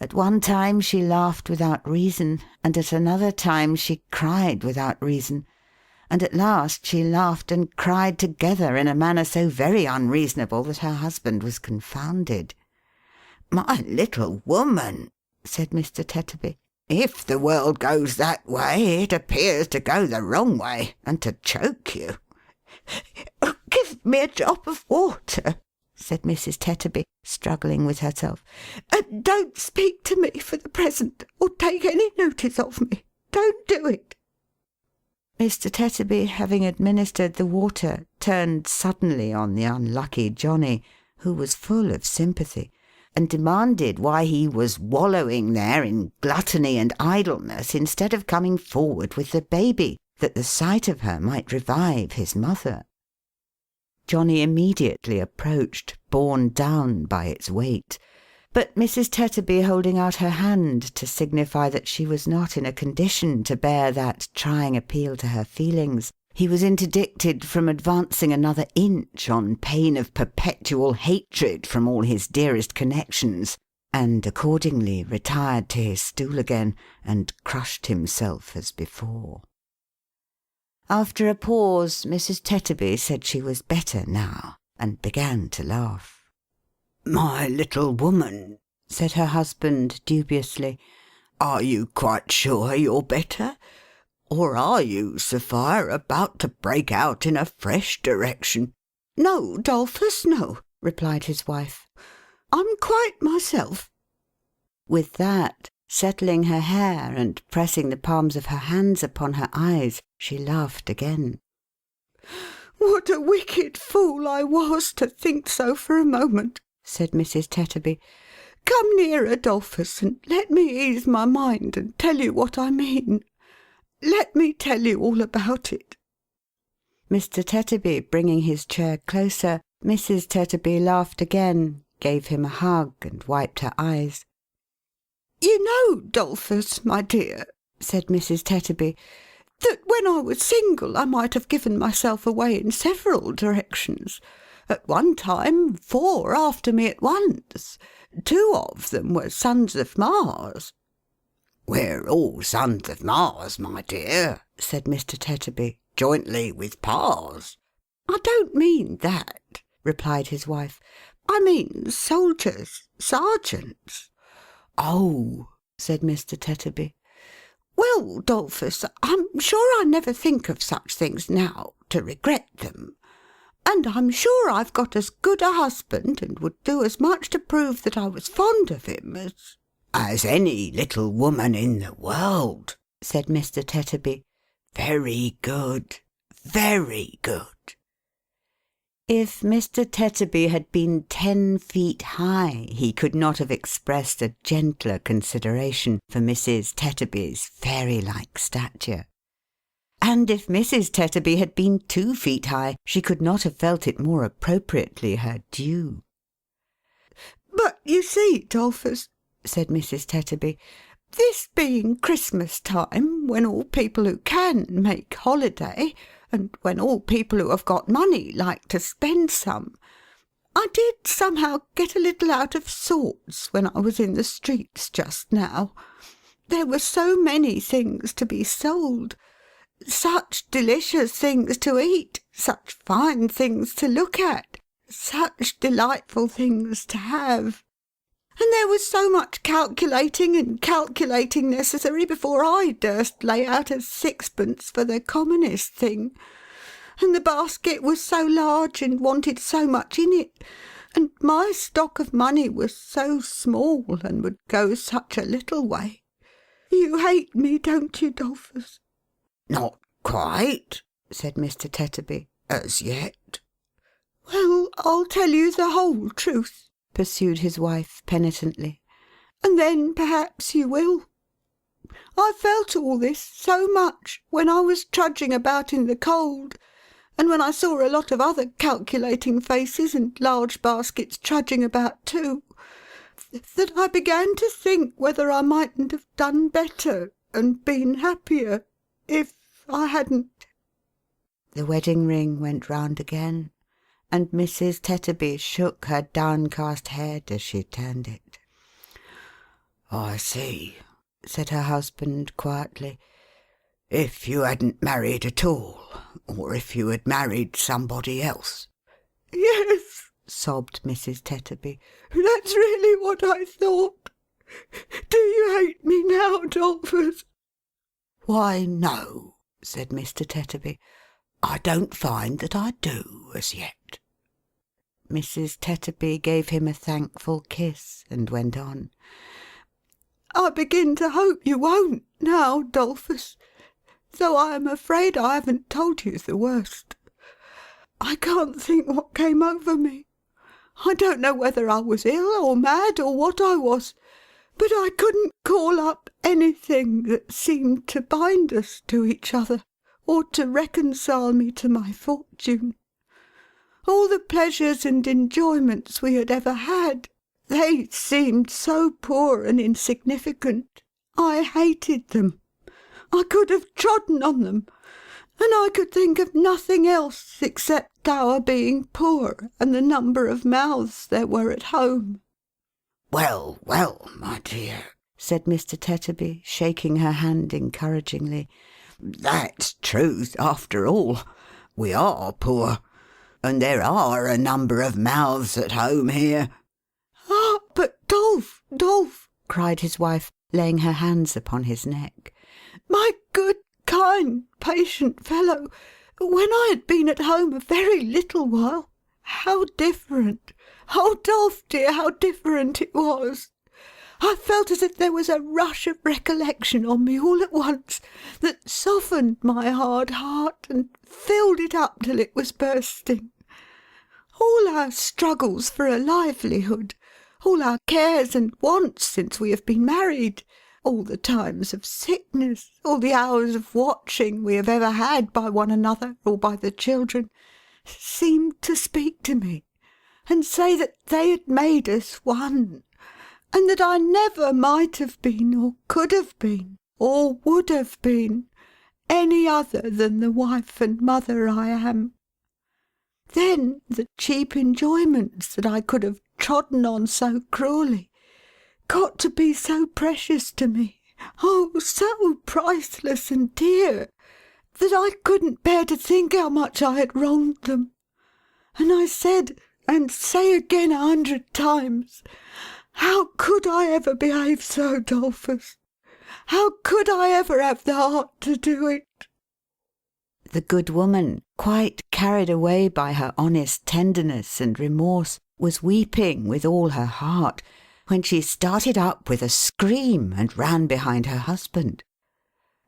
S1: At one time she laughed without reason, and at another time she cried without reason, and at last she laughed and cried together in a manner so very unreasonable that her husband was confounded.
S2: "My little woman," said Mr. Tetterby, "if the world goes that way, it appears to go the wrong way, and to choke you."
S3: "Give me a drop of water," said Mrs. Tetterby, struggling with herself. "And don't speak to me for the present, or take any notice of me. Don't do it." Mr. Tetterby, having administered the water, turned suddenly on the unlucky Johnny, who was full of sympathy, and demanded why he was wallowing there in gluttony and idleness instead of coming forward with the baby, that the sight of her might revive his mother. Johnny immediately approached, borne down by its weight, but Mrs. Tetterby holding out her hand to signify that she was not in a condition to bear that trying appeal to her feelings, he was interdicted from advancing another inch on pain of perpetual hatred from all his dearest connections, and accordingly retired to his stool again, and crushed himself as before. After a pause, Mrs. Tetterby said she was better now, and began to laugh.
S2: "My little woman," said her husband dubiously, "are you quite sure you're better? Or are you, Sophia, about to break out in a fresh direction?"
S3: "No, Dolphus, no," replied his wife. "I'm quite myself." With that, settling her hair and pressing the palms of her hands upon her eyes, she laughed again. "What a wicked fool I was to think so for a moment," said Mrs. Tetterby. "Come nearer, Dolphus, and let me ease my mind and tell you what I mean. Let me tell you all about it." Mr. Tetterby bringing his chair closer, Mrs. Tetterby laughed again, gave him a hug, and wiped her eyes. "You know, Dolphus, my dear," said Mrs. Tetterby, "that when I was single I might have given myself away in several directions. At one time 4 after me at once. 2 of them were sons of Mars."
S2: "We're all sons of Mars, my dear," said Mr. Tetterby, "jointly with Pars."
S3: "I don't mean that," replied his wife. "I mean soldiers, sergeants."
S2: "Oh," said Mr. Tetterby.
S3: "Well, Dolphus, I'm sure I never think of such things now, to regret them. And I'm sure I've got as good a husband, and would do as much to prove that I was fond of him
S2: as any little woman in the world," said Mr. Tetterby. "Very good. Very good."
S1: If Mr. Tetterby had been 10 feet high, he could not have expressed a gentler consideration for Mrs. Tetterby's fairy-like stature. And if Mrs. Tetterby had been 2 feet high, she could not have felt it more appropriately her due.
S3: "But you see, Dolphus," said Mrs. Tetterby, "this being Christmas time, when all people who can make holiday, and when all people who have got money like to spend some, I did somehow get a little out of sorts when I was in the streets just now. There were so many things to be sold. Such delicious things to eat, such fine things to look at, such delightful things to have. And there was so much calculating and calculating necessary before I durst lay out a sixpence for the commonest thing. And the basket was so large and wanted so much in it, and my stock of money was so small and would go such a little way. You hate me, don't you, Dolphus?"
S2: "Not quite," said Mr. Tetterby, "as yet."
S3: "Well, I'll tell you the whole truth," pursued his wife penitently, "and then perhaps you will. I felt all this so much when I was trudging about in the cold, and when I saw a lot of other calculating faces and large baskets trudging about too, that I began to think whether I mightn't have done better and been happier if I hadn't."
S1: The wedding ring went round again, and Mrs. Tetterby shook her downcast head as she turned it.
S2: "I see," said her husband quietly. "If you hadn't married at all, or if you had married somebody else."
S3: "Yes,"
S1: sobbed Mrs. Tetterby.
S3: "That's really what I thought. Do you hate me now, Dolphus?"
S2: "Why, no," said Mr. Tetterby. "I don't find that I do, as yet."
S1: Mrs. Tetterby gave him a thankful kiss, and went on.
S3: "I begin to hope you won't, now, Dolphus, though I am afraid I haven't told you the worst. I can't think what came over me. I don't know whether I was ill or mad or what I was, but I couldn't call up anything that seemed to bind us to each other, or to reconcile me to my fortune. All the pleasures and enjoyments we had ever had, they seemed so poor and insignificant. I hated them. I could have trodden on them, and I could think of nothing else except our being poor and the number of mouths there were at home."
S2: "Well, well, my dear,"
S1: said Mr. Tetterby, shaking her hand encouragingly.
S2: "That's truth, after all. We are poor, and there are a number of mouths at home here."
S3: "Ah, but Dolph,"
S1: cried his wife, laying her hands upon his neck.
S3: "My good, kind, patient fellow, when I had been at home a very little while, how different! Oh, Dolph dear, how different it was! I felt as if there was a rush of recollection on me all at once, that softened my hard heart and filled it up till it was bursting. All our struggles for a livelihood, all our cares and wants since we have been married, all the times of sickness, all the hours of watching we have ever had by one another or by the children, seemed to speak to me, and say that they had made us one, and that I never might have been, or could have been, or would have been, any other than the wife and mother I am. Then the cheap enjoyments that I could have trodden on so cruelly got to be so precious to me, oh, so priceless and dear, that I couldn't bear to think how much I had wronged them. And I said, and say again 100 times, how could I ever behave so, Dolphus? How could I ever have the heart to do it?"
S1: The good woman, quite carried away by her honest tenderness and remorse, was weeping with all her heart, when she started up with a scream and ran behind her husband.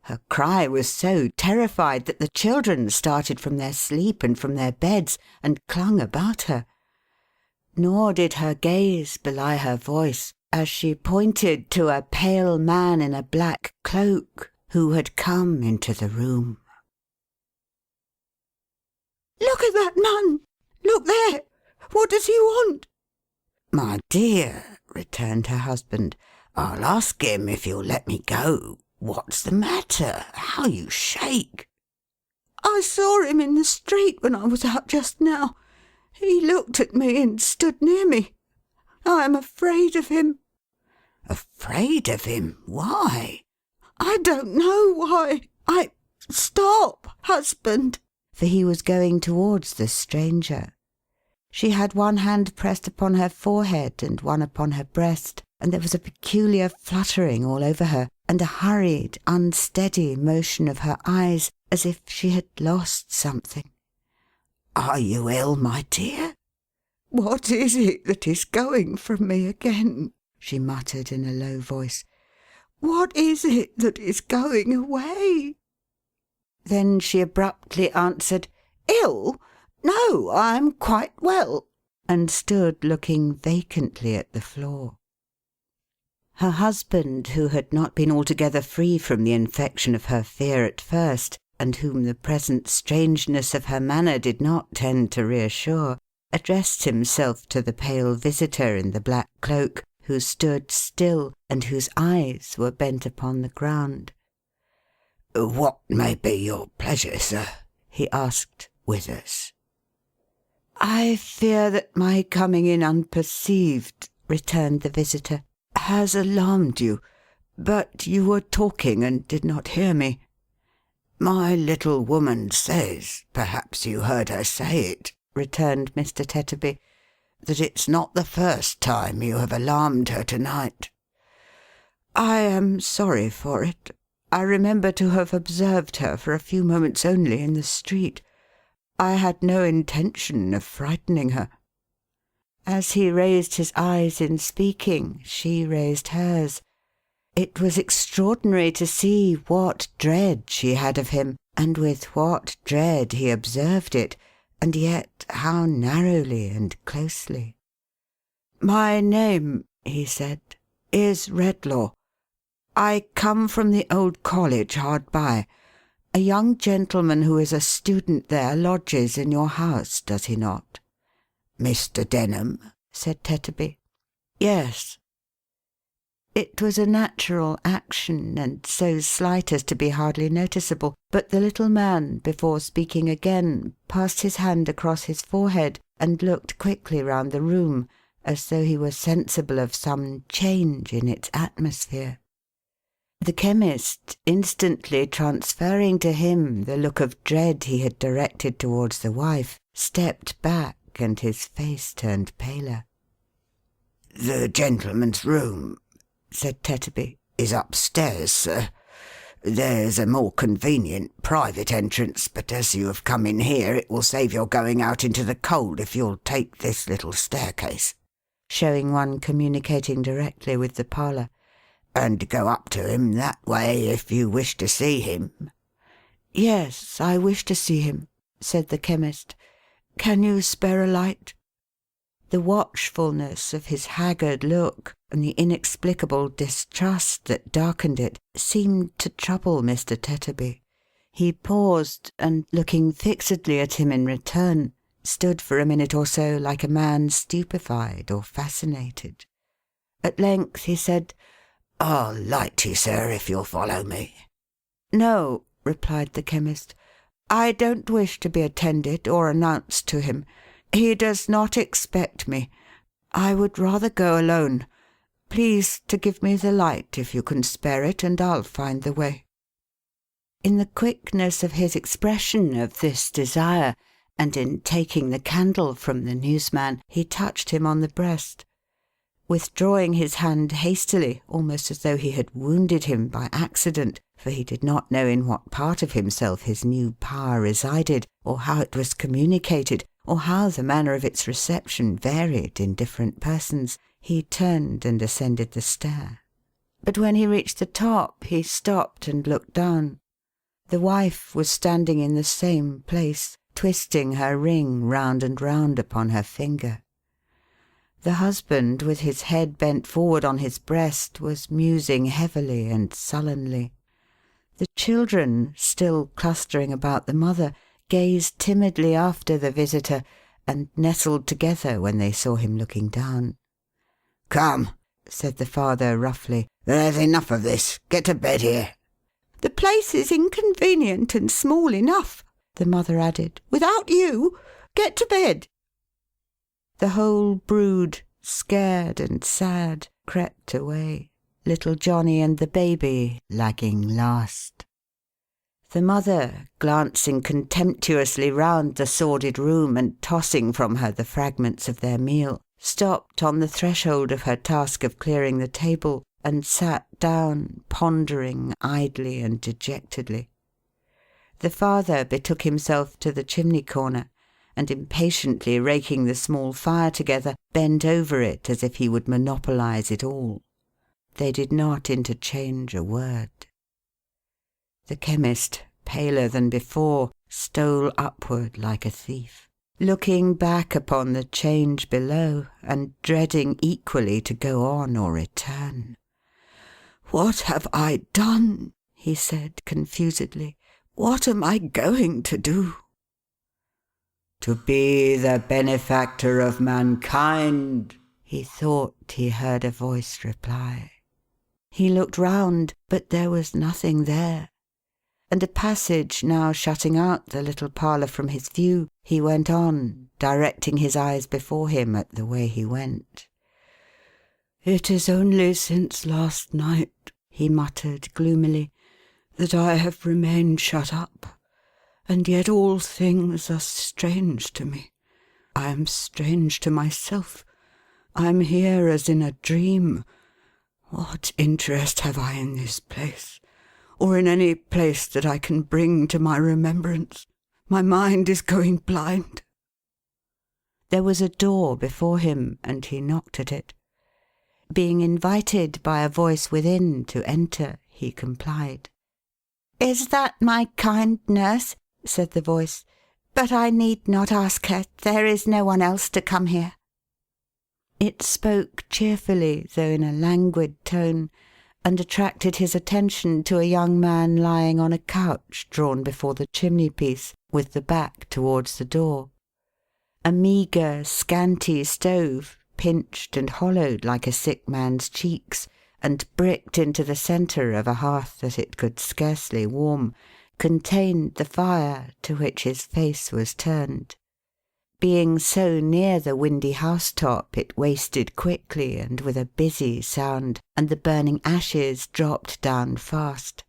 S1: Her cry was so terrified that the children started from their sleep and from their beds, and clung about her. Nor did her gaze belie her voice, as she pointed to a pale man in a black cloak, who had come into the room.
S3: "Look at that man! Look there! What does he want?"
S2: "My dear," returned her husband, "I'll ask him if he'll let me go. What's the matter? How you shake!"
S3: "I saw him in the street when I was out just now. He looked at me and stood near me. I am afraid of him."
S2: "Afraid of him? Why?"
S3: "I don't know why. Stop, husband."
S1: For he was going towards the stranger. She had one hand pressed upon her forehead and one upon her breast, and there was a peculiar fluttering all over her, and a hurried, unsteady motion of her eyes, as if she had lost something.
S2: "Are you ill, my dear?"
S3: "What is it that is going from me again?" she muttered in a low voice. "What is it that is going away?"
S1: Then she abruptly answered, "Ill? No, I am quite well," and stood looking vacantly at the floor. Her husband, who had not been altogether free from the infection of her fear at first, and whom the present strangeness of her manner did not tend to reassure, addressed himself to the pale visitor in the black cloak, who stood still, and whose eyes were bent upon the ground.
S2: "What may be your pleasure, sir?" he asked, with us.
S1: "I fear that my coming in unperceived," returned the visitor, "has alarmed you. But you were talking and did not hear me."
S2: "My little woman says, perhaps you heard her say it," returned Mr. Tetterby, "that it's not the first time you have alarmed her to night."
S1: "I am sorry for it. I remember to have observed her for a few moments only in the street. I had no intention of frightening her." As he raised his eyes in speaking, she raised hers. It was extraordinary to see what dread she had of him, and with what dread he observed it, and yet how narrowly and closely. "My name," he said, "is Redlaw. I come from the old college hard by. A young gentleman who is a student there lodges in your house, does he not?"
S2: "Mr. Denham?"
S1: said Tetterby. "Yes." It was a natural action, and so slight as to be hardly noticeable, but the little man, before speaking again, passed his hand across his forehead and looked quickly round the room, as though he were sensible of some change in its atmosphere. The Chemist, instantly transferring to him the look of dread he had directed towards the wife, stepped back, and his face turned paler.
S2: "The gentleman's room," said Tetterby, "is upstairs, sir. There's a more convenient private entrance, but as you have come in here, it will save your going out into the cold if you'll take this little staircase,"
S1: showing one communicating directly with the parlour,
S2: "and go up to him that way if you wish to see him."
S1: "Yes, I wish to see him," said the Chemist. "Can you spare a light?" The watchfulness of his haggard look, and the inexplicable distrust that darkened it, seemed to trouble Mr. Tetterby. He paused, and looking fixedly at him in return, stood for a minute or so like a man stupefied or fascinated. At length he said,
S2: "I'll light you, sir, if you'll follow me."
S1: "No," replied the Chemist. "I don't wish to be attended or announced to him. He does not expect me. I would rather go alone. Please to give me the light if you can spare it, and I'll find the way." In the quickness of his expression of this desire, and in taking the candle from the newsman, he touched him on the breast. Withdrawing his hand hastily, almost as though he had wounded him by accident, for he did not know in what part of himself his new power resided, or how it was communicated, or how the manner of its reception varied in different persons, he turned and ascended the stair. But when he reached the top, he stopped and looked down. The wife was standing in the same place, twisting her ring round and round upon her finger. The husband, with his head bent forward on his breast, was musing heavily and sullenly. The children, still clustering about the mother, gazed timidly after the visitor, and nestled together when they saw him looking down.
S2: "Come," said the father roughly, "there's enough of this. Get to bed here."
S3: "The place is inconvenient and small enough," the mother added, "without you. Get to bed."
S1: The whole brood, scared and sad, crept away, little Johnny and the baby lagging last. The mother, glancing contemptuously round the sordid room and tossing from her the fragments of their meal, stopped on the threshold of her task of clearing the table, and sat down, pondering idly and dejectedly. The father betook himself to the chimney corner, and impatiently raking the small fire together, bent over it as if he would monopolise it all. They did not interchange a word. The chemist, paler than before, stole upward like a thief, looking back upon the change below, and dreading equally to go on or return. "What have I done?" he said confusedly. "What am I going to do?" "To be the benefactor of mankind," he thought he heard a voice reply. He looked round, but there was nothing there, and a passage now shutting out the little parlour from his view, he went on, directing his eyes before him at the way he went. "It is only since last night," he muttered gloomily, "that I have remained shut up. And yet all things are strange to me. I am strange to myself. I am here as in a dream. What interest have I in this place, or in any place that I can bring to my remembrance? My mind is going blind." There was a door before him, and he knocked at it. Being invited by a voice within to enter, he complied. "Is that my kind nurse?" said the voice. "But I need not ask her. There is no one else to come here." It spoke cheerfully, though in a languid tone, and attracted his attention to a young man lying on a couch drawn before the chimney-piece, with the back towards the door. A meagre, scanty stove, pinched and hollowed like a sick man's cheeks, and bricked into the centre of a hearth that it could scarcely warm, contained the fire to which his face was turned. Being so near the windy house-top, it wasted quickly and with a busy sound, and the burning ashes dropped down fast.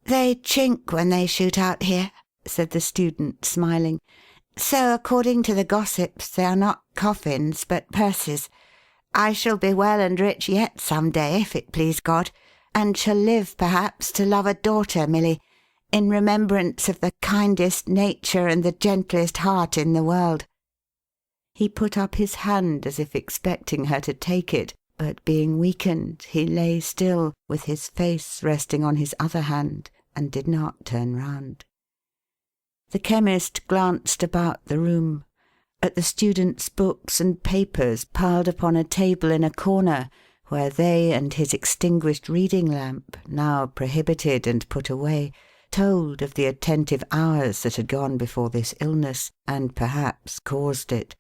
S1: "They chink when they shoot out here," said the student, smiling. "So, according to the gossips, they are not coffins, but purses. I shall be well and rich yet some day, if it please God, and shall live, perhaps, to love a daughter, Milly, in remembrance of the kindest nature and the gentlest heart in the world." He put up his hand as if expecting her to take it, but being weakened, he lay still, with his face resting on his other hand, and did not turn round. The chemist glanced about the room, at the student's books and papers piled upon a table in a corner, where they and his extinguished reading lamp, now prohibited and put away, told of the attentive hours that had gone before this illness, and perhaps caused it;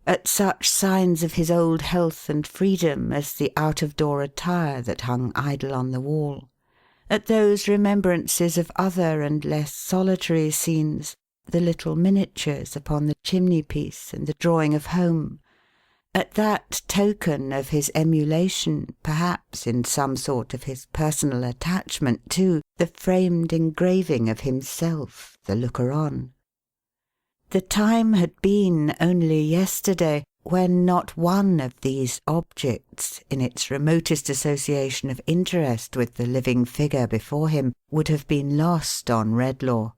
S1: at such signs of his old health and freedom as the out-of-door attire that hung idle on the wall; at those remembrances of other and less solitary scenes, the little miniatures upon the chimney-piece and the drawing of home; at that token of his emulation, perhaps in some sort of his personal attachment too, the framed engraving of himself, the looker-on. The time had been only yesterday when not one of these objects, in its remotest association of interest with the living figure before him, would have been lost on Redlaw.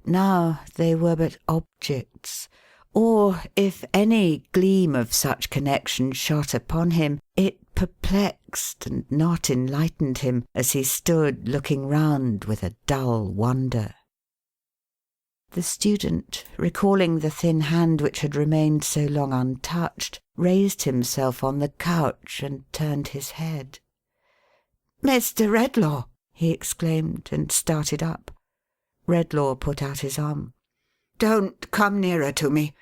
S1: Now they were but objects, or, if any gleam of such connection shot upon him, it perplexed and not enlightened him, as he stood looking round with a dull wonder. The student, recalling the thin hand which had remained so long untouched, raised himself on the couch and turned his head. "Mr. Redlaw!" he exclaimed, and started up. Redlaw put out his arm. "Don't come nearer to me.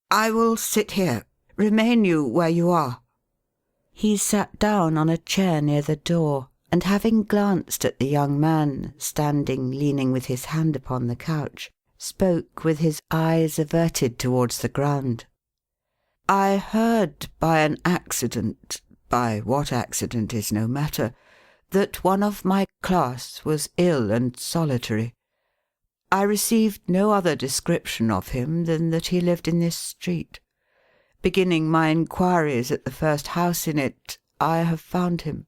S1: I will sit here. Remain you where you are." He sat down on a chair near the door, and having glanced at the young man, standing leaning with his hand upon the couch, spoke with his eyes averted towards the ground. I heard by an accident, by what accident is no matter, that one of my class was ill and solitary. I received no other description of him than that he lived in this street. Beginning my inquiries at the first house in it, I have found him."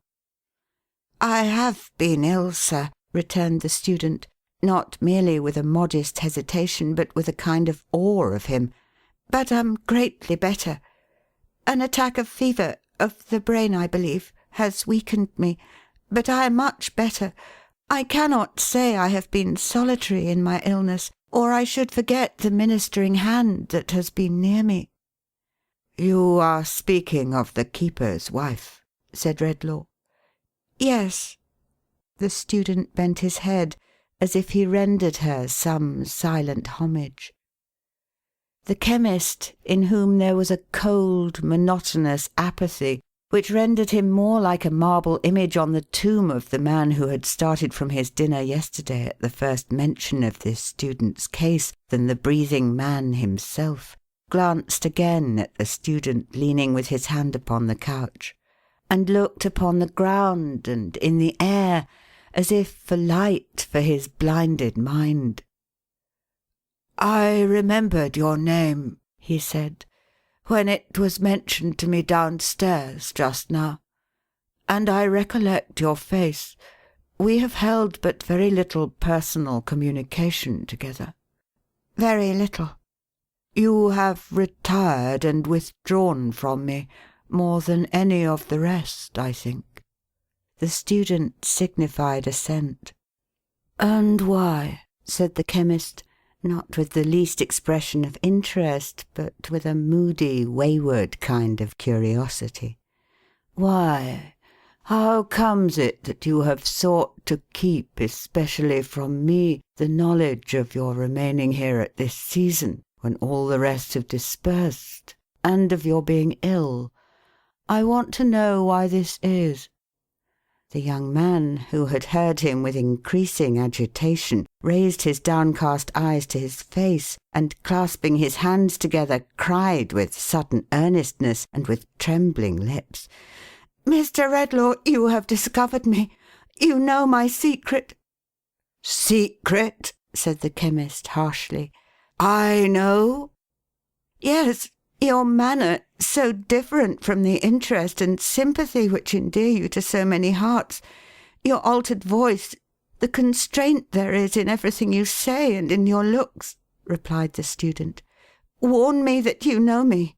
S3: "I have been ill, sir," returned the student, not merely with a modest hesitation, but with a kind of awe of him, "but am greatly better. An attack of fever, of the brain, I believe, has weakened me, but I am much better. I cannot say I have been solitary in my illness, or I should forget the ministering hand that has been near me."
S1: "You are speaking of the keeper's wife," said Redlaw.
S3: "Yes."
S1: The student bent his head, as if he rendered her some silent homage. The chemist, in whom there was a cold, monotonous apathy, which rendered him more like a marble image on the tomb of the man who had started from his dinner yesterday at the first mention of this student's case, than the breathing man himself, glanced again at the student leaning with his hand upon the couch, and looked upon the ground and in the air, as if for light for his blinded mind. "I remembered your name," he said, "when it was mentioned to me downstairs just now, and I recollect your face. We have held but very little personal communication together."
S3: "Very little."
S1: "You have retired and withdrawn from me more than any of the rest, I think." The student signified assent. "And why?" said the chemist, not with the least expression of interest, but with a moody, wayward kind of curiosity. "Why? How comes it that you have sought to keep, especially from me, the knowledge of your remaining here at this season, when all the rest have dispersed, and of your being ill? I want to know why this is." The young man, who had heard him with increasing agitation, raised his downcast eyes to his face, and clasping his hands together, cried with sudden earnestness, and with trembling lips, "Mr. Redlaw, you have discovered me. You know my secret." "Secret?" said the chemist harshly. "I know?"
S3: "Yes. Your manner, so different from the interest and sympathy which endear you to so many hearts, your altered voice, the constraint there is in everything you say and in your looks," replied the student, "warn me that you know me.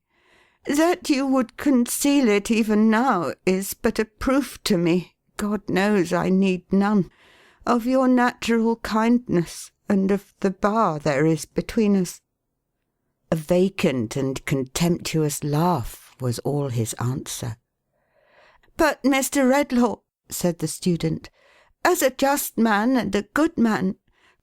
S3: That you would conceal it even now is but a proof to me, God knows I need none, of your natural kindness and of the bar there is between us."
S1: A vacant and contemptuous laugh was all his answer.
S3: "But, Mr. Redlaw," said the student, "as a just man and a good man,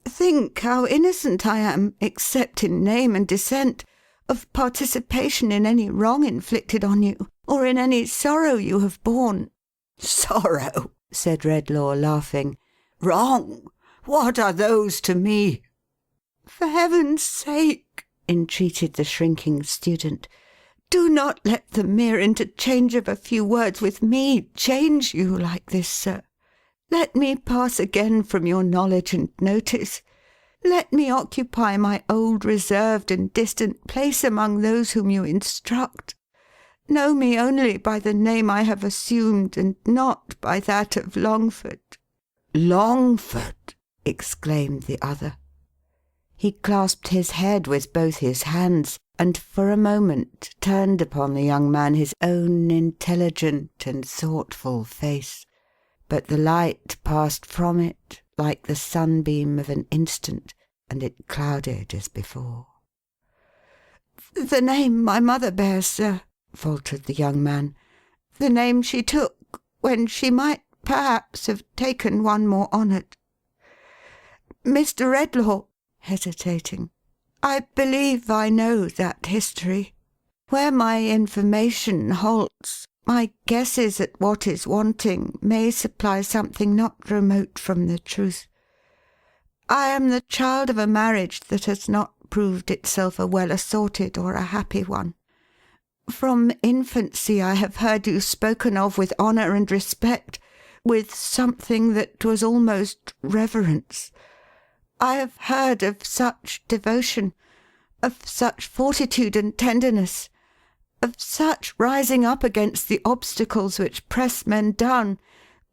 S3: think how innocent I am, except in name and descent, of participation in any wrong inflicted on you, or in any sorrow you have borne."
S1: "Sorrow!" said Redlaw, laughing. "Wrong! What are those to me?"
S3: "For Heaven's sake," entreated the shrinking student, "do not let the mere interchange of a few words with me change you like this, sir. Let me pass again from your knowledge and notice. Let me occupy my old reserved and distant place among those whom you instruct. Know me only by the name I have assumed, and not by that of Longford."
S1: "Longford!" exclaimed the other. He clasped his head with both his hands, and for a moment turned upon the young man his own intelligent and thoughtful face. But the light passed from it like the sunbeam of an instant, and it clouded as before.
S3: "The name my mother bears, sir," faltered the young man. "The name she took, when she might perhaps have taken one more honoured. Mr. Redlaw," hesitating, "I believe I know that history. Where my information halts, my guesses at what is wanting may supply something not remote from the truth. I am the child of a marriage that has not proved itself a well assorted or a happy one. From infancy I have heard you spoken of with honour and respect, with something that was almost reverence. I have heard of such devotion, of such fortitude and tenderness, of such rising up against the obstacles which press men down,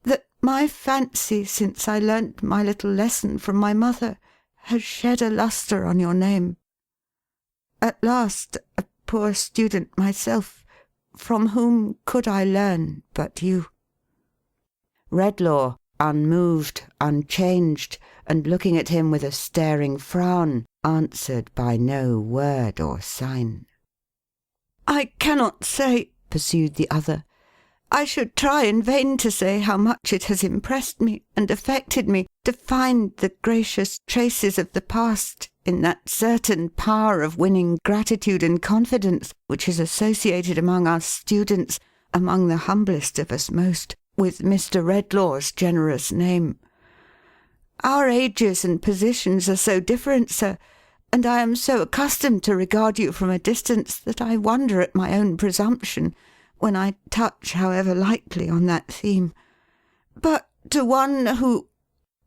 S3: that my fancy, since I learnt my little lesson from my mother, has shed a lustre on your name. At last, a poor student myself, from whom could I learn but you?"
S1: Redlaw, unmoved, unchanged, and looking at him with a staring frown, answered by no word or sign.
S3: "I cannot say," pursued the other, "I should try in vain to say how much it has impressed me and affected me to find the gracious traces of the past in that certain power of winning gratitude and confidence which is associated among us students, among the humblest of us most, with Mr. Redlaw's generous name. Our ages and positions are so different, sir, and I am so accustomed to regard you from a distance, that I wonder at my own presumption when I touch, however lightly, on that theme. But to one who,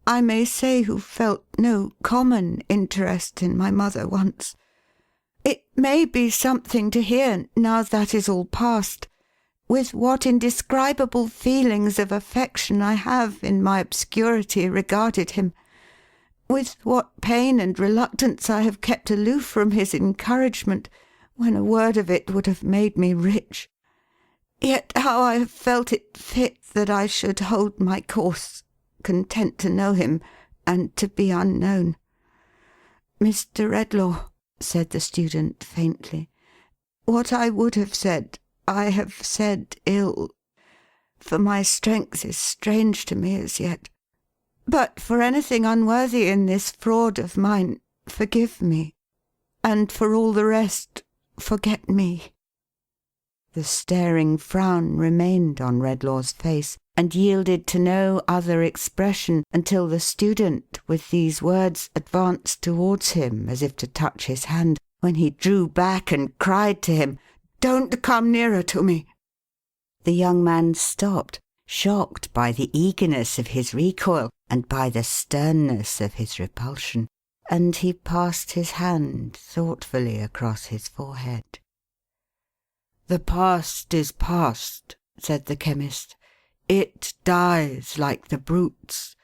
S3: I may say, who felt no common interest in my mother once, it may be something to hear, now that is all past, with what indescribable feelings of affection I have in my obscurity regarded him, with what pain and reluctance I have kept aloof from his encouragement, when a word of it would have made me rich. Yet how I have felt it fit that I should hold my course, content to know him, and to be unknown. Mr. Redlaw," said the student faintly, "what I would have said, I have said ill, for my strength is strange to me as yet. But for anything unworthy in this fraud of mine, forgive me, and for all the rest, forget me." The staring frown remained on Redlaw's face, and yielded to no other expression until the student, with these words, advanced towards him as if to touch his hand, when he drew back and cried to him, "Don't come nearer to me." The young man stopped, shocked by the eagerness of his recoil and by the sternness of his repulsion, and he passed his hand thoughtfully across his forehead. "The past is past," said the Chemist. "It dies like the brutes.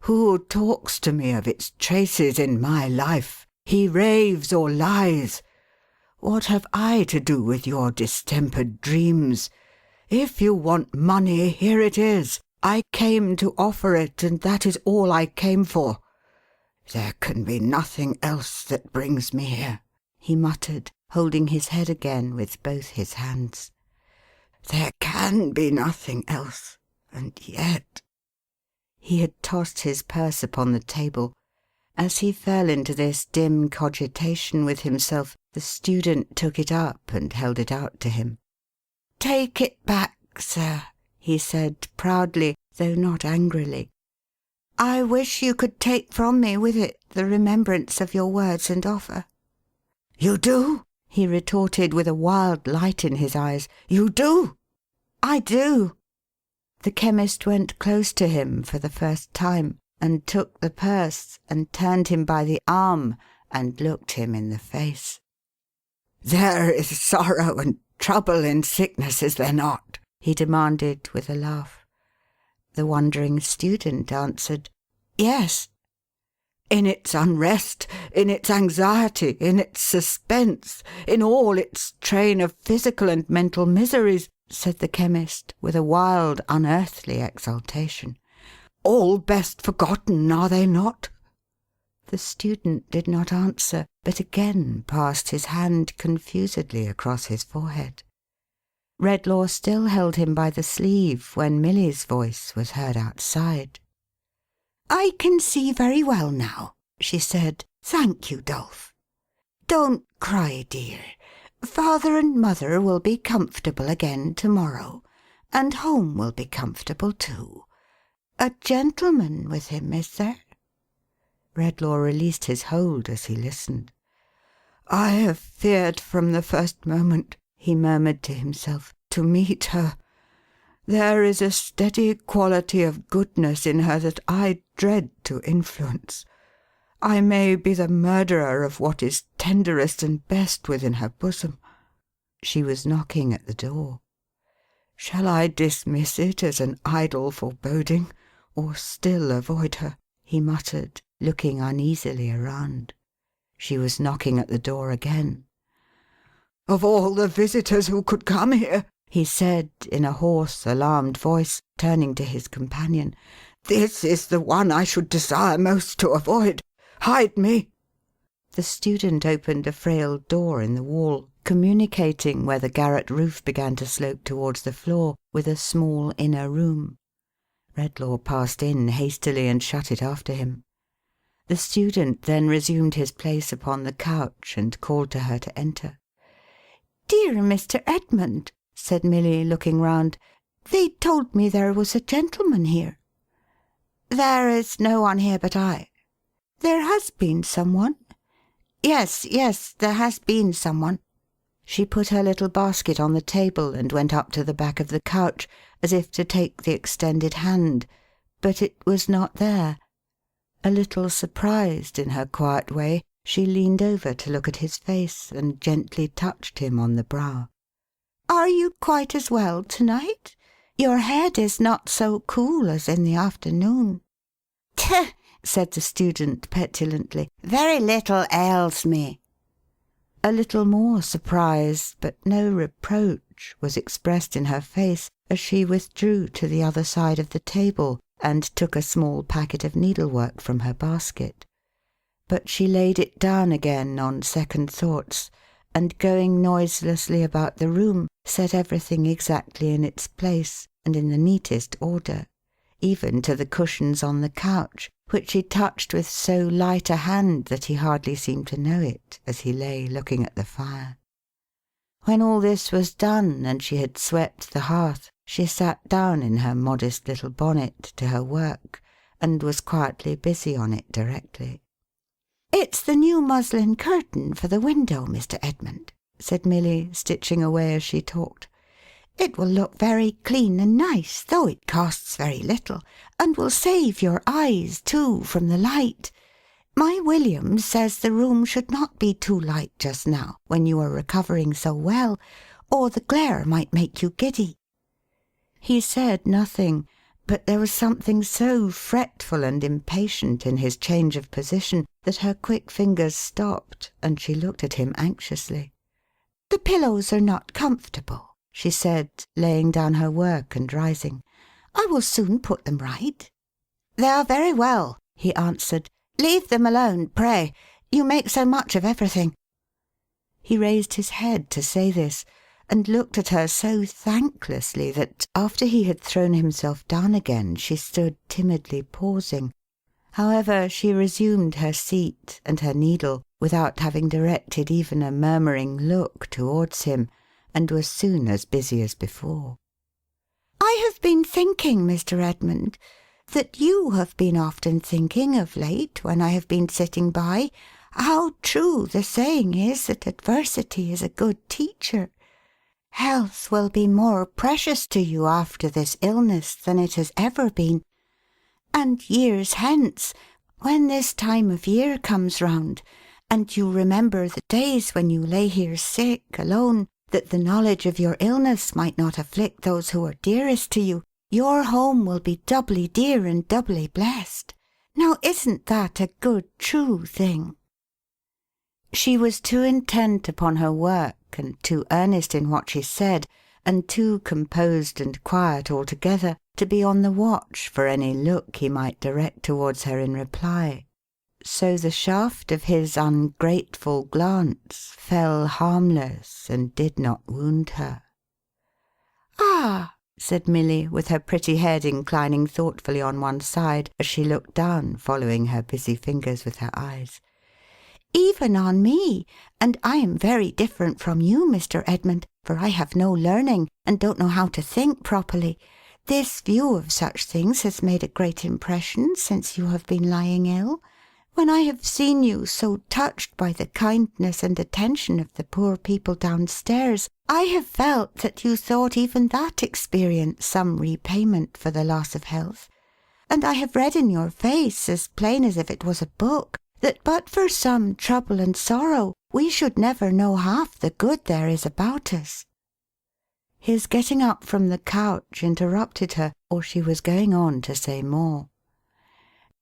S3: Who talks to me of its traces in my life? He raves or lies. What have I to do with your distempered dreams? If you want money, here it is. I came to offer it, and that is all I came for. There can be nothing else that brings me here," he muttered, holding his head again with both his hands. "There can be nothing else, and yet—" He had tossed his purse upon the table. As he fell into this dim cogitation with himself, the student took it up and held it out to him. "Take it back, sir," he said proudly, though not angrily. "I wish you could take from me with it the remembrance of your words and offer." "You do?" he retorted with a wild light in his eyes. "You do?" "I do." The Chemist went close to him for the first time, and took the purse, and turned him by the arm, and looked him in the face. "There is sorrow and trouble in sickness, is there not?" he demanded with a laugh. The wondering student answered, "Yes." "In its unrest, in its anxiety, in its suspense, in all its train of physical and mental miseries," said the Chemist, with a wild, unearthly exultation. "All best forgotten, are they not?" The student did not answer, but again passed his hand confusedly across his forehead. Redlaw still held him by the sleeve when Milly's voice was heard outside. "I can see very well now," she said. "Thank you, Dolph. Don't cry, dear. Father and mother will be comfortable again to-morrow, and home will be comfortable too. A gentleman with him, is there?" Redlaw released his hold as he listened. "I have feared from the first moment,"
S2: he murmured to himself, to meet her. There is a steady quality of goodness in her that I dread to influence. I may be the murderer of what is tenderest and best within her bosom." She was knocking at the door. "Shall I dismiss it as an idle foreboding, or still avoid her?" he muttered, looking uneasily around. She was knocking at the door again. "Of all the visitors who could come here," he said, in a hoarse, alarmed voice, turning to his companion, "this is the one I should desire most to avoid. Hide me." The student opened a frail door in the wall, communicating, where the garret roof began to slope towards the floor, with a small inner room. Redlaw passed in hastily and shut it after him. The student then resumed his place upon the couch, and called to her to enter.
S3: "Dear Mr. Edmund," said Milly, looking round, "they told me there was a gentleman here." "There is no one here but I." "There has been some one?" "Yes, yes, there has been some one." She put her little basket on the table, and went up to the back of the couch, as if to take the extended hand, but it was not there. A little surprised in her quiet way, she leaned over to look at his face, and gently touched him on the brow. "Are you quite as well to-night? Your head is not so cool as in the afternoon." "Tch!" said the student petulantly. "Very little ails me." A little more surprise, but no reproach, was expressed in her face, as she withdrew to the other side of the table, and took a small packet of needlework from her basket. But she laid it down again on second thoughts, and going noiselessly about the room, set everything exactly in its place, and in the neatest order, even to the cushions on the couch, which he touched with so light a hand that he hardly seemed to know it, as he lay looking at the fire. When all this was done, and she had swept the hearth, she sat down in her modest little bonnet to her work, and was quietly busy on it directly. "It's the new muslin curtain for the window, Mr. Edmund," said Milly, stitching away as she talked. "It will look very clean and nice, though it costs very little, and will save your eyes, too, from the light. My William says the room should not be too light just now, when you are recovering so well, or the glare might make you giddy." He said nothing, but there was something so fretful and impatient in his change of position, that her quick fingers stopped, and she looked at him anxiously. "The pillows are not comfortable," she said, laying down her work and rising. "I will soon put them right." "They are very well," he answered. "Leave them alone, pray. You make so much of everything." He raised his head to say this, and looked at her so thanklessly that, after he had thrown himself down again, she stood timidly pausing. However, she resumed her seat and her needle, without having directed even a murmuring look towards him, and was soon as busy as before. "I have been thinking, Mr. Edmund, that you have been often thinking of late, when I have been sitting by, how true the saying is that adversity is a good teacher. Health will be more precious to you after this illness than it has ever been, and years hence, when this time of year comes round, and you remember the days when you lay here sick, alone, that the knowledge of your illness might not afflict those who are dearest to you, your home will be doubly dear and doubly blessed. Now isn't that a good, true thing?" She was too intent upon her work, and too earnest in what she said, and too composed and quiet altogether, to be on the watch for any look he might direct towards her in reply. So the shaft of his ungrateful glance fell harmless, and did not wound her. "Ah!" said Milly, with her pretty head inclining thoughtfully on one side, as she looked down, following her busy fingers with her eyes. "Even on me, and I am very different from you, Mr. Edmund, for I have no learning, and don't know how to think properly, this view of such things has made a great impression since you have been lying ill. When I have seen you so touched by the kindness and attention of the poor people downstairs, I have felt that you thought even that experience some repayment for the loss of health. And I have read in your face, as plain as if it was a book, that but for some trouble and sorrow, we should never know half the good there is about us." His getting up from the couch interrupted her, or she was going on to say more.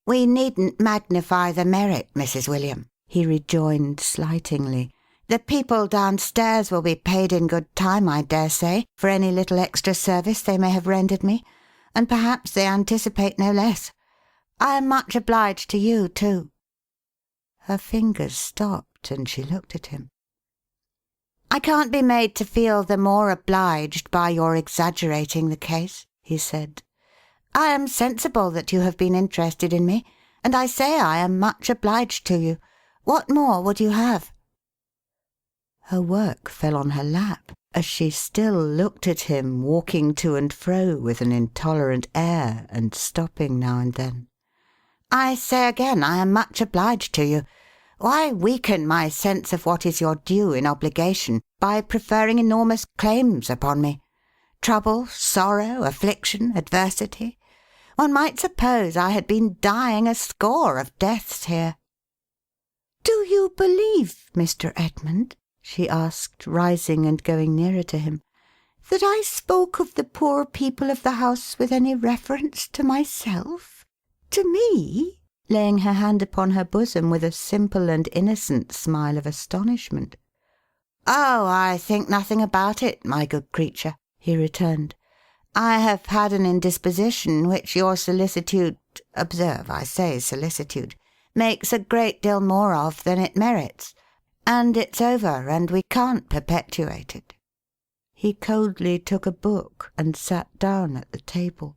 S3: "We needn't magnify the merit, Mrs. William," he rejoined slightingly. "The people downstairs will be paid in good time, I dare say, for any little extra service they may have rendered me, and perhaps they anticipate no less. I am much obliged to you, too." Her fingers stopped, and she looked at him. "I can't be made to feel the more obliged by your exaggerating the case," he said. "I am sensible that you have been interested in me, and I say I am much obliged to you. What more would you have?" Her work fell on her lap, as she still looked at him walking to and fro with an intolerant air, and stopping now and then. "I say again, I am much obliged to you. Why weaken my sense of what is your due in obligation by preferring enormous claims upon me? Trouble, sorrow, affliction, adversity. One might suppose I had been dying a score of deaths here." "Do you believe, Mr. Edmund," she asked, rising and going nearer to him, "that I spoke of the poor people of the house with any reference to myself? To me?" laying her hand upon her bosom with a simple and innocent smile of astonishment. "Oh, I think nothing about it, my good creature," he returned. "I have had an indisposition which your solicitude — observe, I say solicitude — makes a great deal more of than it merits. And it's over, and we can't perpetuate it." He coldly took a book and sat down at the table.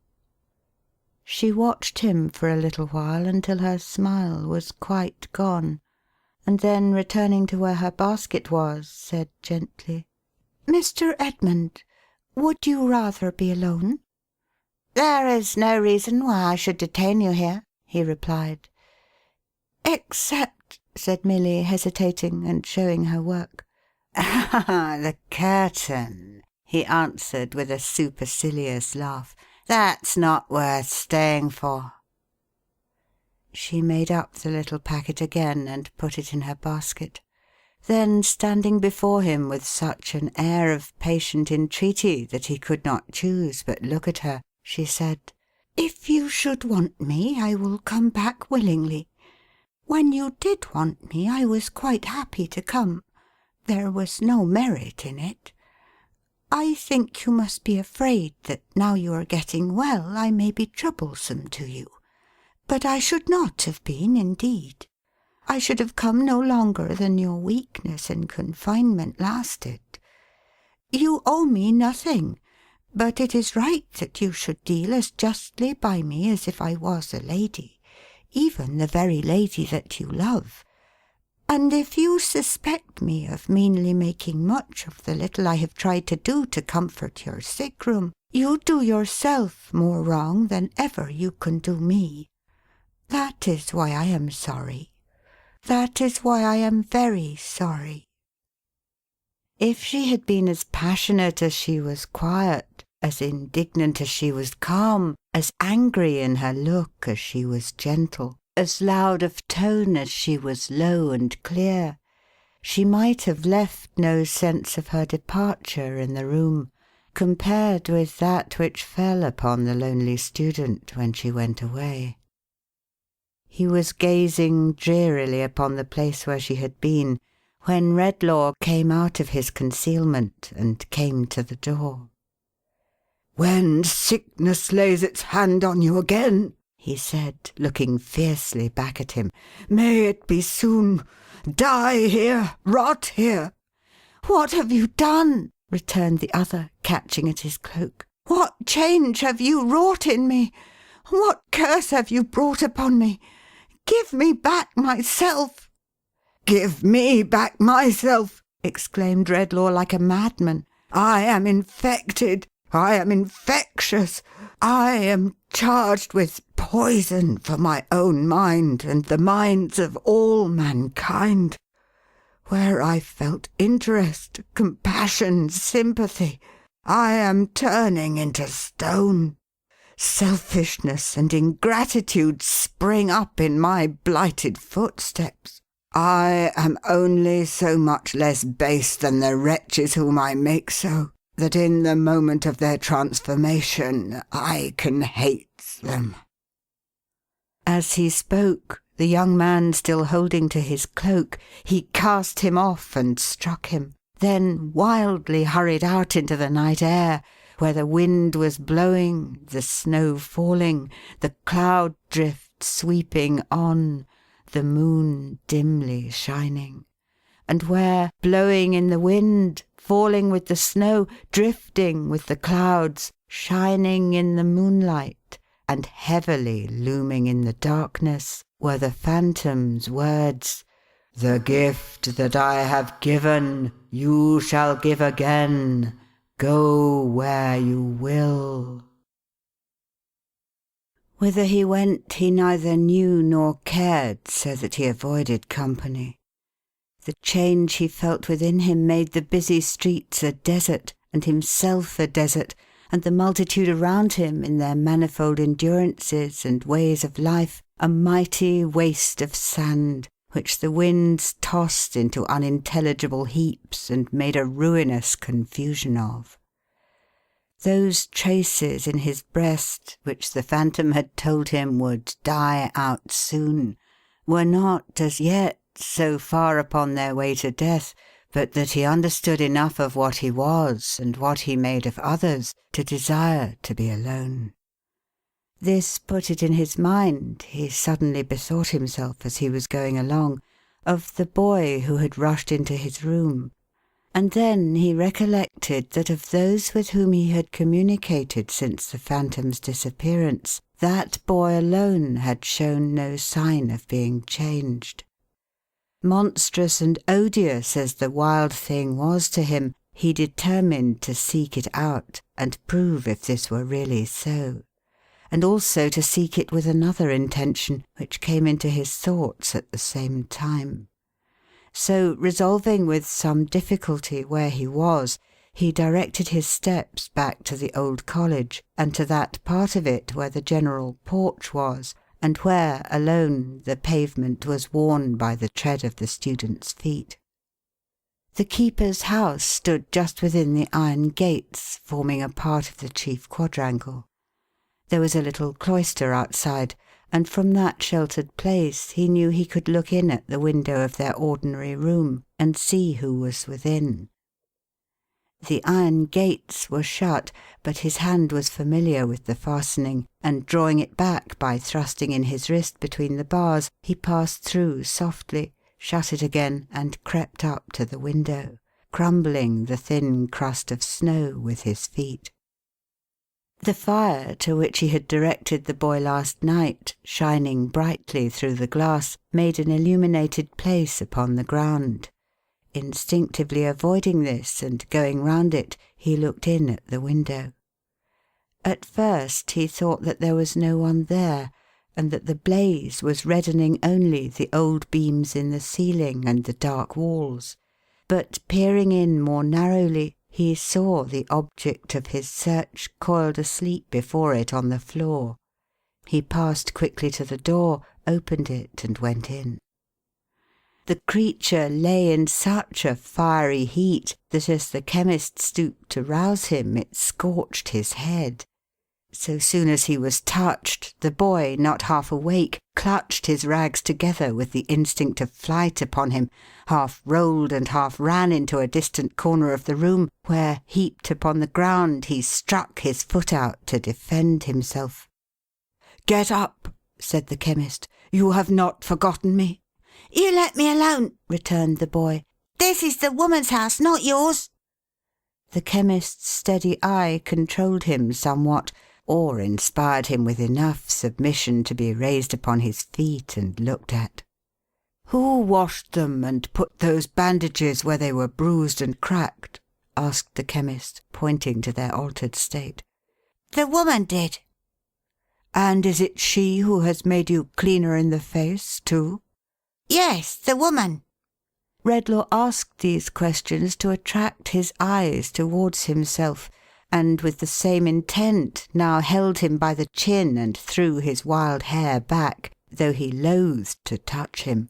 S3: She watched him for a little while until her smile was quite gone, and then returning to where her basket was, said gently, "Mr. Edmund, would you rather be alone?" "There is no reason why I should detain you here," he replied. "Except," said Milly, hesitating, and showing her work.
S1: "Ah, the curtain," he answered with a supercilious laugh. "That's not worth staying for." She made up the little packet again and put it in her basket. Then, standing before him with such an air of patient entreaty that he could not choose but look at her, she said, "If you should want me, I will come back willingly. When you did want me, I was quite happy to come. There was no merit in it. I think you must be afraid that now you are getting well, I may be troublesome to you. But I should not have been, indeed. I should have come no longer than your weakness and confinement lasted. You owe me nothing, but it is right that you should deal as justly by me as if I was a lady, even the very lady that you love. And if you suspect me of meanly making much of the little I have tried to do to comfort your sick room, you do yourself more wrong than ever you can do me. That is why I am sorry. That is why I am very sorry." If she had been as passionate as she was quiet, as indignant as she was calm, as angry in her look as she was gentle, as loud of tone as she was low and clear, she might have left no sense of her departure in the room, compared with that which fell upon the lonely student when she went away. He was gazing drearily upon the place where she had been, when Redlaw came out of his concealment and came to the door.
S2: "When sickness lays its hand on you again," he said, looking fiercely back at him, "may it be soon. Die here, rot here."
S3: "What have you done?" returned the other, catching at his cloak. "What change have you wrought in me? What curse have you brought upon me? Give me back myself."
S2: "Give me back myself!" exclaimed Redlaw like a madman. "I am infected. I am infectious. I am charged with poison for my own mind and the minds of all mankind. Where I felt interest, compassion, sympathy, I am turning into stone. Selfishness and ingratitude spring up in my blighted footsteps. I am only so much less base than the wretches whom I make so, that in the moment of their transformation I can hate them."
S1: As he spoke, the young man still holding to his cloak, he cast him off and struck him, then wildly hurried out into the night air, where the wind was blowing, the snow falling, the cloud drift sweeping on, the moon dimly shining, and where, blowing in the wind, falling with the snow, drifting with the clouds, shining in the moonlight, and heavily looming in the darkness, were the Phantom's words, "The gift that I have given, you shall give again. Go where you will." Whither he went he neither knew nor cared, so that he avoided company. The change he felt within him made the busy streets a desert, and himself a desert, and the multitude around him, in their manifold endurances and ways of life, a mighty waste of sand, which the winds tossed into unintelligible heaps and made a ruinous confusion of. Those traces in his breast, which the Phantom had told him would die out soon, were not, as yet, so far upon their way to death, but that he understood enough of what he was, and what he made of others, to desire to be alone. This put it in his mind, he suddenly bethought himself as he was going along, of the boy who had rushed into his room. And then he recollected that of those with whom he had communicated since the Phantom's disappearance, that boy alone had shown no sign of being changed. Monstrous and odious as the wild thing was to him, he determined to seek it out, and prove if this were really so, and also to seek it with another intention, which came into his thoughts at the same time. So, resolving with some difficulty where he was, he directed his steps back to the old college, and to that part of it where the general porch was, and where, alone, the pavement was worn by the tread of the students' feet. The keeper's house stood just within the iron gates, forming a part of the chief quadrangle. There was a little cloister outside, and from that sheltered place he knew he could look in at the window of their ordinary room, and see who was within. The iron gates were shut, but his hand was familiar with the fastening, and drawing it back by thrusting in his wrist between the bars, he passed through softly, shut it again, and crept up to the window, crumbling the thin crust of snow with his feet. The fire to which he had directed the boy last night, shining brightly through the glass, made an illuminated place upon the ground. Instinctively avoiding this, and going round it, he looked in at the window. At first he thought that there was no one there, and that the blaze was reddening only the old beams in the ceiling and the dark walls. But peering in more narrowly, he saw the object of his search coiled asleep before it on the floor. He passed quickly to the door, opened it, and went in. The creature lay in such a fiery heat that as the Chemist stooped to rouse him, it scorched his head. So soon as he was touched, the boy, not half awake, clutched his rags together with the instinct of flight upon him, half rolled and half ran into a distant corner of the room, where, heaped upon the ground, he struck his foot out to defend himself. "Get up," said the Chemist. "You have not forgotten me."
S3: "You let me alone," returned the boy. "This is the woman's house, not yours." The Chemist's steady eye controlled him somewhat, or inspired him with enough submission to be raised upon his feet and looked at. "Who washed them and put those bandages where they were bruised and cracked?" asked the Chemist, pointing to their altered state. "The woman did."
S1: And is it she who has made you cleaner in the face, too?"
S3: "Yes, the woman."
S1: Redlaw asked these questions to attract his eyes towards himself, and with the same intent now held him by the chin and threw his wild hair back, though he loathed to touch him.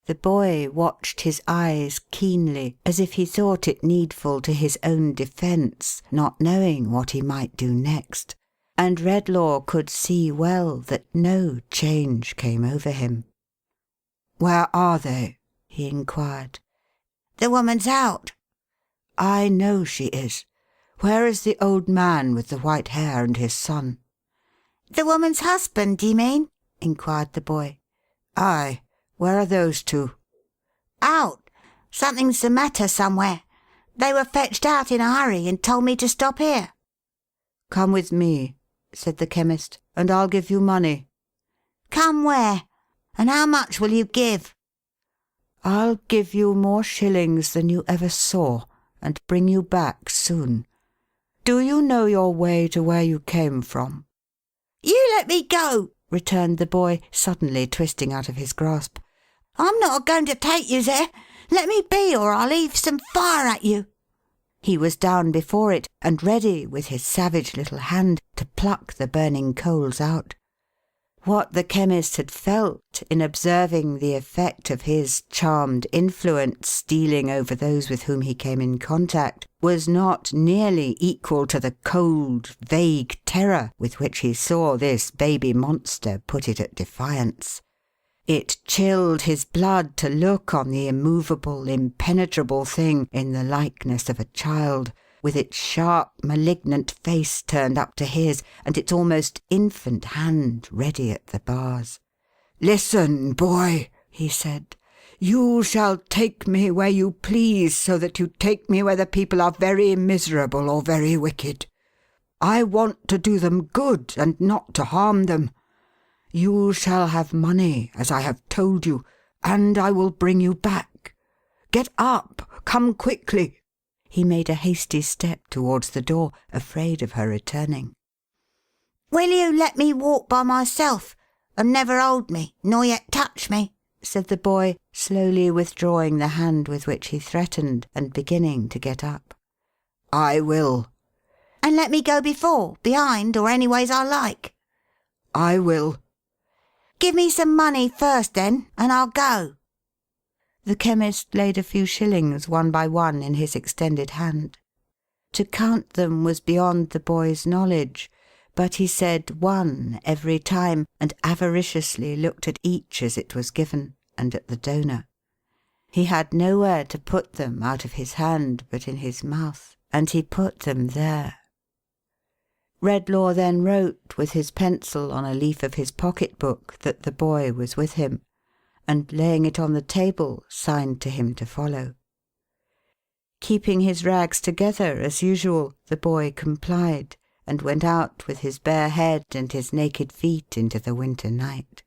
S1: The boy watched his eyes keenly, as if he thought it needful to his own defence, not knowing what he might do next, and Redlaw could see well that no change came over him. "Where are they?" he inquired.
S3: "The woman's out."
S1: "I know she is. Where is the old man with the white hair and his son?"
S3: "The woman's husband, do you mean?" inquired the boy.
S1: "Aye. Where are those two?"
S3: "Out. Something's the matter somewhere. They were fetched out in a hurry and told me to stop here."
S1: "Come with me," said the chemist, "and I'll give you money."
S3: "Come where? And how much will you give?"
S1: "I'll give you more shillings than you ever saw, and bring you back soon. Do you know your way to where you came from?"
S3: "You let me go,"
S1: returned the boy, suddenly twisting out of his grasp.
S3: "I'm not going to take you there. Let me be, or I'll heave some fire at you."
S1: He was down before it, and ready, with his savage little hand, to pluck the burning coals out. What the chemist had felt in observing the effect of his charmed influence stealing over those with whom he came in contact was not nearly equal to the cold, vague terror with which he saw this baby monster put it at defiance. It chilled his blood to look on the immovable, impenetrable thing in the likeness of a child, with its sharp, malignant face turned up to his, and its almost infant hand ready at the bars. "Listen, boy," he said. "You shall take me where you please, so that you take me where the people are very miserable or very wicked. I want to do them good, and not to harm them. You shall have money, as I have told you, and I will bring you back. Get up! Come quickly!" He made a hasty step towards the door, afraid of her returning.
S3: "Will you let me walk by myself, and never hold me, nor yet touch me?"
S1: said the boy, slowly withdrawing the hand with which he threatened, and beginning to get up. "I will."
S3: "And let me go before, behind, or anyways I like?"
S1: "I will."
S3: "Give me some money first, then, and I'll go."
S1: The chemist laid a few shillings one by one in his extended hand. To count them was beyond the boy's knowledge, but he said one every time, and avariciously looked at each as it was given, and at the donor. He had nowhere to put them out of his hand but in his mouth, and he put them there. Redlaw then wrote with his pencil on a leaf of his pocket-book that the boy was with him, and laying it on the table, signed to him to follow. Keeping his rags together as usual, the boy complied, and went out with his bare head and his naked feet into the winter night.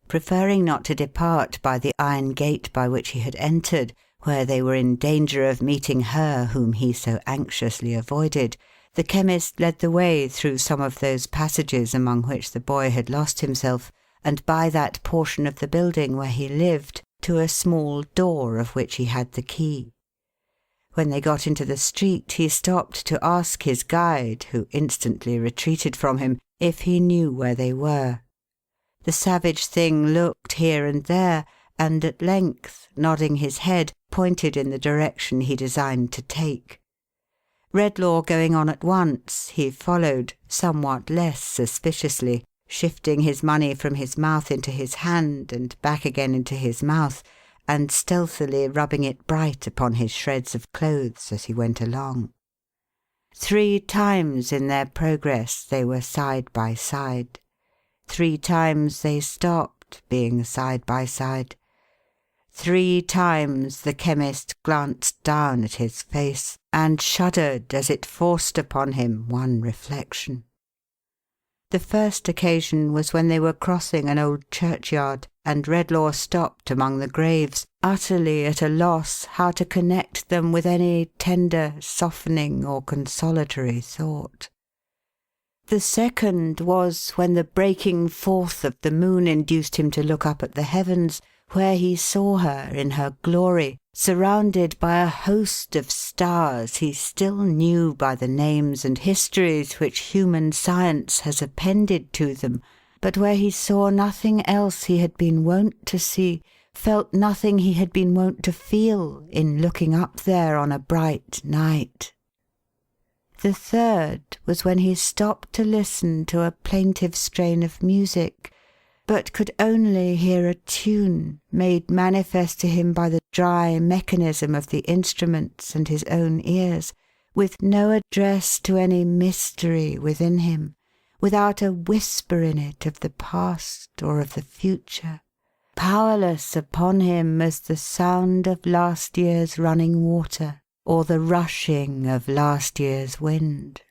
S1: Preferring not to depart by the iron gate by which he had entered, where they were in danger of meeting her whom he so anxiously avoided, the chemist led the way through some of those passages among which the boy had lost himself, and by that portion of the building where he lived, to a small door of which he had the key. When they got into the street, he stopped to ask his guide, who instantly retreated from him, if he knew where they were. The savage thing looked here and there, and at length, nodding his head, pointed in the direction he designed to take. Redlaw going on at once, he followed, somewhat less suspiciously, shifting his money from his mouth into his hand, and back again into his mouth, and stealthily rubbing it bright upon his shreds of clothes as he went along. 3 times in their progress they were side by side. 3 times they stopped, being side by side. 3 times the chemist glanced down at his face, and shuddered as it forced upon him one reflection. The first occasion was when they were crossing an old churchyard, and Redlaw stopped among the graves, utterly at a loss how to connect them with any tender, softening, or consolatory thought. The second was when the breaking forth of the moon induced him to look up at the heavens, where he saw her in her glory, surrounded by a host of stars he still knew by the names and histories which human science has appended to them, but where he saw nothing else he had been wont to see, felt nothing he had been wont to feel in looking up there on a bright night. The third was when he stopped to listen to a plaintive strain of music, but could only hear a tune made manifest to him by the dry mechanism of the instruments and his own ears, with no address to any mystery within him, without a whisper in it of the past or of the future, powerless upon him as the sound of last year's running water or the rushing of last year's wind.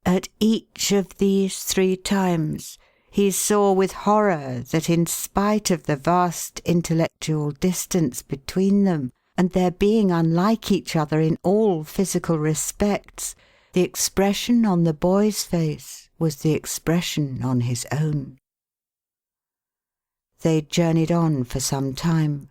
S1: At each of these 3 times he saw with horror that in spite of the vast intellectual distance between them, and their being unlike each other in all physical respects, the expression on the boy's face was the expression on his own. They journeyed on for some time,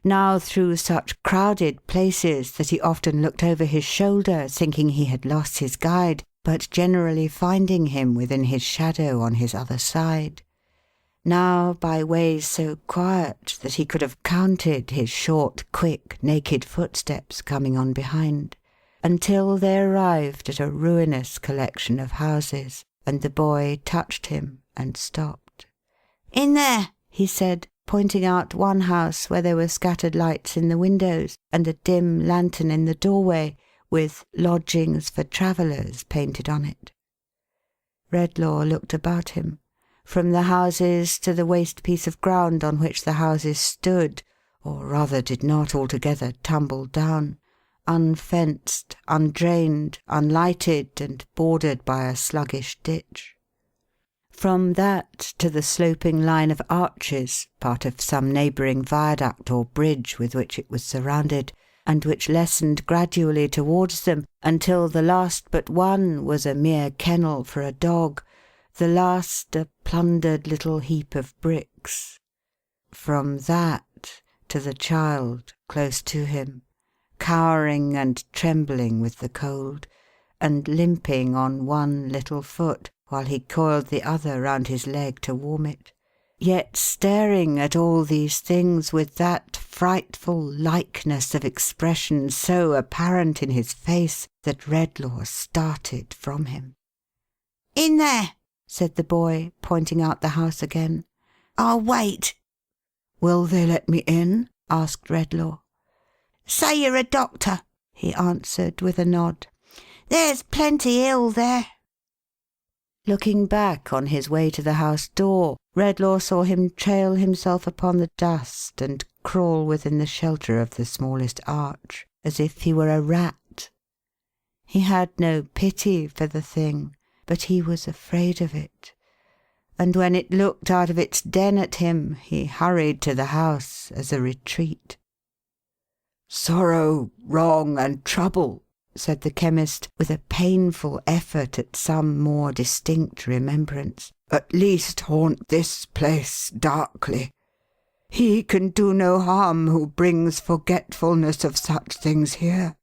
S1: now through such crowded places that he often looked over his shoulder thinking he had lost his guide, but generally finding him within his shadow on his other side, now by ways so quiet that he could have counted his short, quick, naked footsteps coming on behind, until they arrived at a ruinous collection of houses, and the boy touched him and stopped. "In there," he said, pointing out one house where there were scattered lights in the windows, and a dim lantern in the doorway, with "Lodgings for Travellers" painted on it. Redlaw looked about him, from the houses to the waste piece of ground on which the houses stood, or rather did not altogether tumble down, unfenced, undrained, unlighted, and bordered by a sluggish ditch. From that to the sloping line of arches, part of some neighbouring viaduct or bridge with which it was surrounded, and which lessened gradually towards them until the last but one was a mere kennel for a dog, the last a plundered little heap of bricks. From that to the child close to him, cowering and trembling with the cold, and limping on one little foot while he coiled the other round his leg to warm it, yet staring at all these things with that frightful likeness of expression so apparent in his face that Redlaw started from him. "In there," said the boy, pointing out the house again. "I'll wait." "Will they let me in?" asked Redlaw. "Say you're a doctor," he answered with a nod. "There's plenty ill there." Looking back on his way to the house door, Redlaw saw him trail himself upon the dust and crawl within the shelter of the smallest arch, as if he were a rat. He had no pity for the thing, but he was afraid of it, and when it looked out of its den at him, he hurried to the house as a retreat. "Sorrow, wrong, and trouble," said the Chemist, with a painful effort at some more distinct remembrance, "at least haunt this place darkly. He can do no harm who brings forgetfulness of such things here."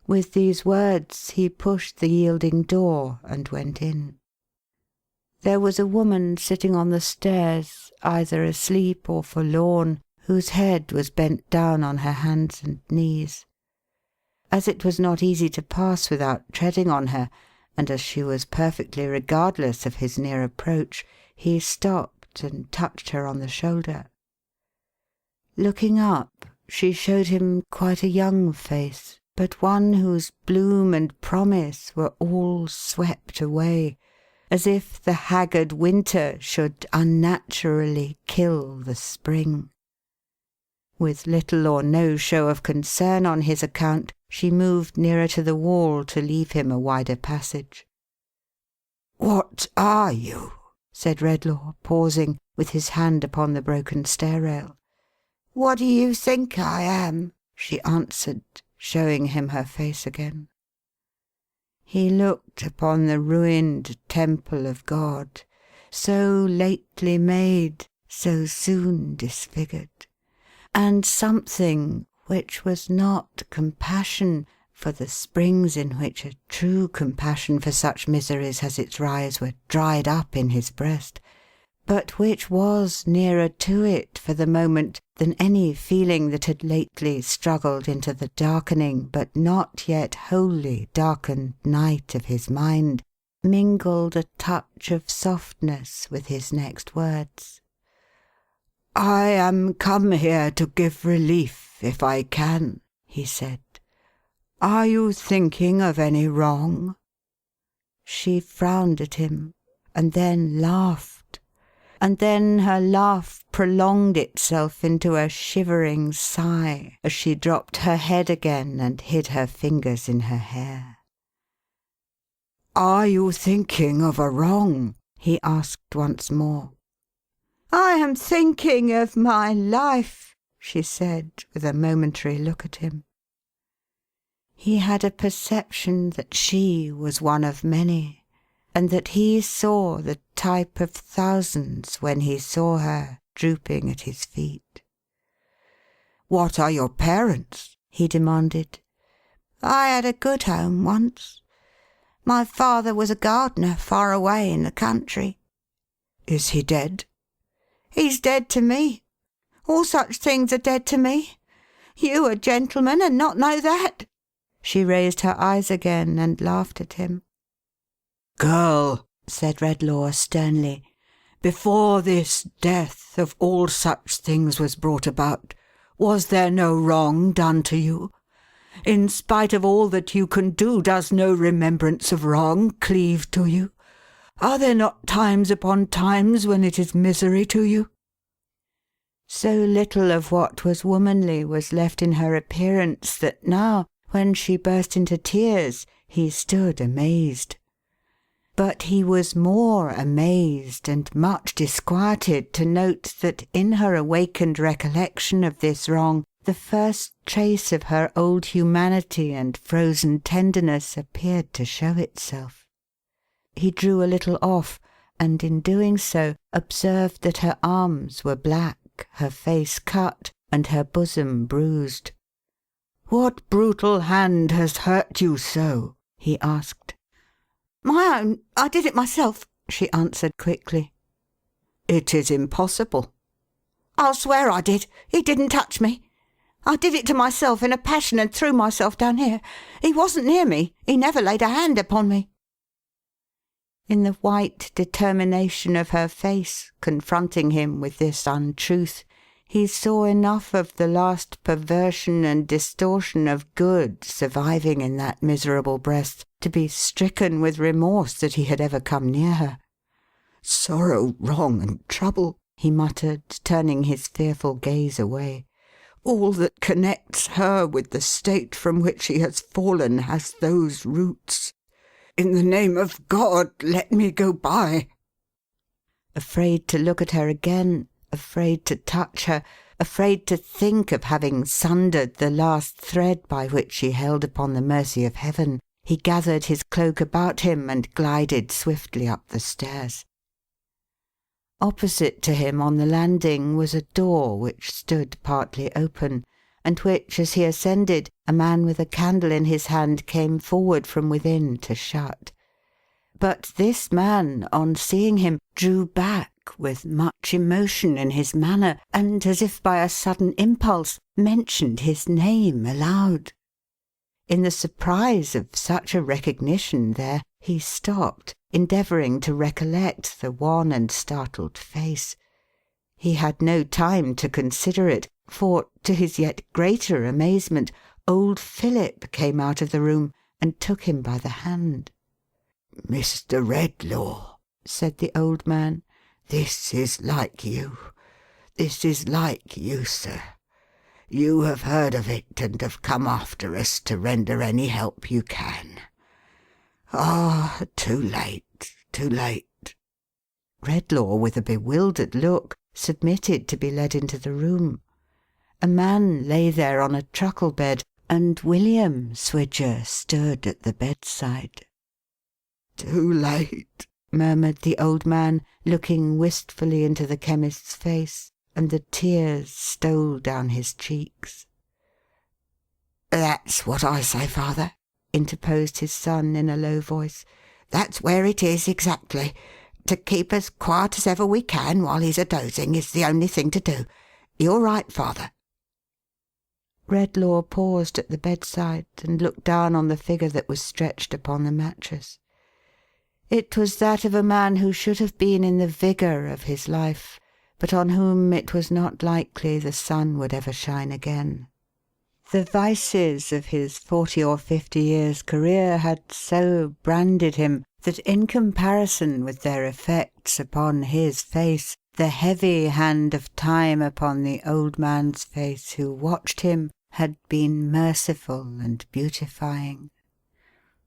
S1: With these words he pushed the yielding door and went in. There was a woman sitting on the stairs, either asleep or forlorn, whose head was bent down on her hands and knees. As it was not easy to pass without treading on her, and as she was perfectly regardless of his near approach, he stopped and touched her on the shoulder. Looking up, she showed him quite a young face, but one whose bloom and promise were all swept away, as if the haggard winter should unnaturally kill the spring. With little or no show of concern on his account, she moved nearer to the wall to leave him a wider passage. "What are you?" said Redlaw, pausing, with his hand upon the broken stair rail. "What do you think I am?" she answered, showing him her face again. He looked upon the ruined temple of God, so lately made, so soon disfigured, and something which was not compassion, for the springs in which a true compassion for such miseries has its rise were dried up in his breast, but which was nearer to it for the moment than any feeling that had lately struggled into the darkening but not yet wholly darkened night of his mind, mingled a touch of softness with his next words. "I am come here to give relief, if I can," he said. "Are you thinking of any wrong?" She frowned at him, and then laughed, and then her laugh prolonged itself into a shivering sigh as she dropped her head again and hid her fingers in her hair. "Are you thinking of a wrong?" he asked once more. "I am thinking of my life," she said, with a momentary look at him. He had a perception that she was one of many, and that he saw the type of thousands when he saw her drooping at his feet. "What are your parents?" he demanded. "I had a good home once. My father was a gardener far away in the country." "Is he dead?" "He's dead to me. All such things are dead to me. You a gentleman and not know that?" She raised her eyes again and laughed at him. "Girl," said Redlaw sternly, "before this death of all such things was brought about, was there no wrong done to you? In spite of all that you can do, does no remembrance of wrong cleave to you? Are there not times upon times when it is misery to you?" So little of what was womanly was left in her appearance that now, when she burst into tears, he stood amazed. But he was more amazed and much disquieted to note that in her awakened recollection of this wrong, the first trace of her old humanity and frozen tenderness appeared to show itself. He drew a little off, and in doing so observed that her arms were black, her face cut, and her bosom bruised. "What brutal hand has hurt you so?" he asked. "My own. I did it myself," she answered quickly. "It is impossible." "I'll swear I did. He didn't touch me. I did it to myself in a passion and threw myself down here. He wasn't near me. He never laid a hand upon me." In the white determination of her face, confronting him with this untruth, he saw enough of the last perversion and distortion of good surviving in that miserable breast to be stricken with remorse that he had ever come near her. "Sorrow, wrong, and trouble," he muttered, turning his fearful gaze away. "All that connects her with the state from which she has fallen has those roots. In the name of God, let me go by." Afraid to look at her again, afraid to touch her, afraid to think of having sundered the last thread by which she held upon the mercy of Heaven, he gathered his cloak about him and glided swiftly up the stairs. Opposite to him on the landing was a door which stood partly open, and which, as he ascended, a man with a candle in his hand came forward from within to shut. But this man, on seeing him, drew back with much emotion in his manner, and, as if by a sudden impulse, mentioned his name aloud. In the surprise of such a recognition there, he stopped, endeavouring to recollect the wan and startled face. He had no time to consider it, for, to his yet greater amazement, old Philip came out of the room and took him by the hand. "Mr. Redlaw," said the old man, "this is like you. This is like you, sir. You have heard of it, and have come after us to render any help you can. Ah, too late, too late." Redlaw, with a bewildered look, submitted to be led into the room. A man lay there on a truckle bed, and William Swidger stood at the bedside.
S2: too late," murmured the old man, looking wistfully into the Chemist's face, and the tears stole down his cheeks. "That's what I say, father," interposed his son in a low voice. "That's where it is, exactly. To keep as quiet as ever we can while he's a-dozing is the only thing to do. You're right, father." Redlaw paused at the bedside, and looked down on the figure that was stretched upon the mattress. It was that of a man who should have been in the vigour of his life, but on whom it was not likely the sun would ever shine again. The vices of his 40 or 50 years' career had so branded him that in comparison with their effects upon his face, the heavy hand of time upon the old man's face who watched him had been merciful and beautifying.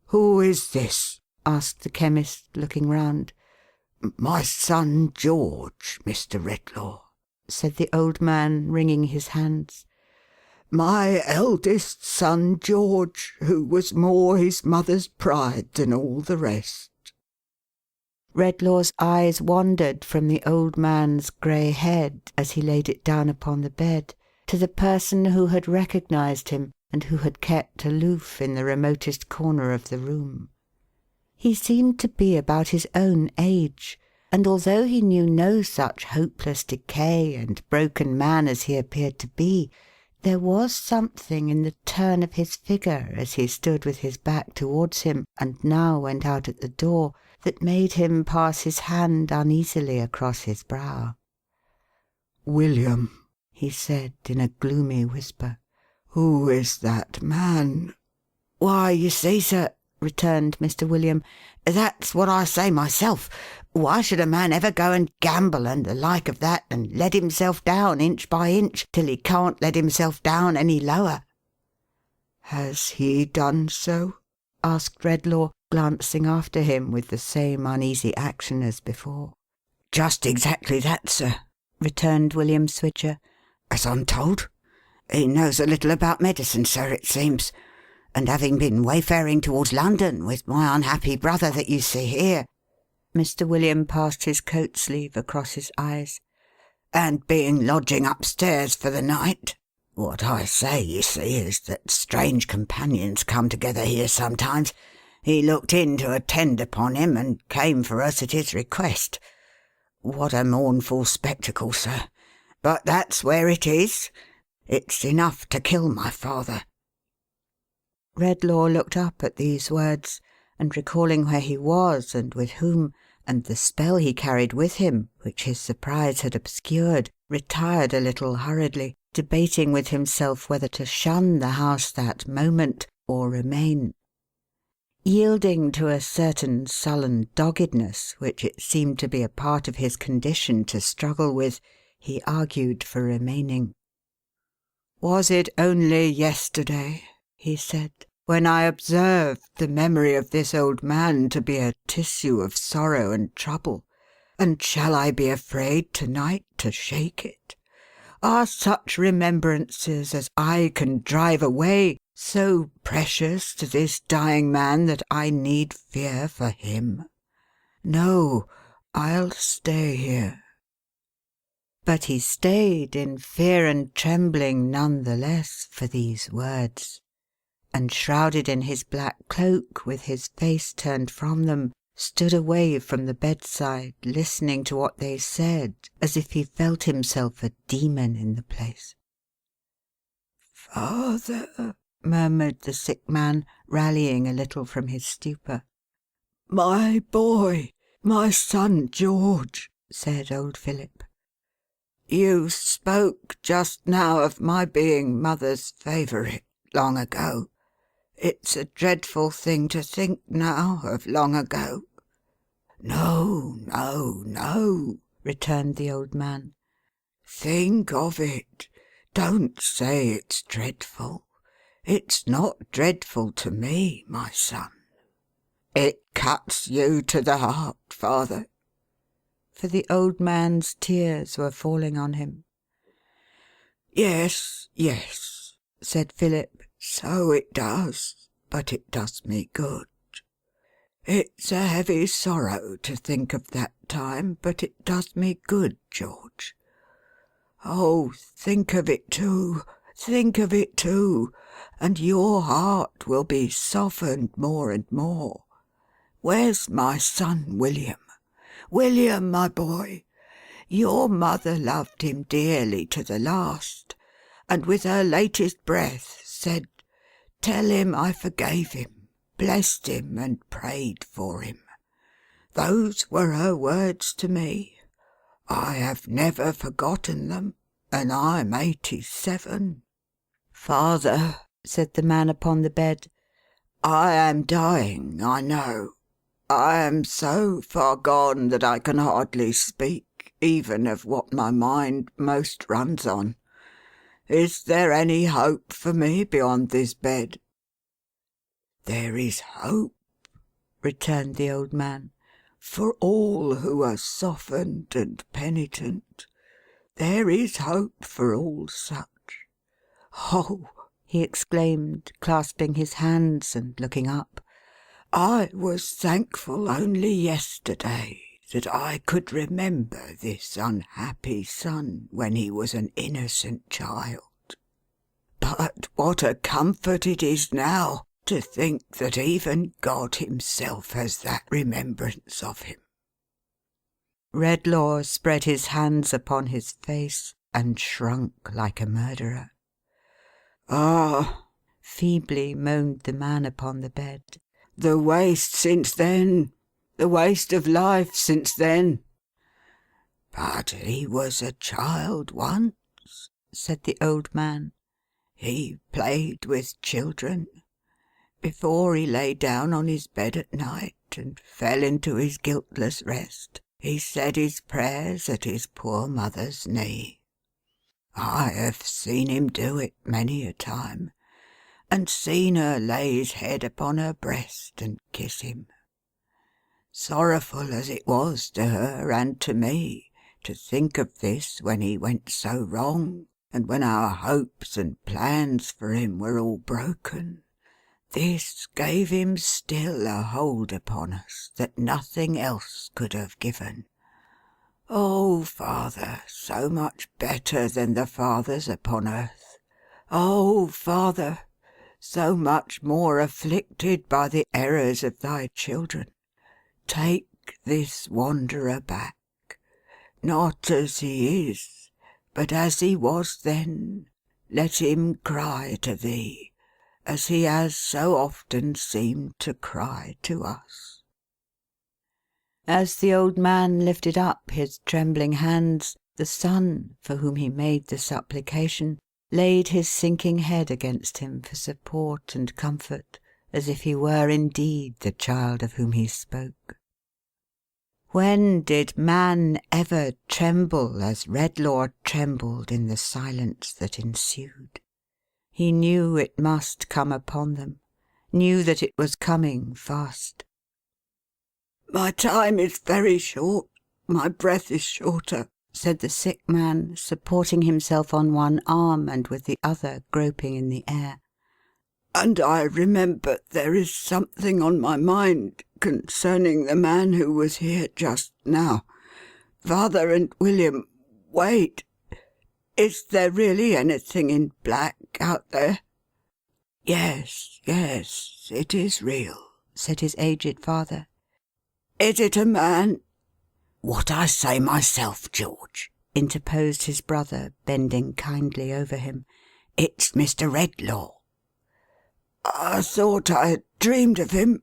S2: "Who is this?" asked the Chemist, looking round. "My son George, Mr. Redlaw," said the old man, wringing his hands. "My eldest son George, who was more his mother's pride than all the rest." Redlaw's eyes wandered from the old man's grey head, as he laid it down upon the bed, to the person who had recognised him, and who had kept aloof in the remotest corner of the room. He seemed to be about his own age, and although he knew no such hopeless decay and broken man as he appeared to be, there was something in the turn of his figure as he stood with his back towards him, and now went out at the door, that made him pass his hand uneasily across his brow. "William," he said in a gloomy whisper, "who is that man?" "Why, you see, sir," returned Mr. William, "that's what I say myself. Why should a man ever go and gamble and the like of that, and let himself down inch by inch, till he can't let himself down any lower?" "Has he done so?" asked Redlaw, glancing after him with the same uneasy action as before. "Just exactly that, sir," returned William Swidger. "As I'm told. He knows a little about medicine, sir, it seems, and having been wayfaring towards London with my unhappy brother that you see here," Mr. William passed his coat sleeve across his eyes, "and being lodging upstairs for the night, what I say, you see, is that strange companions come together here sometimes, he looked in to attend upon him, and came for us at his request. What a mournful spectacle, sir! But that's where it is. It's enough to kill my father." Redlaw looked up at these words, and recalling where he was, and with whom, and the spell he carried with him, which his surprise had obscured, retired a little hurriedly, debating with himself whether to shun the house that moment, or remain. Yielding to a certain sullen doggedness, which it seemed to be a part of his condition to struggle with, he argued for remaining. "Was it only yesterday," he said, "when I observed the memory of this old man to be a tissue of sorrow and trouble, and shall I be afraid to-night to shake it? Are such remembrances as I can drive away so precious to this dying man that I need fear for him? No, I'll stay here." But he stayed in fear and trembling none the less for these words, and shrouded in his black cloak, with his face turned from them, stood away from the bedside, listening to what they said, as if he felt himself a demon in the place. "Father," murmured the sick man, rallying a little from his stupor. "My boy, my son George," said old Philip. "You spoke just now of my being mother's favourite long ago. It's a dreadful thing to think now of long ago." "No, no, no," returned the old man. "Think of it. Don't say it's dreadful. It's not dreadful to me, my son. It cuts you to the heart, father." For the old man's tears were falling on him. "Yes, yes," said Philip, "so it does, but it does me good. It's a heavy sorrow to think of that time, but it does me good, George. Oh, think of it too, and your heart will be softened more and more. Where's my son William? William, my boy, your mother loved him dearly to the last, and with her latest breath said, 'Tell him I forgave him, blessed him, and prayed for him.' Those were her words to me. I have never forgotten them, and I'm 87.
S1: Father, said the man upon the bed,
S2: I am dying, I know. I am so far gone that I can hardly speak, even of what my mind most runs on. Is there any hope for me beyond this bed?" "There is hope," returned the old man, "for all who are softened and penitent. There is hope for all such. Oh," he exclaimed, clasping his hands and looking up, "I was thankful only yesterday that I could remember this unhappy son when he was an innocent child. But what a comfort it is now to think that even God himself has that remembrance of him."
S1: Redlaw spread his hands upon his face and shrunk like a murderer.
S2: "Ah,"
S1: feebly moaned the man upon the bed,
S2: "the waste since then, the waste of life since then." "But he was a child once," said the old man. "He played with children. Before he lay down on his bed at night and fell into his guiltless rest, he said his prayers at his poor mother's knee. I have seen him do it many a time, and seen her lay his head upon her breast and kiss him. Sorrowful as it was to her and to me to think of this when he went so wrong, and when our hopes and plans for him were all broken, this gave him still a hold upon us that nothing else could have given. Oh, Father, so much better than the fathers upon earth. Oh, Father, so much more afflicted by the errors of thy children. Take this wanderer back, not as he is, but as he was then. Let him cry to thee, as he has so often seemed to cry to us."
S1: As the old man lifted up his trembling hands, the son, for whom he made the supplication, laid his sinking head against him for support and comfort, as if he were indeed the child of whom he spoke. When did man ever tremble as Redlaw trembled in the silence that ensued? He knew it must come upon them, knew that it was coming fast.
S2: "My time is very short, my breath is shorter,"
S1: said the sick man, supporting himself on one arm and with the other groping in the air.
S2: "And I remember there is something on my mind concerning the man who was here just now. Father and William, wait. Is there really anything in black out there?" "Yes, yes, it is real," said his aged father. "Is it a man?" "What I say myself, George," interposed his brother, bending kindly over him. "It's Mr. Redlaw." "I thought I had dreamed of him.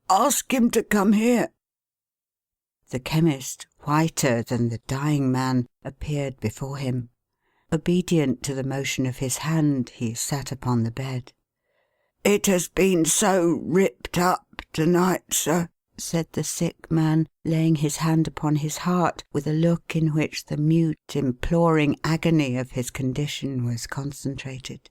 S2: Ask him to come here."
S1: The chemist, whiter than the dying man, appeared before him. Obedient to the motion of his hand, he sat upon the bed.
S2: "It has been so ripped up to-night, sir,"
S1: said the sick man, laying his hand upon his heart with a look in which the mute, imploring agony of his condition was concentrated,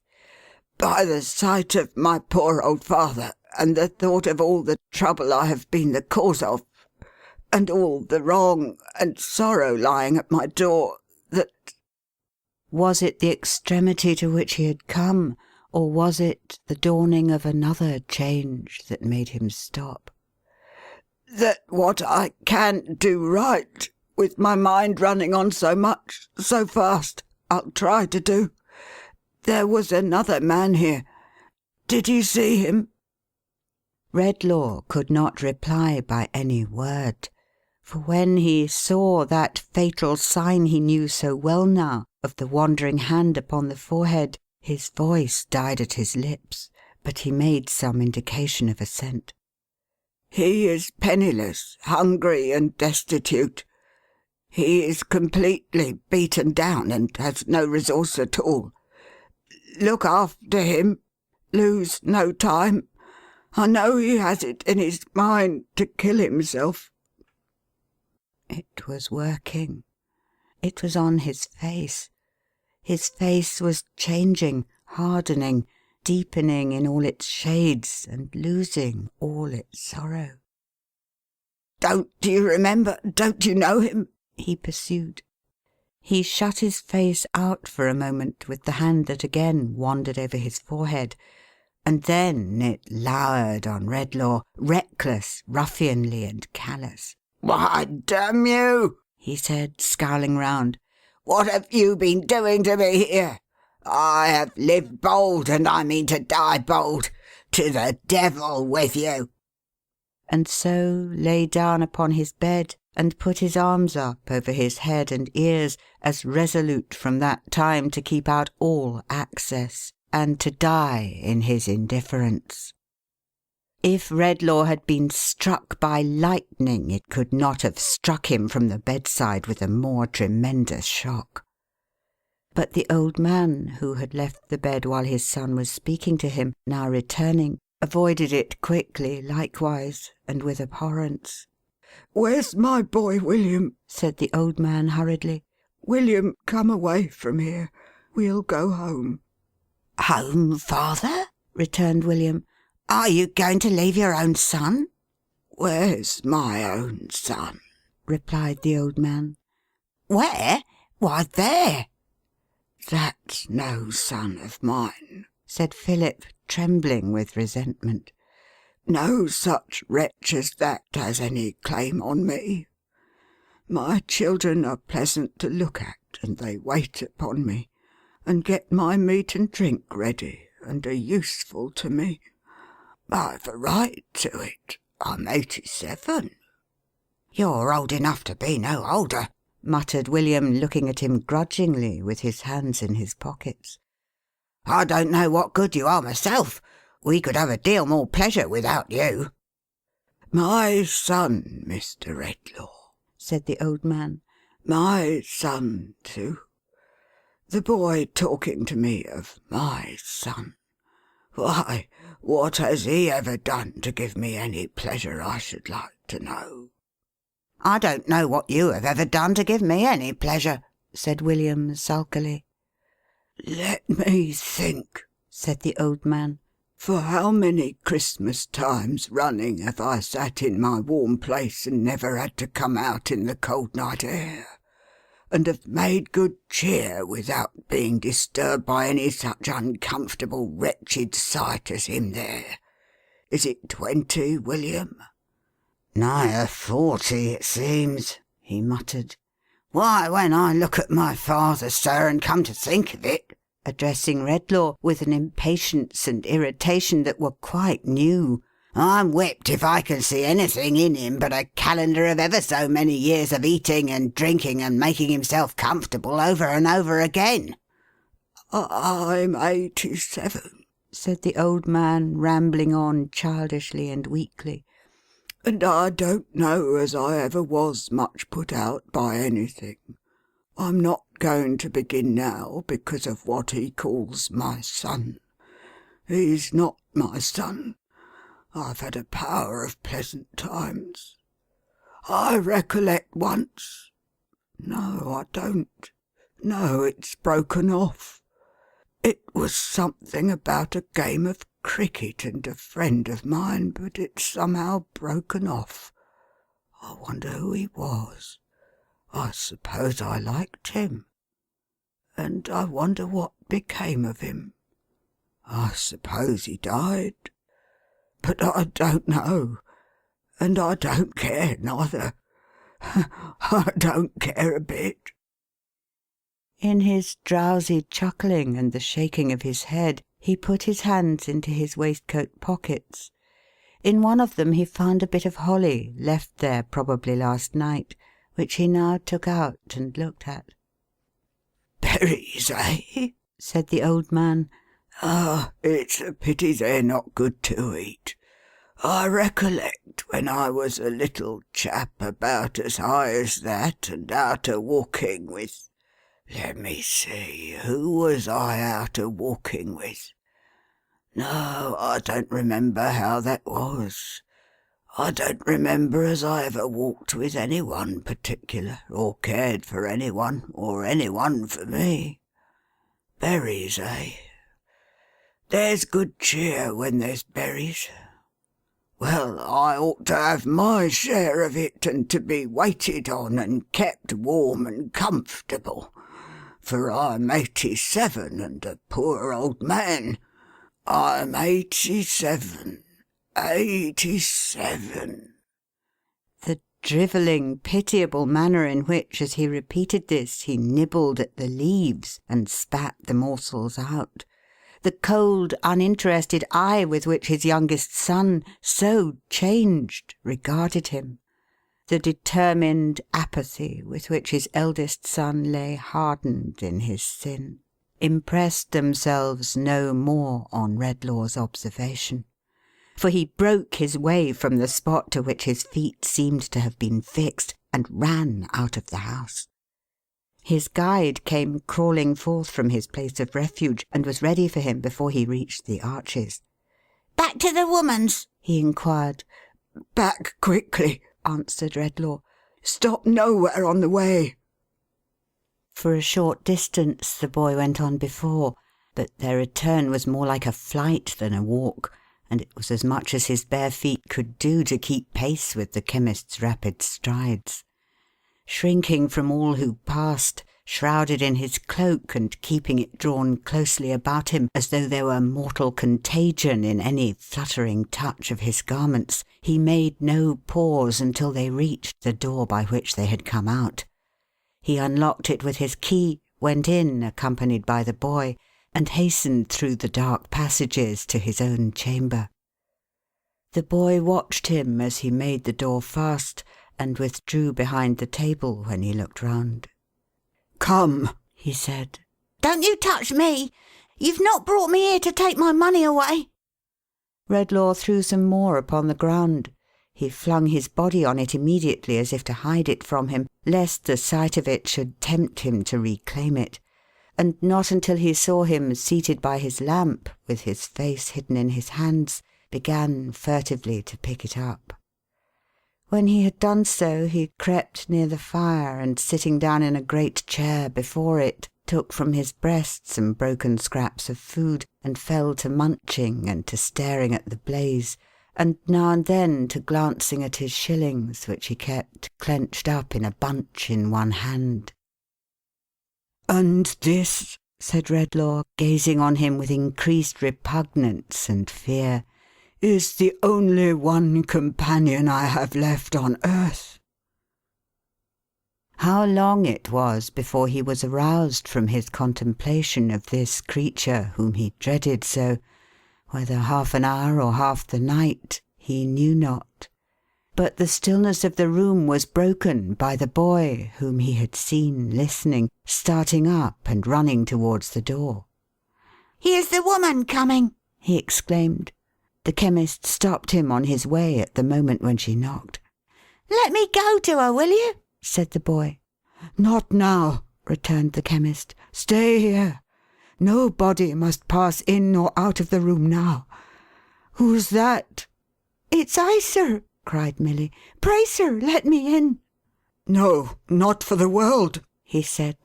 S2: "by the sight of my poor old father, and the thought of all the trouble I have been the cause of, and all the wrong and sorrow lying at my door, that—"
S1: Was it the extremity to which he had come, or was it the dawning of another change that made him stop?
S2: that what I can do right, with my mind running on so much, so fast, I'll try to do. There was another man here. Did you see him?"
S1: Redlaw could not reply by any word, for when he saw that fatal sign he knew so well now, of the wandering hand upon the forehead, his voice died at his lips, but he made some indication of assent.
S2: "He is penniless, hungry, and destitute. He is completely beaten down, and has no resource at all. Look after him. Lose no time. I know he has it in his mind to kill himself."
S1: It was working. It was on his face. His face was changing, hardening, deepening in all its shades, and losing all its sorrow.
S2: "Don't you remember? Don't you know him?"
S1: he pursued. He shut his face out for a moment with the hand that again wandered over his forehead, and then it lowered on Redlaw, reckless, ruffianly, and callous.
S2: "Why, damn you!"
S1: he said, scowling round.
S2: "What have you been doing to me here? I have lived bold, and I mean to die bold. To the devil with you!"
S1: And so lay down upon his bed, and put his arms up over his head and ears, as resolute from that time to keep out all access, and to die in his indifference. If Redlaw had been struck by lightning, it could not have struck him from the bedside with a more tremendous shock. But the old man, who had left the bed while his son was speaking to him, now returning, avoided it quickly likewise, and with abhorrence.
S2: "Where's my boy William?"
S1: said the old man hurriedly.
S2: "William, come away from here. We'll go home."
S1: "Home, father?" returned William. "Are you going to leave your own son?"
S2: "Where's my own son?"
S1: replied the old man.
S2: "Where? Why, there." "That's no son of mine,"
S1: said Philip, trembling with resentment.
S2: "No such wretch as that has any claim on me. My children are pleasant to look at, and they wait upon me, and get my meat and drink ready, and are useful to me. I've a right to it. I'm 87.
S1: "You're old enough to be no older," muttered William, looking at him grudgingly, with his hands in his pockets. "I don't know what good you are myself. We could have a deal more pleasure without you."
S2: "My son, Mr. Redlaw,"
S1: said the old man.
S2: "My son, too. The boy talking to me of my son. Why, what has he ever done to give me any pleasure, I should like to know?"
S1: "I don't know what you have ever done to give me any pleasure," said William sulkily.
S2: "Let me think,"
S1: said the old man.
S2: "For how many Christmas times running have I sat in my warm place and never had to come out in the cold night air, and have made good cheer without being disturbed by any such uncomfortable wretched sight as him there? Is it 20, William?"
S1: "Nigher 40, it seems," he muttered. "Why, when I look at my father, sir, and come to think of it," addressing Redlaw with an impatience and irritation that were quite new, "I'm whipped if I can see anything in him but a calendar of ever so many years of eating and drinking and making himself comfortable over and over again."
S2: "I'm 87,
S1: said the old man, rambling on childishly and weakly.
S2: "and I don't know as I ever was much put out by anything. I'm not going to begin now because of what he calls my son. He's not my son. I've had a power of pleasant times. I recollect once— no, I don't. No, it's broken off. It was something about a game of cricket and a friend of mine, but it's somehow broken off. I wonder who he was. I suppose I liked him. And I wonder what became of him. I suppose he died. But I don't know. and I don't care neither. I don't care a bit."
S1: In his drowsy chuckling and the shaking of his head, he put his hands into his waistcoat pockets. In one of them he found a bit of holly, left there probably last night, which he now took out and looked at.
S2: "Berries, eh?"
S1: said the old man.
S2: "Ah, it's a pity they're not good to eat. I recollect when I was a little chap about as high as that, and out a-walking with— let me see, who was I out a-walking with? No, I don't remember how that was. I don't remember as I ever walked with any one particular, or cared for any one, or any one for me. Berries, eh? There's good cheer when there's berries. Well, I ought to have my share of it, and to be waited on and kept warm and comfortable, for I'm 87 and a poor old man. I'm 87. 87.
S1: The drivelling, pitiable manner in which, as he repeated this, he nibbled at the leaves and spat the morsels out. The cold, uninterested eye with which his youngest son, so changed, regarded him. The determined apathy with which his eldest son lay hardened in his sin, impressed themselves no more on Redlaw's observation, for he broke his way from the spot to which his feet seemed to have been fixed, and ran out of the house. His guide came crawling forth from his place of refuge, and was ready for him before he reached the arches.
S3: "Back to the woman's?"
S1: he inquired.
S2: "Back quickly," answered Redlaw. "Stop nowhere on the way."
S1: For a short distance the boy went on before, but their return was more like a flight than a walk, and it was as much as his bare feet could do to keep pace with the chemist's rapid strides. Shrinking from all who passed, shrouded in his cloak and keeping it drawn closely about him as though there were mortal contagion in any fluttering touch of his garments, he made no pause until they reached the door by which they had come out. He unlocked it with his key, went in accompanied by the boy, and hastened through the dark passages to his own chamber. The boy watched him as he made the door fast, and withdrew behind the table when he looked round.
S2: "Come,"
S1: he said.
S3: "Don't you touch me! You've not brought me here to take my money away."
S1: Redlaw threw some more upon the ground. He flung his body on it immediately, as if to hide it from him, lest the sight of it should tempt him to reclaim it, and not until he saw him seated by his lamp, with his face hidden in his hands, began furtively to pick it up. When he had done so, he crept near the fire, and sitting down in a great chair before it, took from his breast some broken scraps of food, and fell to munching and to staring at the blaze, and now and then to glancing at his shillings, which he kept clenched up in a bunch in one hand.
S2: "And this,"
S1: said Redlaw, gazing on him with increased repugnance and fear,
S2: "is the only one companion I have left on earth."
S1: How long it was before he was aroused from his contemplation of this creature whom he dreaded so, whether half an hour or half the night, he knew not. But the stillness of the room was broken by the boy, whom he had seen listening, starting up and running towards the door.
S3: "Here's the woman coming!"
S1: he exclaimed. The chemist stopped him on his way at the moment when she knocked.
S3: "Let me go to her, will you?"
S1: said the boy.
S2: "Not now," returned the chemist. "Stay here. Nobody must pass in or out of the room now. Who's that?"
S3: "It's I, sir," cried Milly. "Pray, sir, let me in."
S2: "No, not for the world," he said.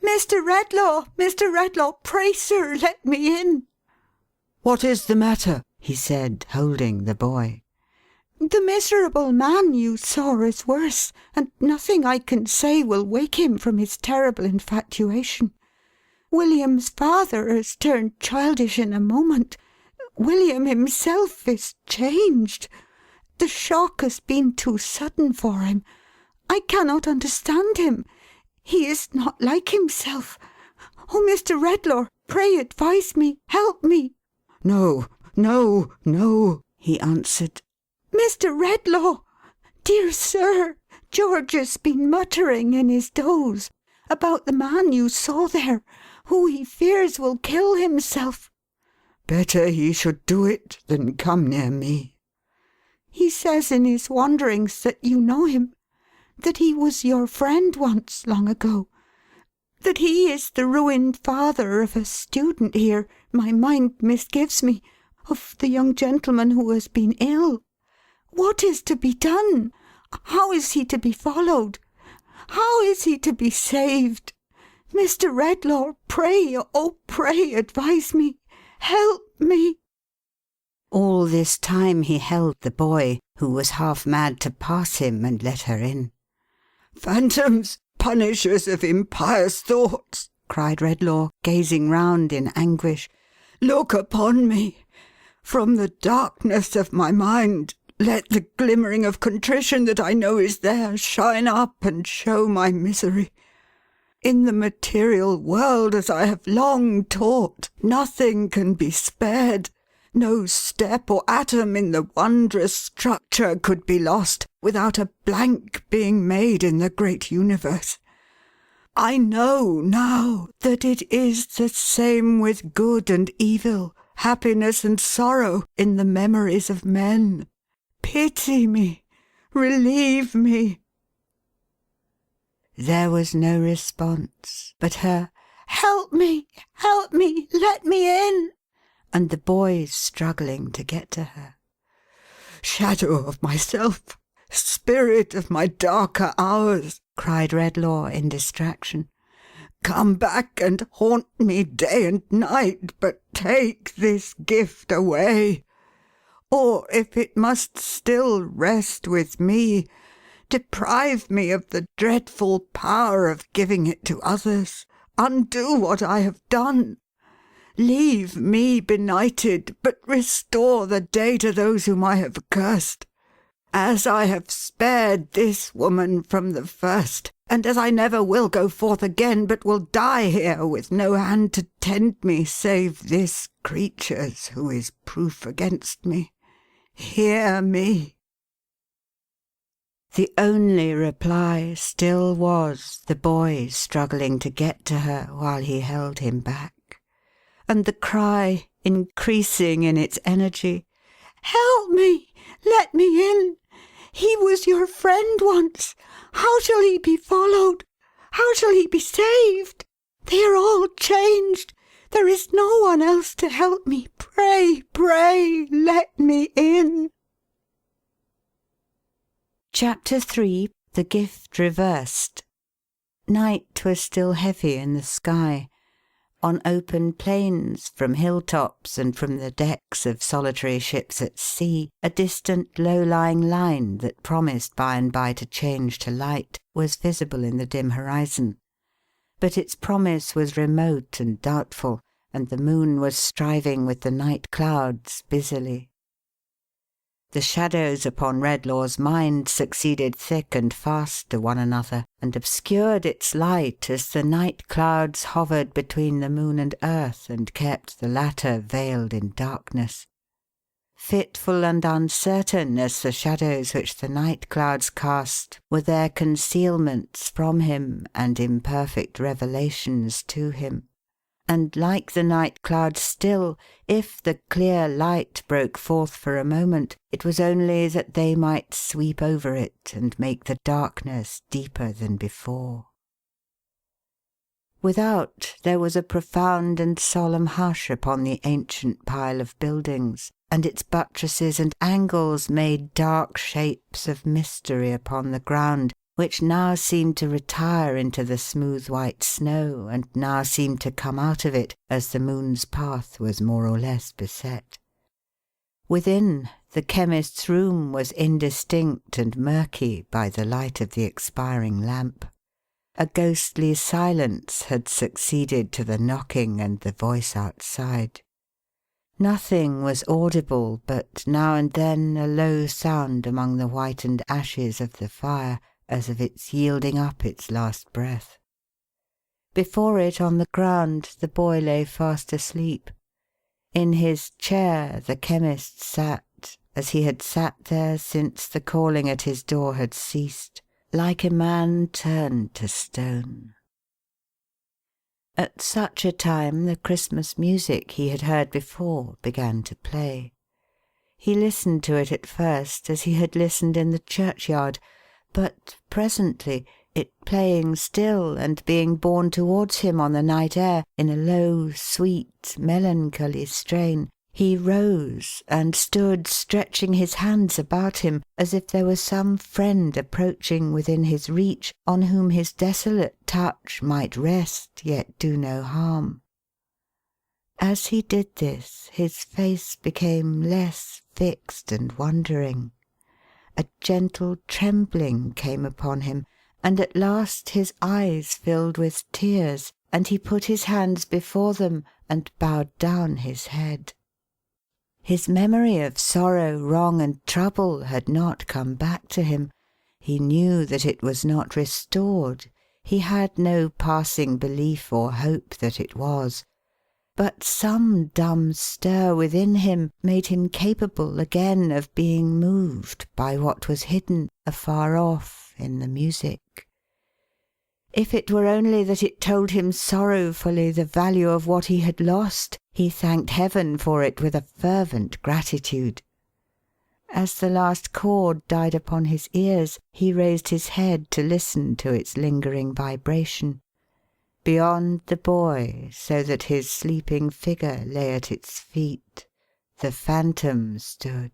S3: Mr. Redlaw, pray, sir, let me in."
S2: "What is the matter?" he said, holding the boy.
S3: "The miserable man you saw is worse, and nothing I can say will wake him from his terrible infatuation. William's father has turned childish in a moment. William himself is changed. The shock has been too sudden for him. I cannot understand him. He is not like himself. Oh, Mr. Redlaw, pray advise me, help me."
S2: "No, no, no," he answered.
S3: "Mr. Redlaw! Dear sir, George has been muttering in his doze about the man you saw there, who he fears will kill himself."
S2: "Better he should do it than come near me."
S3: "He says in his wanderings that you know him, that he was your friend once, long ago, that he is the ruined father of a student here, my mind misgives me, of the young gentleman who has been ill. What is to be done? How is he to be followed? How is he to be saved? Mr. Redlaw, pray, oh pray advise me, help me."
S1: All this time he held the boy, who was half mad to pass him and let her in.
S2: "Phantoms, punishers of impious thoughts," cried Redlaw, gazing round in anguish, "look upon me. From the darkness of my mind, let the glimmering of contrition that I know is there shine up and show my misery. In the material world, as I have long taught, nothing can be spared. No step or atom in the wondrous structure could be lost without a blank being made in the great universe. I know now that it is the same with good and evil, happiness and sorrow in the memories of men. Pity me, relieve me."
S1: There was no response but her
S3: "Help me, help me, let me in,"
S1: and the boy's struggling to get to her.
S2: "Shadow of myself, spirit of my darker hours," cried Redlaw in distraction, "come back and haunt me day and night, but take this gift away. Or, if it must still rest with me, deprive me of the dreadful power of giving it to others. Undo what I have done. Leave me benighted, but restore the day to those whom I have cursed. As I have spared this woman from the first, and as I never will go forth again, but will die here with no hand to tend me save this creature's who is proof against me, hear me."
S1: The only reply still was the boy struggling to get to her while he held him back, and the cry, increasing in its energy,
S3: "Help me, let me in. He was your friend once. How shall he be followed? How shall he be saved? They are all changed. There is no one else to help me. Pray, pray, let me in."
S1: Chapter 3. The Gift Reversed. Night was still heavy in the sky. On open plains, from hilltops, and from the decks of solitary ships at sea, a distant low-lying line that promised by and by to change to light was visible in the dim horizon. But its promise was remote and doubtful, and the moon was striving with the night clouds busily. The shadows upon Redlaw's mind succeeded thick and fast to one another, and obscured its light as the night clouds hovered between the moon and earth, and kept the latter veiled in darkness. Fitful and uncertain as the shadows which the night clouds cast, were their concealments from him, and imperfect revelations to him. And like the night clouds still, if the clear light broke forth for a moment, it was only that they might sweep over it and make the darkness deeper than before. Without, there was a profound and solemn hush upon the ancient pile of buildings, and its buttresses and angles made dark shapes of mystery upon the ground, which now seemed to retire into the smooth white snow, and now seemed to come out of it as the moon's path was more or less beset. Within, the chemist's room was indistinct and murky by the light of the expiring lamp. A ghostly silence had succeeded to the knocking and the voice outside. Nothing was audible but now and then a low sound among the whitened ashes of the fire, as of its yielding up its last breath. Before it, on the ground, the boy lay fast asleep. In his chair the Chemist sat, as he had sat there since the calling at his door had ceased, like a man turned to stone. At such a time the Christmas music he had heard before began to play. He listened to it at first as he had listened in the churchyard, but presently, it playing still and being borne towards him on the night air in a low, sweet, melancholy strain, he rose and stood stretching his hands about him as if there were some friend approaching within his reach on whom his desolate touch might rest yet do no harm. As he did this, his face became less fixed and wondering. A gentle trembling came upon him, and at last his eyes filled with tears, and he put his hands before them and bowed down his head. His memory of sorrow, wrong, and trouble had not come back to him. He knew that it was not restored. He had no passing belief or hope that it was. But some dumb stir within him made him capable again of being moved by what was hidden afar off in the music. If it were only that it told him sorrowfully the value of what he had lost, he thanked Heaven for it with a fervent gratitude. As the last chord died upon his ears, he raised his head to listen to its lingering vibration. Beyond the boy, so that his sleeping figure lay at its feet, the Phantom stood,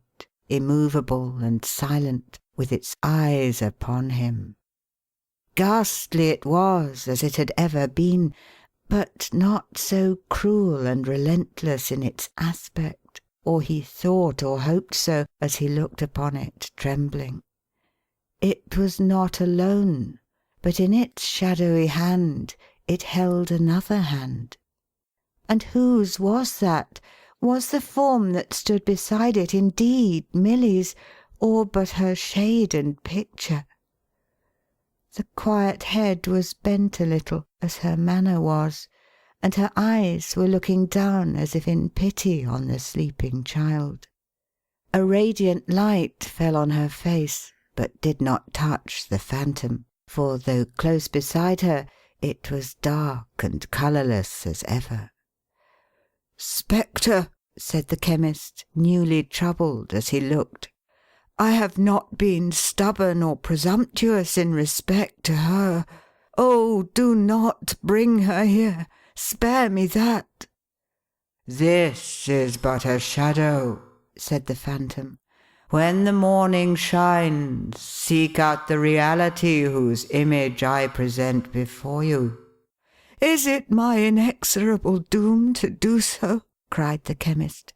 S1: immovable and silent, with its eyes upon him. Ghastly it was, as it had ever been, but not so cruel and relentless in its aspect, or he thought or hoped so, as he looked upon it trembling. It was not alone, but in its shadowy hand it held another hand. And whose was that? Was the form that stood beside it indeed Milly's, or but her shade and picture? The quiet head was bent a little, as her manner was, and her eyes were looking down as if in pity on the sleeping child. A radiant light fell on her face, but did not touch the Phantom, for though close beside her, it was dark and colourless as ever. "Spectre," said the Chemist, newly troubled as he looked, "I have not been stubborn or presumptuous in respect to her. Oh, do not bring her here. Spare me that." "This is but a shadow," said the Phantom. "When the morning shines, seek out the reality whose image I present before you." "Is it my inexorable doom to do so?" cried the Chemist.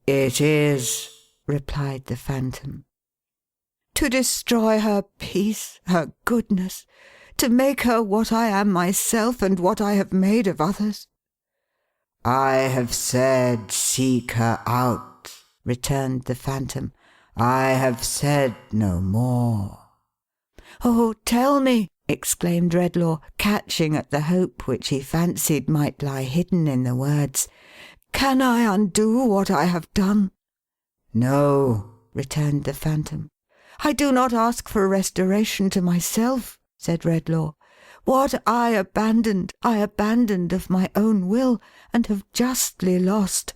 S1: "It is," replied the Phantom. "To destroy her peace, her goodness, to make her what I am myself and what I have made of others?" "I have said seek her out," returned the Phantom. "I have said no more." "Oh, tell me," exclaimed Redlaw, catching at the hope which he fancied might lie hidden in the words. "Can I undo what I have done?" "No," returned the Phantom. "I do not ask for restoration to myself," said Redlaw. "What I abandoned of my own will, and have justly lost.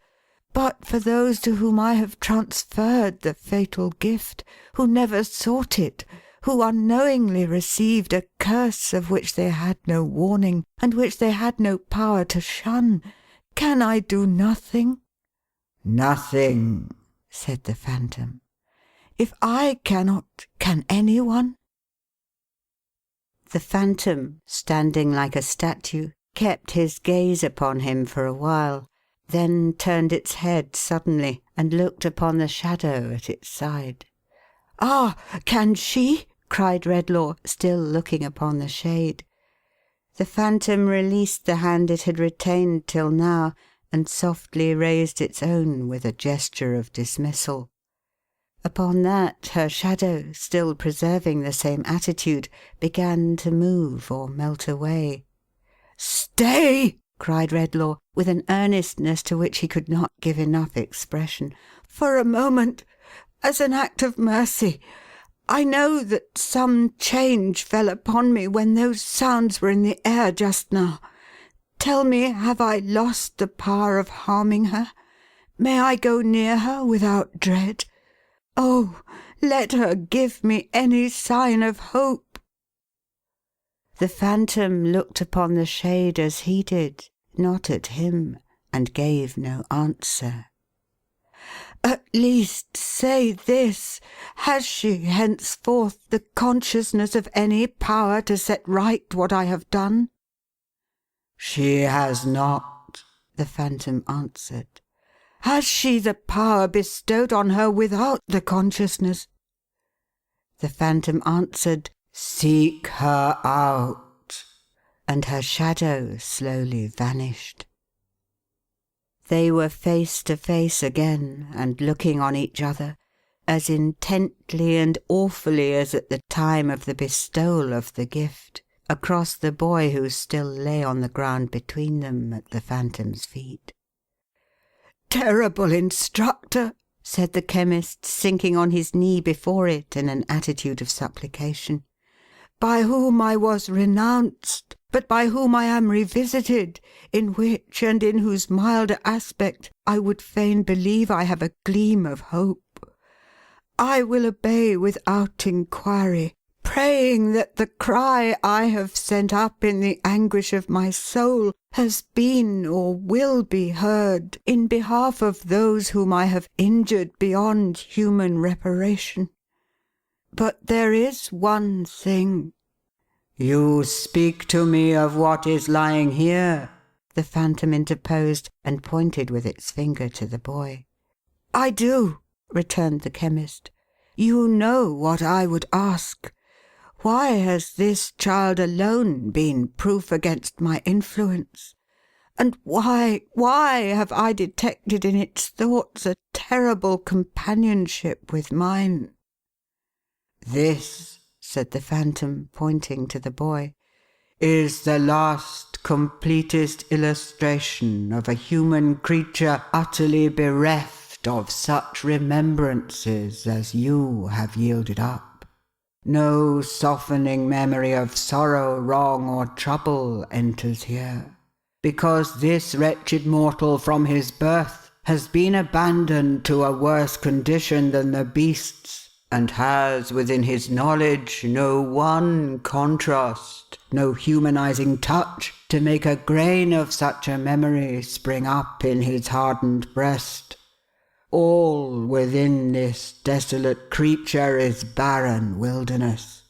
S1: But for those to whom I have transferred the fatal gift, who never sought it, who unknowingly received a curse of which they had no warning, and which they had no power to shun, can I do nothing?" "Nothing," said the Phantom. "If I cannot, can any one?" The Phantom, standing like a statue, kept his gaze upon him for a while, then turned its head suddenly, and looked upon the shadow at its side. "Ah! Can she?" cried Redlaw, still looking upon the shade. The Phantom released the hand it had retained till now, and softly raised its own with a gesture of dismissal. Upon that, her shadow, still preserving the same attitude, began to move or melt away. "Stay!" cried Redlaw, with an earnestness to which he could not give enough expression. "For a moment, as an act of mercy. I know that some change fell upon me when those sounds were in the air just now. Tell me, have I lost the power of harming her? May I go near her without dread? Oh, let her give me any sign of hope." The Phantom looked upon the shade as he did, not at him, and gave no answer. "At least say this. Has she henceforth the consciousness of any power to set right what I have done?"
S2: "She has not," the Phantom answered.
S1: "Has she the power bestowed on her without the consciousness?" The Phantom answered,
S2: "Seek her out,"
S1: and her shadow slowly vanished. They were face to face again, and looking on each other, as intently and awfully as at the time of the bestowal of the gift, across the boy who still lay on the ground between them, at the Phantom's feet. "Terrible instructor!" said the Chemist, sinking on his knee before it in an attitude of supplication. "By whom I was renounced, but by whom I am revisited, in which and in whose milder aspect I would fain believe I have a gleam of hope. I will obey without inquiry, praying that the cry I have sent up in the anguish of my soul has been or will be heard in behalf of those whom I have injured beyond human reparation. But there is one thing."
S2: "You speak to me of what is lying here,"
S1: the Phantom interposed, and pointed with its finger to the boy. "I do," returned the Chemist. "You know what I would ask. Why has this child alone been proof against my influence? And why have I detected in its thoughts a terrible companionship with mine?"
S2: "This," said the Phantom, pointing to the boy, "is the last, completest illustration of a human creature utterly bereft of such remembrances as you have yielded up. No softening memory of sorrow, wrong, or trouble enters here, because this wretched mortal from his birth has been abandoned to a worse condition than the beasts, and has within his knowledge no one contrast, no humanizing touch, to make a grain of such a memory spring up in his hardened breast. All within this desolate creature is barren wilderness.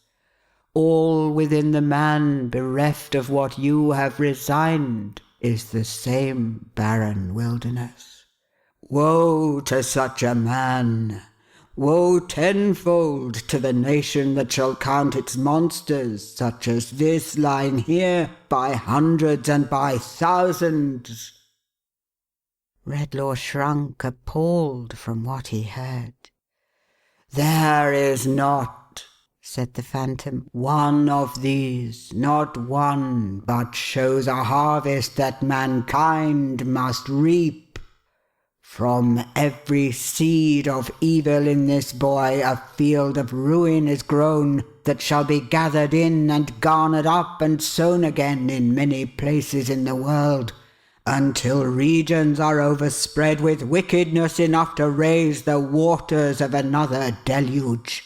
S2: All within the man bereft of what you have resigned is the same barren wilderness. Woe to such a man! Woe tenfold to the nation that shall count its monsters, such as this lying here, by hundreds and by thousands!"
S1: Redlaw shrunk appalled from what he heard.
S2: "There is not," said the Phantom, "one of these, not one, but shows a harvest that mankind must reap. From every seed of evil in this boy a field of ruin is grown, that shall be gathered in and garnered up and sown again in many places in the world, until regions are overspread with wickedness enough to raise the waters of another deluge.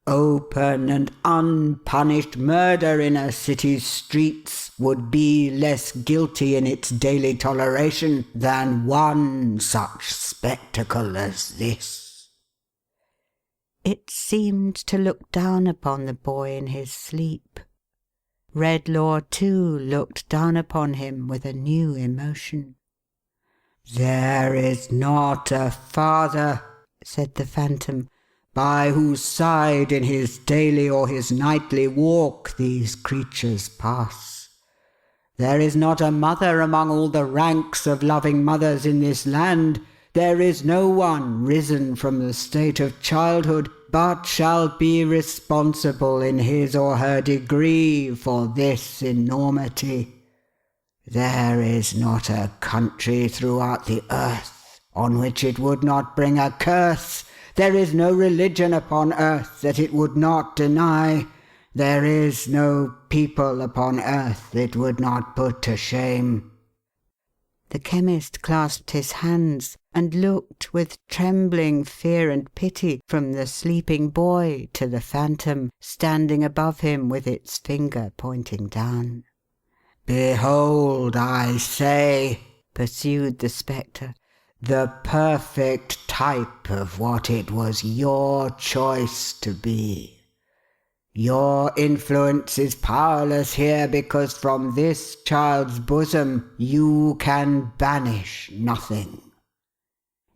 S2: Open and unpunished murder in a city's streets would be less guilty in its daily toleration than one such spectacle as this."
S1: It seemed to look down upon the boy in his sleep. Redlaw, too, looked down upon him with a new emotion.
S2: "There is not a father," said the Phantom, "by whose side in his daily or his nightly walk these creatures pass. There is not a mother among all the ranks of loving mothers in this land. There is no one risen from the state of childhood, but shall be responsible in his or her degree for this enormity. There is not a country throughout the earth on which it would not bring a curse. There is no religion upon earth that it would not deny. There is no people upon earth it would not put to shame."
S1: The chemist clasped his hands and looked with trembling fear and pity from the sleeping boy to the phantom standing above him with its finger pointing down.
S2: "Behold, I say,"
S1: pursued the spectre,
S2: "the perfect type of what it was your choice to be. Your influence is powerless here because from this child's bosom you can banish nothing.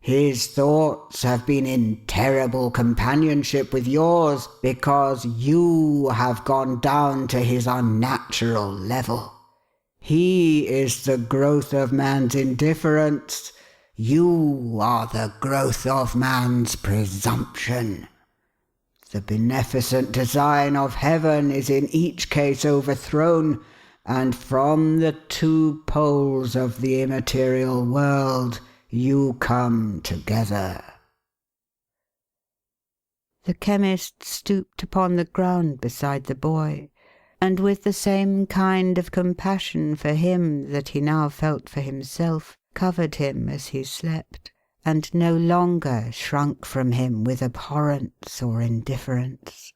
S2: His thoughts have been in terrible companionship with yours because you have gone down to his unnatural level. He is the growth of man's indifference. You are the growth of man's presumption. The beneficent design of heaven is in each case overthrown, and from the two poles of the immaterial world you come together."
S1: The chemist stooped upon the ground beside the boy, and with the same kind of compassion for him that he now felt for himself, covered him as he slept, and no longer shrunk from him with abhorrence or indifference.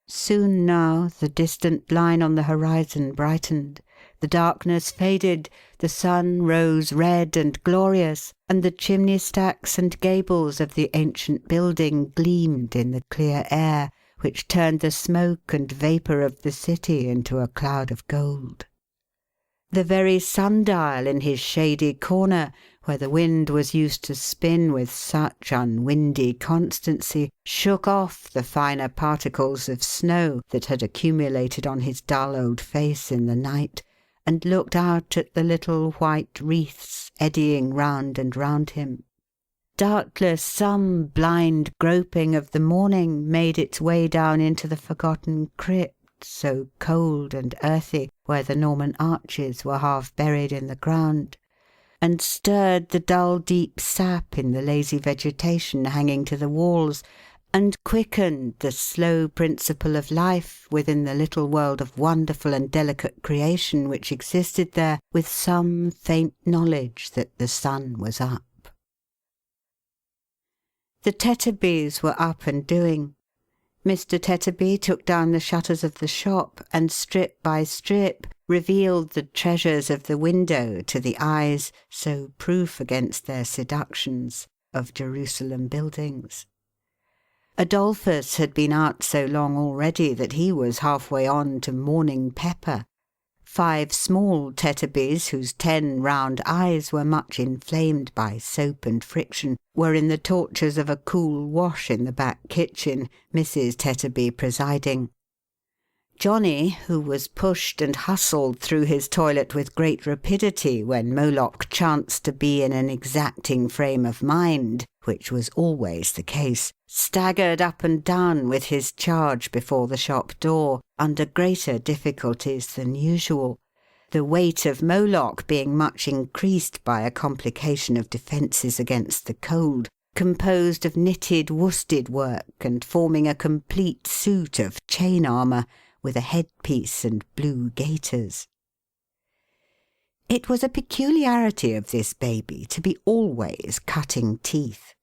S1: Soon now the distant line on the horizon brightened, the darkness faded, the sun rose red and glorious, and the chimney stacks and gables of the ancient building gleamed in the clear air, which turned the smoke and vapour of the city into a cloud of gold. The very sundial in his shady corner, where the wind was used to spin with such unwindy constancy, shook off the finer particles of snow that had accumulated on his dull old face in the night, and looked out at the little white wreaths eddying round and round him. Doubtless some blind groping of the morning made its way down into the forgotten crypt, so cold and earthy, where the Norman arches were half buried in the ground, and stirred the dull deep sap in the lazy vegetation hanging to the walls, and quickened the slow principle of life within the little world of wonderful and delicate creation which existed there, with some faint knowledge that the sun was up. The Tetterbys were up and doing. Mr. Tetterby took down the shutters of the shop, and strip by strip revealed the treasures of the window to the eyes, so proof against their seductions, of Jerusalem buildings. Adolphus had been out so long already that he was halfway on to morning pepper. 5 small Tetterbys, whose 10 round eyes were much inflamed by soap and friction, were in the tortures of a cool wash in the back kitchen, Mrs. Tetterby presiding. Johnny, who was pushed and hustled through his toilet with great rapidity when Moloch chanced to be in an exacting frame of mind, which was always the case, staggered up and down with his charge before the shop door, under greater difficulties than usual, the weight of Moloch being much increased by a complication of defences against the cold, composed of knitted worsted work and forming a complete suit of chain armour, with a headpiece and blue gaiters. It was a peculiarity of this baby to be always cutting teeth.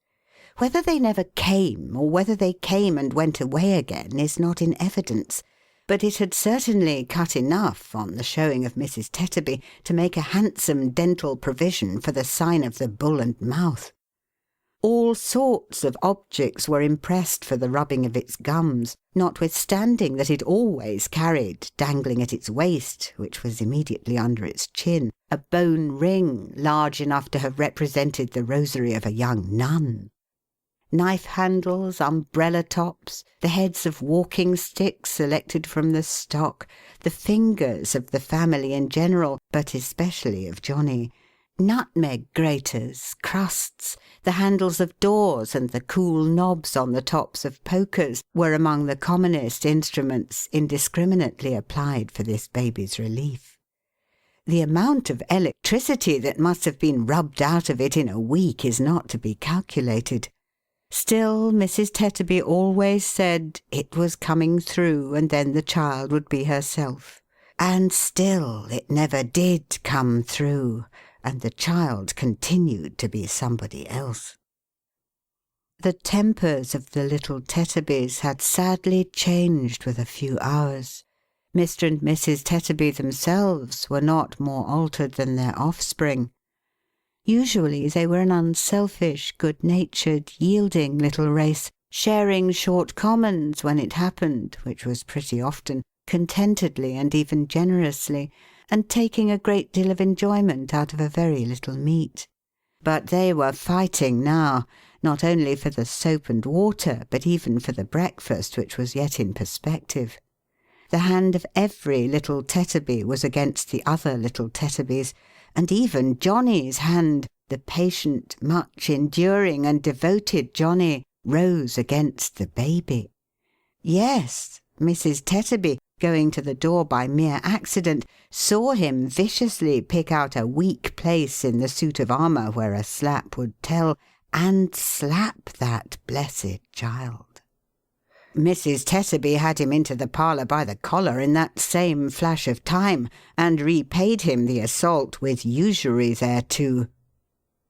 S1: Whether they never came, or whether they came and went away again, is not in evidence, but it had certainly cut enough on the showing of Mrs. Tetterby to make a handsome dental provision for the sign of the Bull and Mouth. All sorts of objects were impressed for the rubbing of its gums, notwithstanding that it always carried, dangling at its waist, which was immediately under its chin, a bone ring large enough to have represented the rosary of a young nun. knife handles, umbrella tops, the heads of walking sticks selected from the stock, the fingers of the family in general, but especially of Johnny, nutmeg graters, crusts, the handles of doors, and the cool knobs on the tops of pokers were among the commonest instruments indiscriminately applied for this baby's relief. The amount of electricity that must have been rubbed out of it in a week is not to be calculated. Still, Mrs. Tetterby always said it was coming through, and then the child would be herself. And still it never did come through, and the child continued to be somebody else. The tempers of the little Tetterbys had sadly changed with a few hours. Mr. and Mrs. Tetterby themselves were not more altered than their offspring. Usually they were an unselfish, good-natured, yielding little race, sharing short commons when it happened, which was pretty often, contentedly and even generously, and taking a great deal of enjoyment out of a very little meat. But they were fighting now, not only for the soap and water, but even for the breakfast which was yet in perspective. The hand of every little Tetterby was against the other little Tetterbys, and even Johnny's hand, the patient, much enduring and devoted Johnny, rose against the baby. Yes, Mrs. Tetterby, going to the door by mere accident, saw him viciously pick out a weak place in the suit of armour where a slap would tell, and slap that blessed child. Mrs. Tetterby had him into the parlour by the collar in that same flash of time, and repaid him the assault with usury thereto.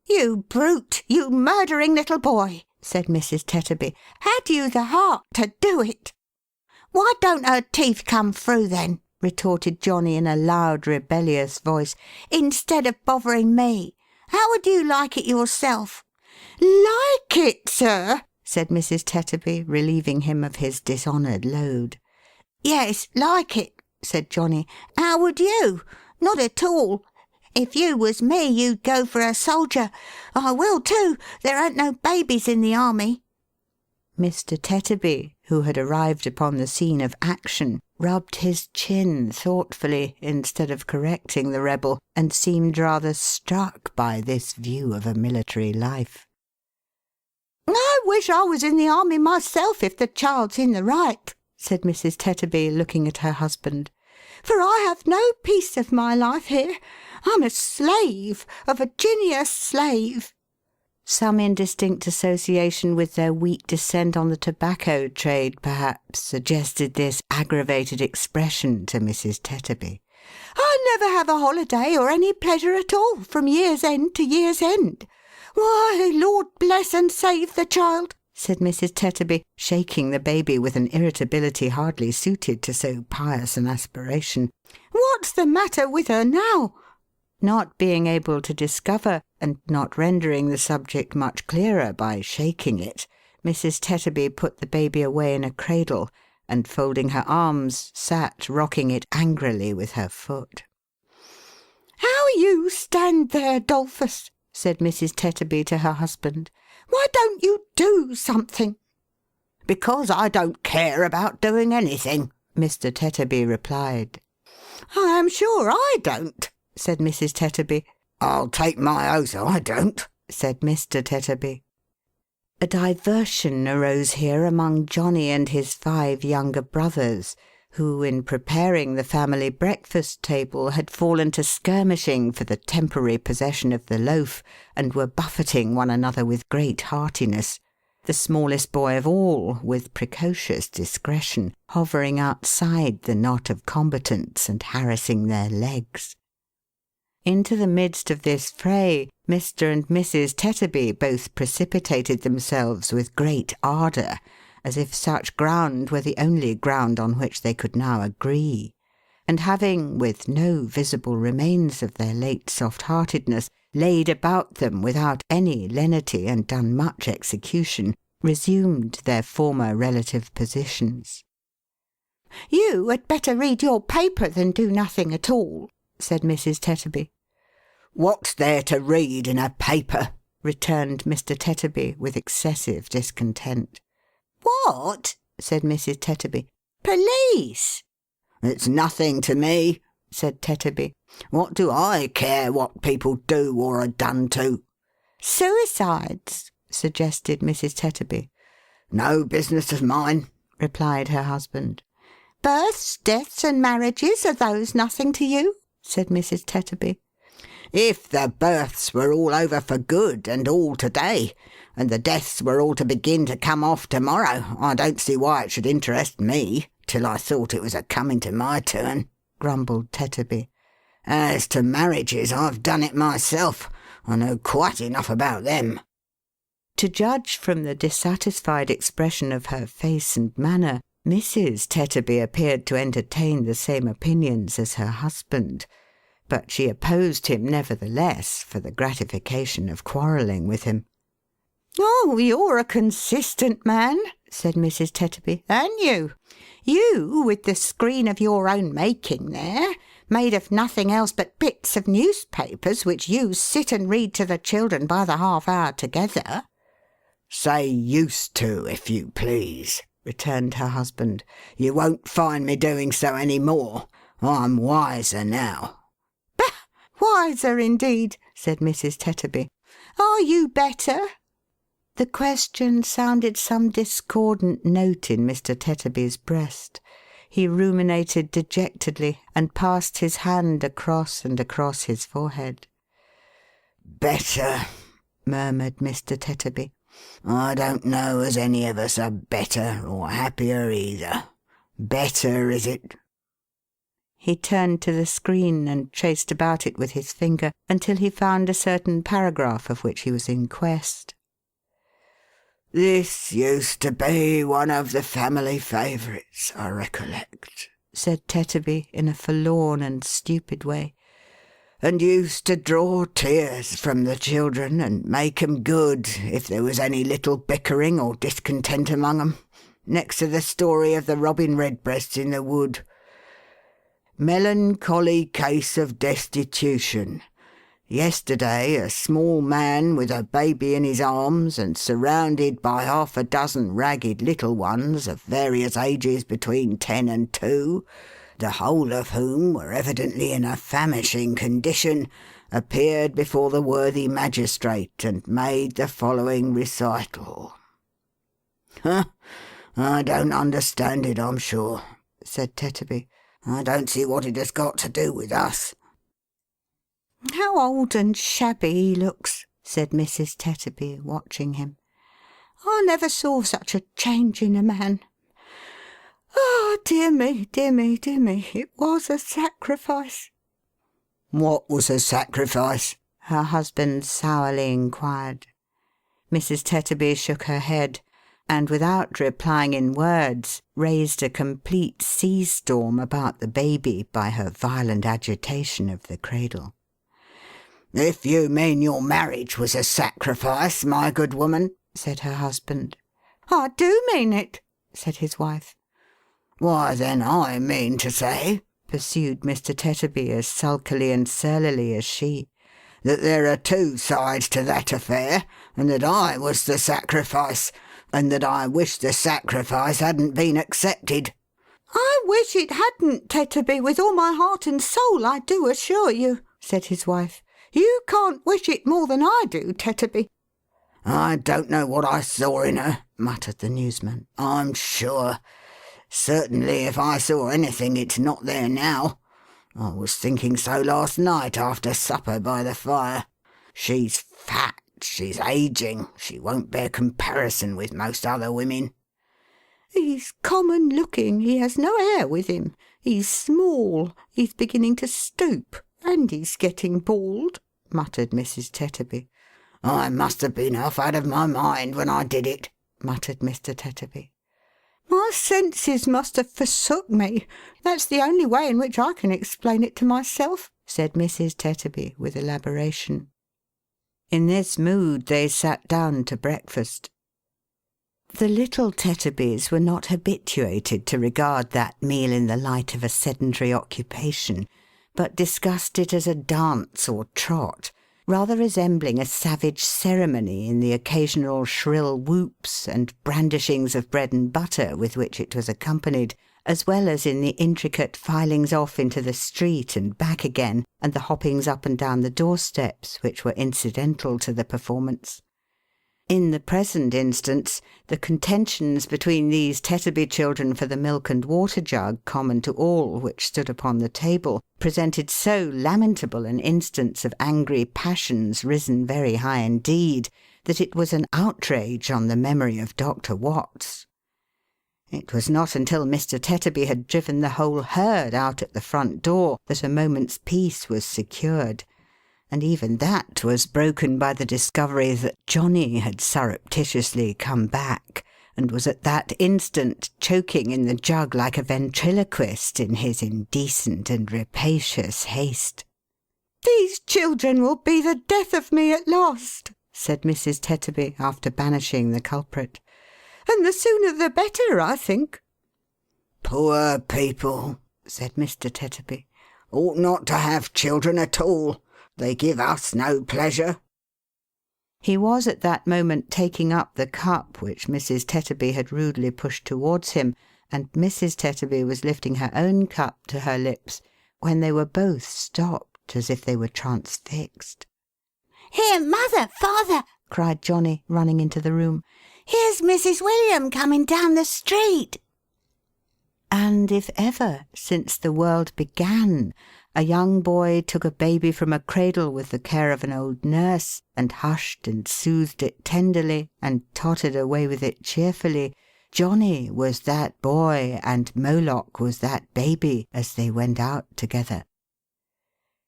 S3: "You brute, you murdering little boy," said Mrs. Tetterby. "Had you the heart to do it?" "Why don't her teeth come through then?" retorted Johnny in a loud, rebellious voice, "instead of bothering me? How would you like it yourself?" "Like it, sir?" said Mrs. Tetterby, relieving him of his dishonoured load. "Yes, like it," said Johnny. "How would you? Not at all. If you was me, you'd go for a soldier. I will too. There ain't no babies in the army." Mr. Tetterby, who had arrived upon the scene of action, rubbed his chin thoughtfully, instead of correcting the rebel, and seemed rather struck by this view of a military life. "I wish I was in the army myself, if the child's in the right," said Mrs. Tetterby, looking at her husband. "For I have no peace of my life here. I'm a slave, a Virginia slave." Some indistinct association with their weak descent on the tobacco trade, perhaps, suggested this aggravated expression to Mrs. Tetterby. "I never have a holiday or any pleasure at all, from year's end to year's end. Why, Lord bless and save the child," said Mrs. Tetterby, shaking the baby with an irritability hardly suited to so pious an aspiration. "What's the matter with her now?" Not being able to discover, and not rendering the subject much clearer by shaking it, Mrs. Tetterby put the baby away in a cradle, and folding her arms, sat rocking it angrily with her foot. "How you stand there, Dolphus?" said Mrs. Tetterby to her husband. "Why don't you do something?" "Because I don't care about doing anything," Mr. Tetterby replied. "I am sure I don't," said Mrs. Tetterby. "I'll take my oath I don't," said Mr. Tetterby. A diversion arose here among Johnny and his 5 younger brothers, who, in preparing the family breakfast table, had fallen to skirmishing for the temporary possession of the loaf, and were buffeting one another with great heartiness. The smallest boy of all, with precocious discretion, hovering outside the knot of combatants and harassing their legs. Into the midst of this fray, Mr. and Mrs. Tetterby both precipitated themselves with great ardour, as if such ground were the only ground on which they could now agree, and having, with no visible remains of their late soft-heartedness, laid about them without any lenity and done much execution, resumed their former relative positions. "You had better read your paper than do nothing at all," said Mrs. Tetterby. "What's there to read in a paper?"
S1: returned Mr. Tetterby, with excessive discontent.
S3: What? said Mrs. Tetterby. Police!
S2: It's nothing to me, said Tetterby. What do I care what people do or are done to?
S3: Suicides, suggested Mrs. Tetterby.
S2: No business of mine, replied her husband.
S3: Births, deaths, and marriages, are those nothing to you? said Mrs. Tetterby.
S2: If the births were all over for good and all to-day, and the deaths were all to begin to come off to-morrow, I don't see why it should interest me, till I thought it was a-coming to my turn, grumbled Tetterby. As to marriages, I've done it myself. I know quite enough about them.
S1: To judge from the dissatisfied expression of her face and manner, Mrs. Tetterby appeared to entertain the same opinions as her husband, but she opposed him nevertheless for the gratification of quarrelling with him.
S3: Oh, you're a consistent man, said Mrs. Tetterby, and you. You, with the screen of your own making there, made of nothing else but bits of newspapers which you sit and read to the children by the half hour together.
S2: Say used to, if you please, returned her husband. You won't find me doing so any more. I'm wiser now.
S3: Bah! Wiser indeed, said Mrs. Tetterby. Are you better?
S1: The question sounded some discordant note in Mr. Tetterby's breast. He ruminated dejectedly, and passed his hand across and across his forehead.
S2: Better, murmured Mr. Tetterby. I don't know as any of us are better or happier either. Better, is it?
S1: He turned to the screen and traced about it with his finger until he found a certain paragraph of which he was in quest.
S2: This used to be one of the family favourites, I recollect,
S1: said Tetterby in a forlorn and stupid way,
S2: and used to draw tears from the children and make 'em good if there was any little bickering or discontent among 'em, next to the story of the robin redbreasts in the wood. Melancholy case of destitution. Yesterday, a small man with a baby in his arms and surrounded by half a dozen ragged little ones of various ages between 10 and 2, the whole of whom were evidently in a famishing condition, appeared before the worthy magistrate and made the following recital. I don't understand it, I'm sure, said Tetterby. I don't see what it has got to do with us.
S3: How old and shabby he looks, said Mrs. Tetterby, watching him. I never saw such a change in a man. Oh, dear me, dear me, dear me, it was a sacrifice.
S2: What was a sacrifice?
S1: Her husband sourly inquired. Mrs. Tetterby shook her head, and without replying in words, raised a complete sea-storm about the baby by her violent agitation of the cradle.
S2: If you mean your marriage was a sacrifice, my good woman, said her husband.
S3: I do mean it, said his wife.
S2: Why, then I mean to say, pursued Mr. Tetterby as sulkily and surlily as she, that there are two sides to that affair, and that I was the sacrifice, and that I wish the sacrifice hadn't been accepted.
S3: I wish it hadn't, Tetterby, with all my heart and soul, I do assure you, said his wife. You can't wish it more than I do, Tetterby.
S2: I don't know what I saw in her, muttered the newsman, I'm sure. Certainly if I saw anything, it's not there now. I was thinking so last night after supper by the fire. She's fat, she's ageing, she won't bear comparison with most other women.
S3: He's common looking, he has no air with him. He's small, he's beginning to stoop, and he's getting bald, muttered Mrs. Tetterby.
S2: I must have been half out of my mind when I did it, muttered Mr. Tetterby.
S3: My senses must have forsook me. That's the only way in which I can explain it to myself, said Mrs. Tetterby with elaboration.
S1: In this mood they sat down to breakfast. The little Tetterbys were not habituated to regard that meal in the light of a sedentary occupation, but discussed it as a dance or trot, rather resembling a savage ceremony in the occasional shrill whoops and brandishings of bread and butter with which it was accompanied, as well as in the intricate filings off into the street and back again, and the hoppings up and down the doorsteps which were incidental to the performance. In the present instance, the contentions between these Tetterby children for the milk and water jug common to all which stood upon the table presented so lamentable an instance of angry passions risen very high indeed, that it was an outrage on the memory of Dr. Watts. It was not until Mr. Tetterby had driven the whole herd out at the front door that a moment's peace was secured, and even that was broken by the discovery that Johnny had surreptitiously come back, and was at that instant choking in the jug like a ventriloquist in his indecent and rapacious haste.
S3: "These children will be the death of me at last," said Mrs. Tetterby, after banishing the culprit. "And the sooner the better, I think."
S2: "Poor people," said Mr. Tetterby, "ought not to have children at all. They give us no pleasure."
S1: He was at that moment taking up the cup which Mrs. Tetterby had rudely pushed towards him, and Mrs. Tetterby was lifting her own cup to her lips, when they were both stopped as if they were transfixed.
S3: "Here, mother, father!" cried Johnny, running into the room. "Here's Mrs. William coming down the street."
S1: And if ever, since the world began, a young boy took a baby from a cradle with the care of an old nurse, and hushed and soothed it tenderly, and tottered away with it cheerfully, Johnny was that boy, and Moloch was that baby, as they went out together.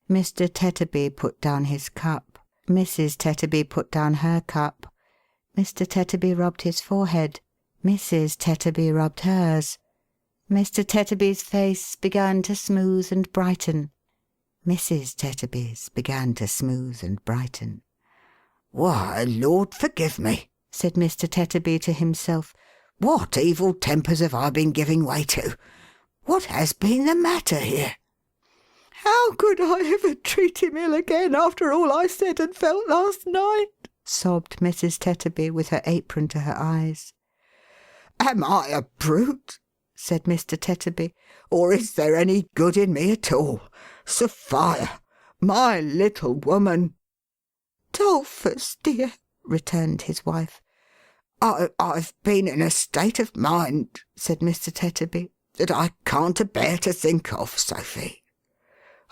S1: Mr. Tetterby put down his cup. Mrs. Tetterby put down her cup. Mr. Tetterby rubbed his forehead. Mrs. Tetterby rubbed hers. Mr. Tetterby's face began to smooth and brighten. Mrs. Tetterby's began to smooth and brighten.
S2: "Why, Lord forgive me,"
S1: said Mr. Tetterby to himself.
S2: "What evil tempers have I been giving way to? What has been the matter here?"
S3: "How could I ever treat him ill again after all I said and felt last night?"
S1: sobbed Mrs. Tetterby, with her apron to her eyes.
S2: "Am I a brute?" said Mr. Tetterby. "Or is there any good in me at all? Sophia, my little woman!"
S3: "Dolphus, dear," returned his wife.
S2: I've been in a state of mind," said Mr. Tetterby, "that I can't abear to think of, Sophie."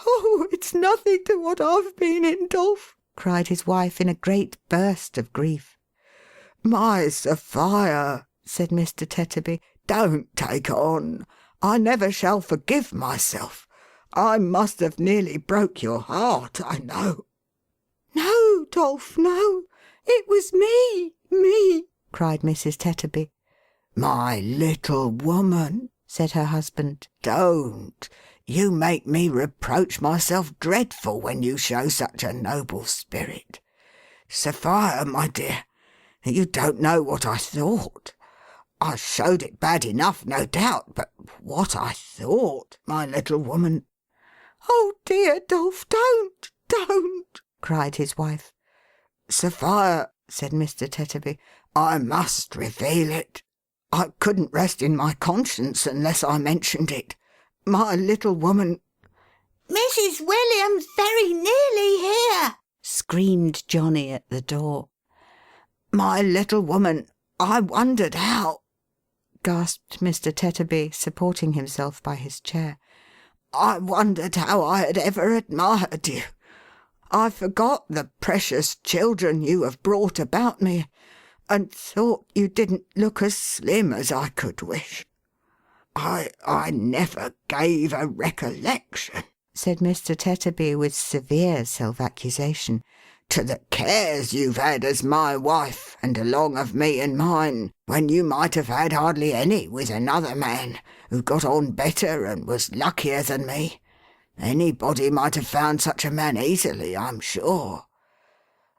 S3: "Oh, it's nothing to what I've been in, Dolph,"
S1: cried his wife in a great burst of grief.
S2: "My Sophia," said Mr. Tetterby, "don't take on. I never shall forgive myself. I must have nearly broke your heart, I know."
S3: "No, Dolph, no. It was me,"
S1: cried Mrs. Tetterby.
S2: "My little woman," said her husband, "don't. You make me reproach myself dreadful when you show such a noble spirit. Sophia, my dear, you don't know what I thought. I showed it bad enough, no doubt, but what I thought, my little woman."
S3: "Oh dear, Dolph, don't, cried his wife.
S2: "Sophia," said Mr. Tetterby, "I must reveal it. I couldn't rest in my conscience unless I mentioned it. My little woman—"
S3: "Mrs. William's very nearly here,"
S1: screamed Johnny at the door.
S2: "My little woman, I wondered how—"
S1: gasped Mr. Tetterby, supporting himself by his chair.
S2: "I wondered how I had ever admired you. I forgot the precious children you have brought about me, and thought you didn't look as slim as I could wish. I never gave a recollection," said Mr. Tetterby with severe self-accusation, "to the cares you've had as my wife, and along of me and mine, when you might have had hardly any with another man, who got on better and was luckier than me. Anybody might have found such a man easily, I'm sure.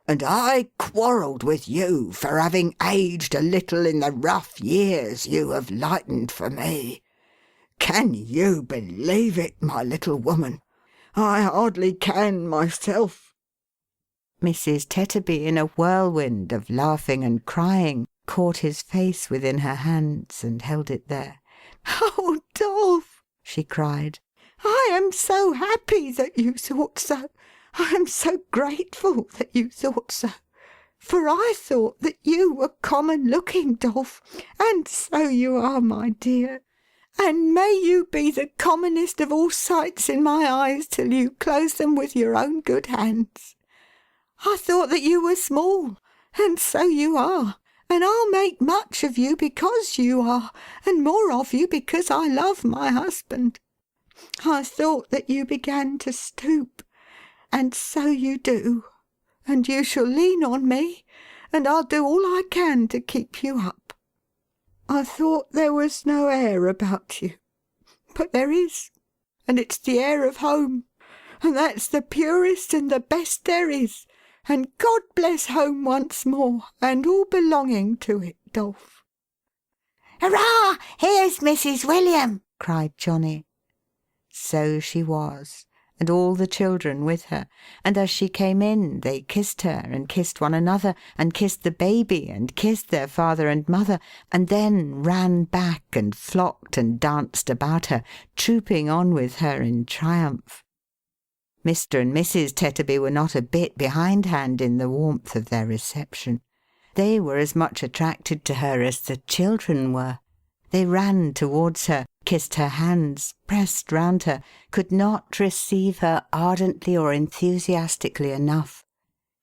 S2: And I quarrelled with you for having aged a little in the rough years you have lightened for me. Can you believe it, my little woman? I hardly can myself."
S1: Mrs. Tetterby, in a whirlwind of laughing and crying, caught his face within her hands and held it there.
S3: "Oh, Dolph!" she cried. "I am so happy that you thought so. I am so grateful that you thought so. For I thought that you were common looking, Dolph, and so you are, my dear. And may you be the commonest of all sights in my eyes till you close them with your own good hands. I thought that you were small, and so you are, and I'll make much of you because you are, and more of you because I love my husband. I thought that you began to stoop, and so you do, and you shall lean on me, and I'll do all I can to keep you up. I thought there was no air about you, but there is, and it's the air of home, and that's the purest and the best there is, and God bless home once more, and all belonging to it, Dolph."
S2: "Hurrah! Here's Mrs. William!"
S1: cried Johnny. So she was, and all the children with her, and as she came in they kissed her, and kissed one another, and kissed the baby, and kissed their father and mother, and then ran back and flocked and danced about her, trooping on with her in triumph. Mr. and Mrs. Tetterby were not a bit behindhand in the warmth of their reception. They were as much attracted to her as the children were. They ran towards her, kissed her hands, pressed round her, could not receive her ardently or enthusiastically enough.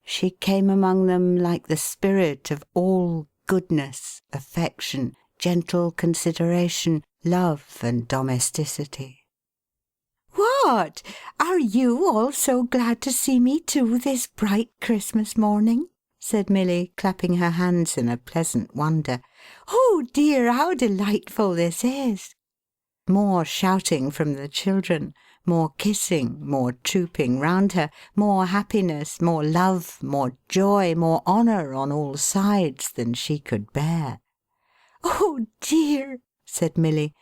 S1: She came among them like the spirit of all goodness, affection, gentle consideration, love, and domesticity.
S3: "What! Are you all so glad to see me too this bright Christmas morning?" said Milly, clapping her hands in a pleasant wonder. "Oh dear, how delightful this is!" More shouting from the children, more kissing, more trooping round her, more happiness, more love, more joy, more honour on all sides than she could bear. "Oh dear," said Milly,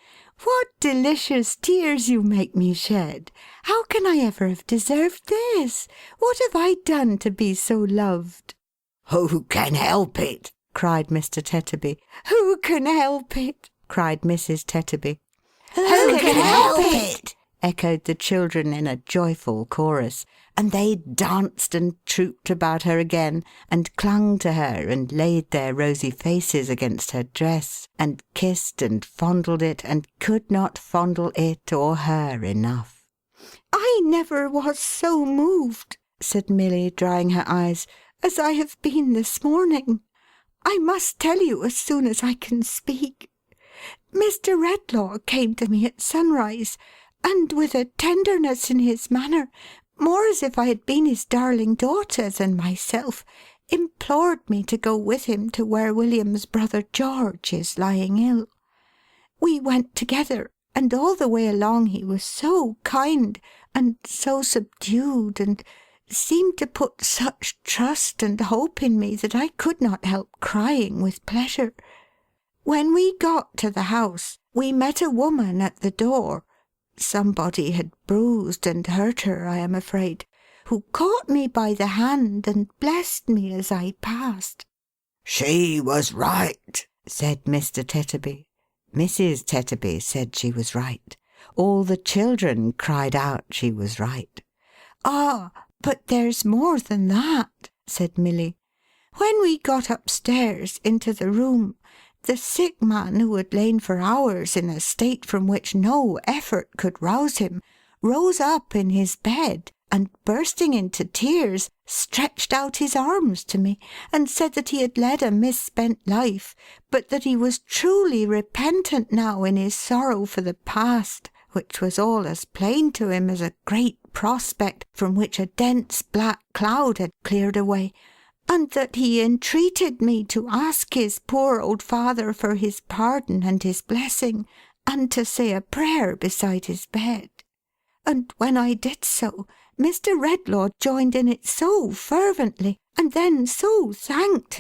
S3: "what delicious tears you make me shed! How can I ever have deserved this? What have I done to be so loved?"
S2: "Who can help it?"
S1: cried Mr. Tetterby.
S3: "Who can help it?"
S1: cried Mrs. Tetterby.
S2: Who can help it?
S1: echoed the children in a joyful chorus, and they danced and trooped about her again, and clung to her, and laid their rosy faces against her dress, and kissed and fondled it, and could not fondle it or her enough.
S3: "I never was so moved," said Milly, drying her eyes, "as I have been this morning. I must tell you as soon as I can speak. Mr. Redlaw came to me at sunrise, and with a tenderness in his manner, more as if I had been his darling daughter than myself, implored me to go with him to where William's brother George is lying ill. We went together, and all the way along he was so kind, and so subdued, and seemed to put such trust and hope in me that I could not help crying with pleasure. When we got to the house, we met a woman at the door. Somebody had bruised and hurt her, I am afraid, who caught me by the hand and blessed me as I passed."
S2: "She was right,"
S1: said Mr. Tetterby. Mrs. Tetterby said she was right. All the children cried out she was right.
S3: "Ah, but there's more than that," said Milly. "When we got upstairs into the room, the sick man, who had lain for hours in a state from which no effort could rouse him, rose up in his bed, and bursting into tears, stretched out his arms to me, and said that he had led a misspent life, but that he was truly repentant now in his sorrow for the past, which was all as plain to him as a great prospect from which a dense black cloud had cleared away, and that he entreated me to ask his poor old father for his pardon and his blessing, and to say a prayer beside his bed. And when I did so, Mr. Redlaw joined in it so fervently, and then so thanked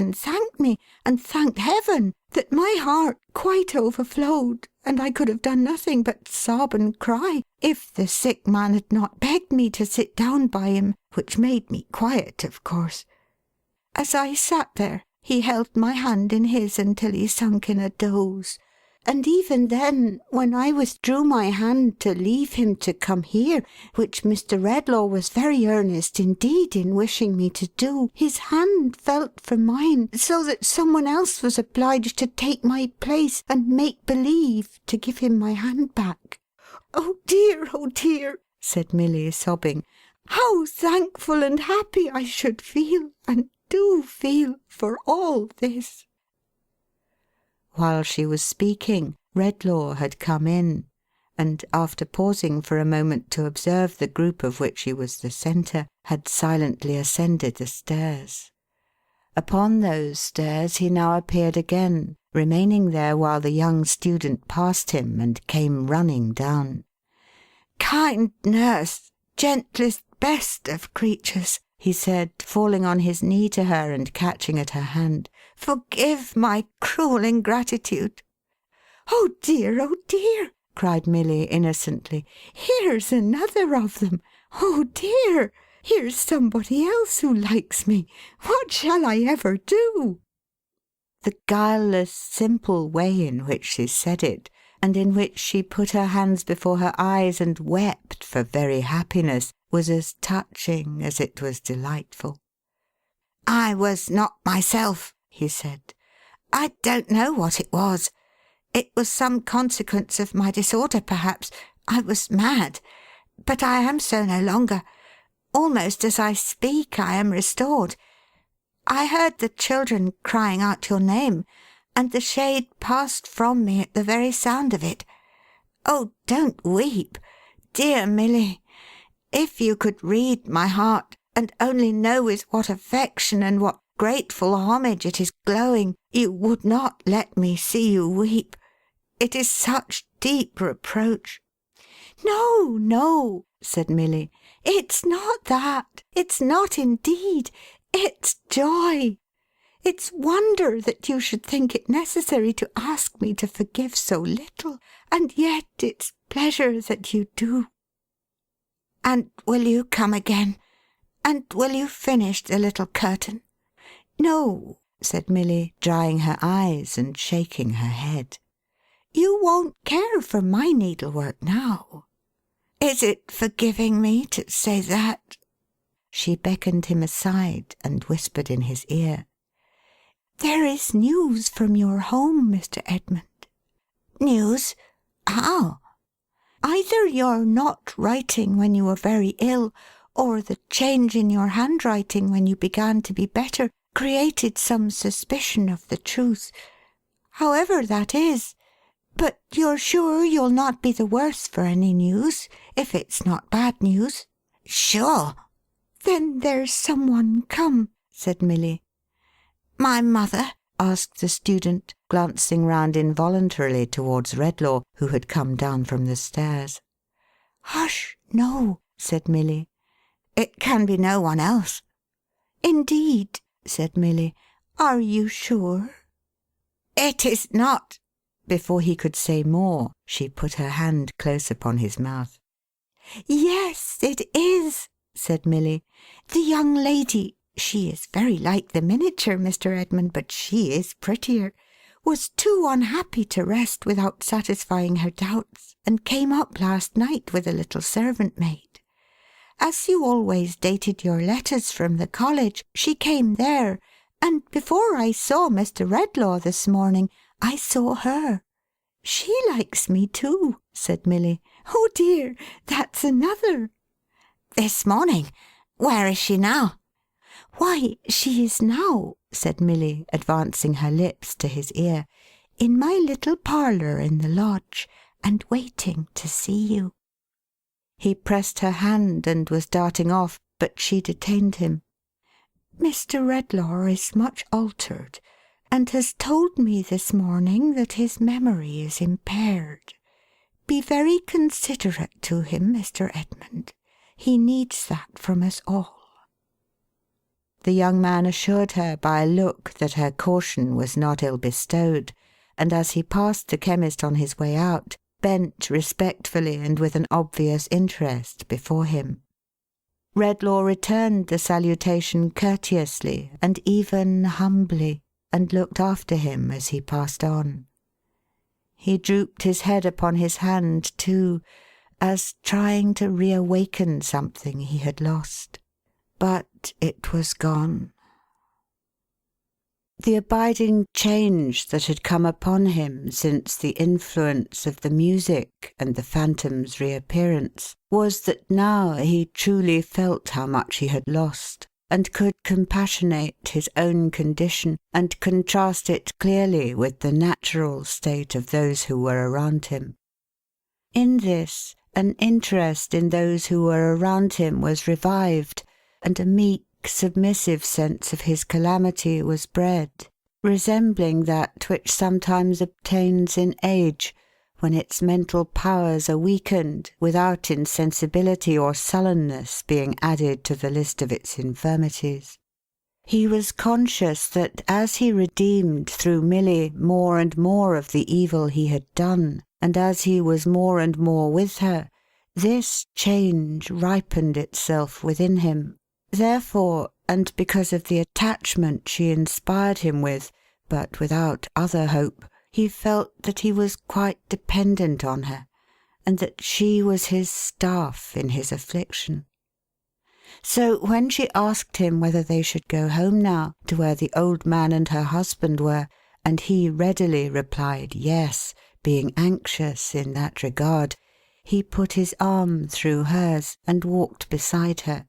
S3: me, and thanked Heaven, that my heart quite overflowed, and I could have done nothing but sob and cry, if the sick man had not begged me to sit down by him, which made me quiet, of course. As I sat there, he held my hand in his until he sunk in a doze, and even then, when I withdrew my hand to leave him to come here, which Mr. Redlaw was very earnest indeed in wishing me to do, his hand felt for mine, so that someone else was obliged to take my place and make believe to give him my hand back. Oh dear, said Milly, sobbing. How thankful and happy I should feel, and do feel, for all this. While she was speaking, Redlaw had come in, and, after pausing for a moment to observe the group of which he was the centre, had silently ascended the stairs. Upon those stairs he now appeared again, remaining there while the young student passed him and came running down. Kind nurse, gentlest, best of creatures, he said, falling on his knee to her and catching at her hand. Forgive my cruel ingratitude. Oh dear, cried Milly innocently. Here's another of them. Oh dear, here's somebody else who likes me. What shall I ever do? The guileless, simple way in which she said it, and in which she put her hands before her eyes and wept for very happiness, was as touching as it was delightful. I was not myself, he said. I don't know what it was. It was some consequence of my disorder, perhaps. I was mad. But I am so no longer. Almost as I speak, I am restored. I heard the children crying out your name, and the shade passed from me at the very sound of it. Oh, don't weep, dear Milly. If you could read my heart, and only know with what affection and what grateful homage it is glowing, you would not let me see you weep. It is such deep reproach. No, no, said Milly. It's not that. It's not indeed. It's joy. It's wonder that you should think it necessary to ask me to forgive so little, and yet it's pleasure that you do. And will you come again? And will you finish the little curtain? No, said Milly, drying her eyes and shaking her head. You won't care for my needlework now. Is it forgiving me to say that? She beckoned him aside and whispered in his ear. There is news from your home, Mr. Edmund. News? How? Either you're not writing when you were very ill, or the change in your handwriting when you began to be better created some suspicion of the truth. However that is, but you're sure you'll not be the worse for any news, if it's not bad news? Sure. Then there's someone come, said Milly. My mother? Asked the student, glancing round involuntarily towards Redlaw, who had come down from the stairs. Hush, no, said Milly. It can be no one else. Indeed, said Milly. Are you sure? It is not. Before he could say more, she put her hand close upon his mouth. Yes, it is, said Milly. The young lady, she is very like the miniature, Mr. Edmund, but she is prettier, was too unhappy to rest without satisfying her doubts, and came up last night with a little servant maid. As you always dated your letters from the college, she came there, and before I saw Mr. Redlaw this morning, I saw her. She likes me too, said Milly. Oh dear, that's another. This morning? Where is she now? Why, she is now, said Milly, advancing her lips to his ear, in my little parlour in the lodge, and waiting to see you. He pressed her hand and was darting off, but she detained him. Mr. Redlaw is much altered, and has told me this morning that his memory is impaired. Be very considerate to him, Mr. Edmund. He needs that from us all. The young man assured her by a look that her caution was not ill bestowed, and as he passed the chemist on his way out, bent respectfully and with an obvious interest before him.
S1: Redlaw returned the salutation courteously and even humbly, and looked after him as he passed on. He drooped his head upon his hand, too, as trying to reawaken something he had lost. But it was gone. The abiding change that had come upon him since the influence of the music and the Phantom's reappearance was that now he truly felt how much he had lost, and could compassionate his own condition and contrast it clearly with the natural state of those who were around him. In this, an interest in those who were around him was revived, and a meek, submissive sense of his calamity was bred, resembling that which sometimes obtains in age, when its mental powers are weakened, without insensibility or sullenness being added to the list of its infirmities. He was conscious that as he redeemed through Milly more and more of the evil he had done, and as he was more and more with her, this change ripened itself within him. Therefore, and because of the attachment she inspired him with, but without other hope, he felt that he was quite dependent on her, and that she was his staff in his affliction. So when she asked him whether they should go home now, to where the old man and her husband were, and he readily replied yes, being anxious in that regard, he put his arm through hers and walked beside her.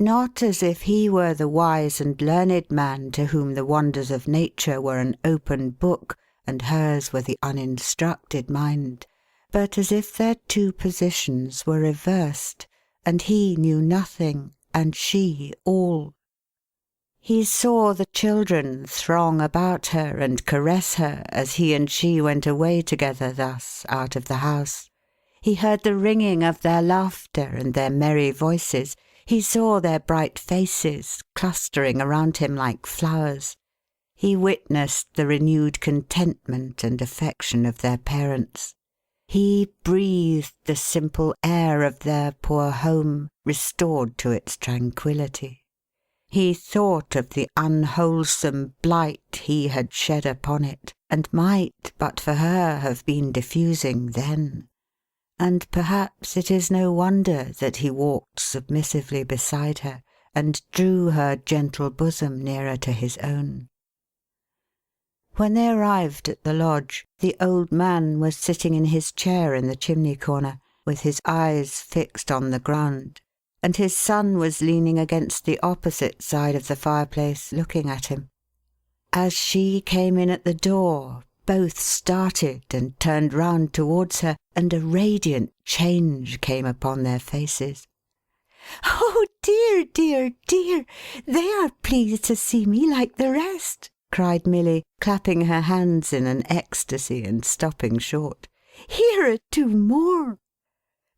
S1: Not as if he were the wise and learned man to whom the wonders of nature were an open book, and hers were the uninstructed mind, but as if their two positions were reversed, and he knew nothing, and she all. He saw the children throng about her and caress her as he and she went away together thus out of the house. He heard the ringing of their laughter and their merry voices. He saw their bright faces clustering around him like flowers. He witnessed the renewed contentment and affection of their parents. He breathed the simple air of their poor home, restored to its tranquillity. He thought of the unwholesome blight he had shed upon it, and might, but for her, have been diffusing then. And perhaps it is no wonder that he walked submissively beside her, and drew her gentle bosom nearer to his own. When they arrived at the lodge, the old man was sitting in his chair in the chimney corner, with his eyes fixed on the ground, and his son was leaning against the opposite side of the fireplace, looking at him. As she came in at the door, both started and turned round towards her, and a radiant change came upon their faces.
S3: "Oh, dear, dear, dear! They are pleased to see me like the rest," cried Milly, clapping her hands in an ecstasy and stopping short. "Here are two more."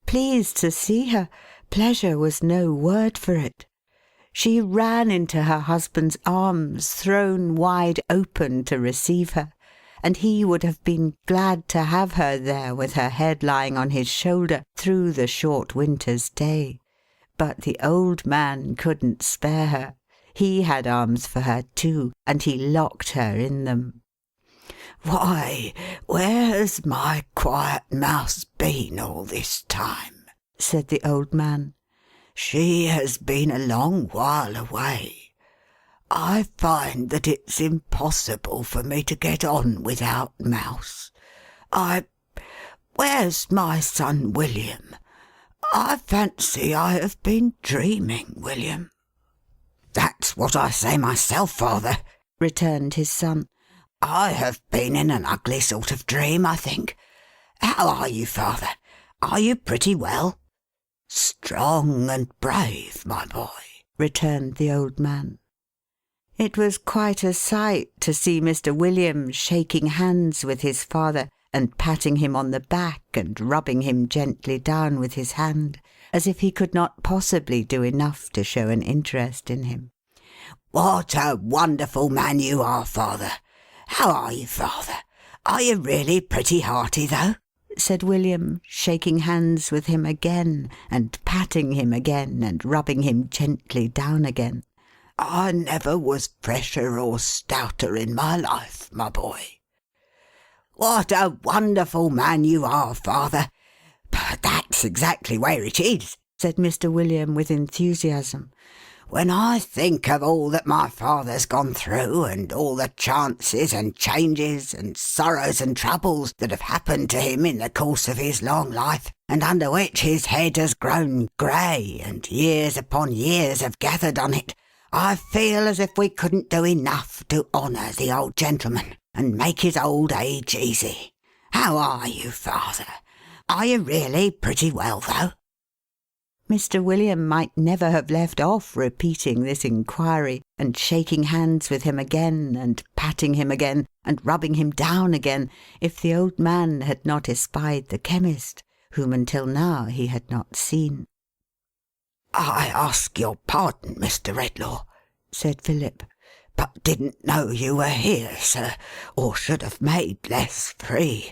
S3: Pleased to see her, pleasure was no word for it. She ran into her husband's arms, thrown wide open to receive her, and he would have been glad to have her there with her head lying on his shoulder through the short winter's day. But the old man couldn't spare her. He had arms for her too, and he locked her in them.
S2: "Why, where's my quiet mouse been all this time?" said the old man. "She has been a long while away. I find that it's impossible for me to get on without Mouse. Where's my son William? I fancy I have been dreaming, William." "That's what I say myself, father," returned his son. "I have been in an ugly sort of dream, I think. How are you, father? Are you pretty well?" "Strong and brave, my boy," returned the old man.
S1: It was quite a sight to see Mr. William shaking hands with his father, and patting him on the back, and rubbing him gently down with his hand, as if he could not possibly do enough to show an interest in him.
S2: "What a wonderful man you are, father! How are you, father? Are you really pretty hearty, though?"
S1: said William, shaking hands with him again, and patting him again, and rubbing him gently down again.
S2: I never was fresher or stouter in my life, my boy." "What a wonderful man you are, father! But that's exactly where it is,"
S1: said Mr. William with enthusiasm.
S2: "When I think of all that my father's gone through, and all the chances and changes and sorrows and troubles that have happened to him in the course of his long life, and under which his head has grown grey, and years upon years have gathered on it, I feel as if we couldn't do enough to honour the old gentleman, and make his old age easy. How are you, father? Are you really pretty well, though?"
S1: Mr. William might never have left off repeating this inquiry, and shaking hands with him again, and patting him again, and rubbing him down again, if the old man had not espied the Chemist, whom until now he had not seen.
S2: "I ask your pardon, Mr. Redlaw," said Philip, "but didn't know you were here, sir, or should have made less free.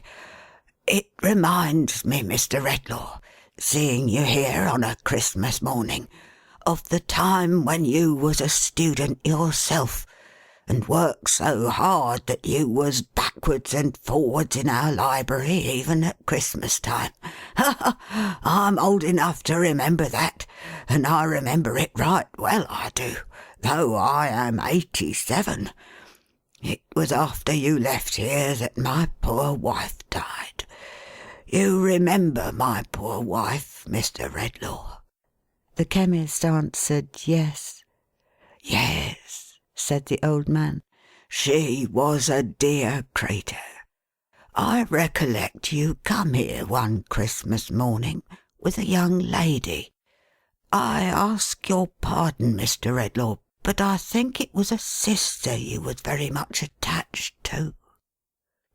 S2: It reminds me, Mr. Redlaw, seeing you here on a Christmas morning, of the time when you was a student yourself, and worked so hard that you was backwards and forwards in our library even at Christmas time. I'm old enough to remember that, and I remember it right well, I do, though I am 87. It was after you left here that my poor wife died. You remember my poor wife, Mr. Redlaw?"
S1: The Chemist answered yes.
S2: "Yes,"
S1: said the old man.
S2: "She was a dear creetur. I recollect you come here one Christmas morning with a young lady. I ask your pardon, Mr. Redlaw, but I think it was a sister you was very much attached to."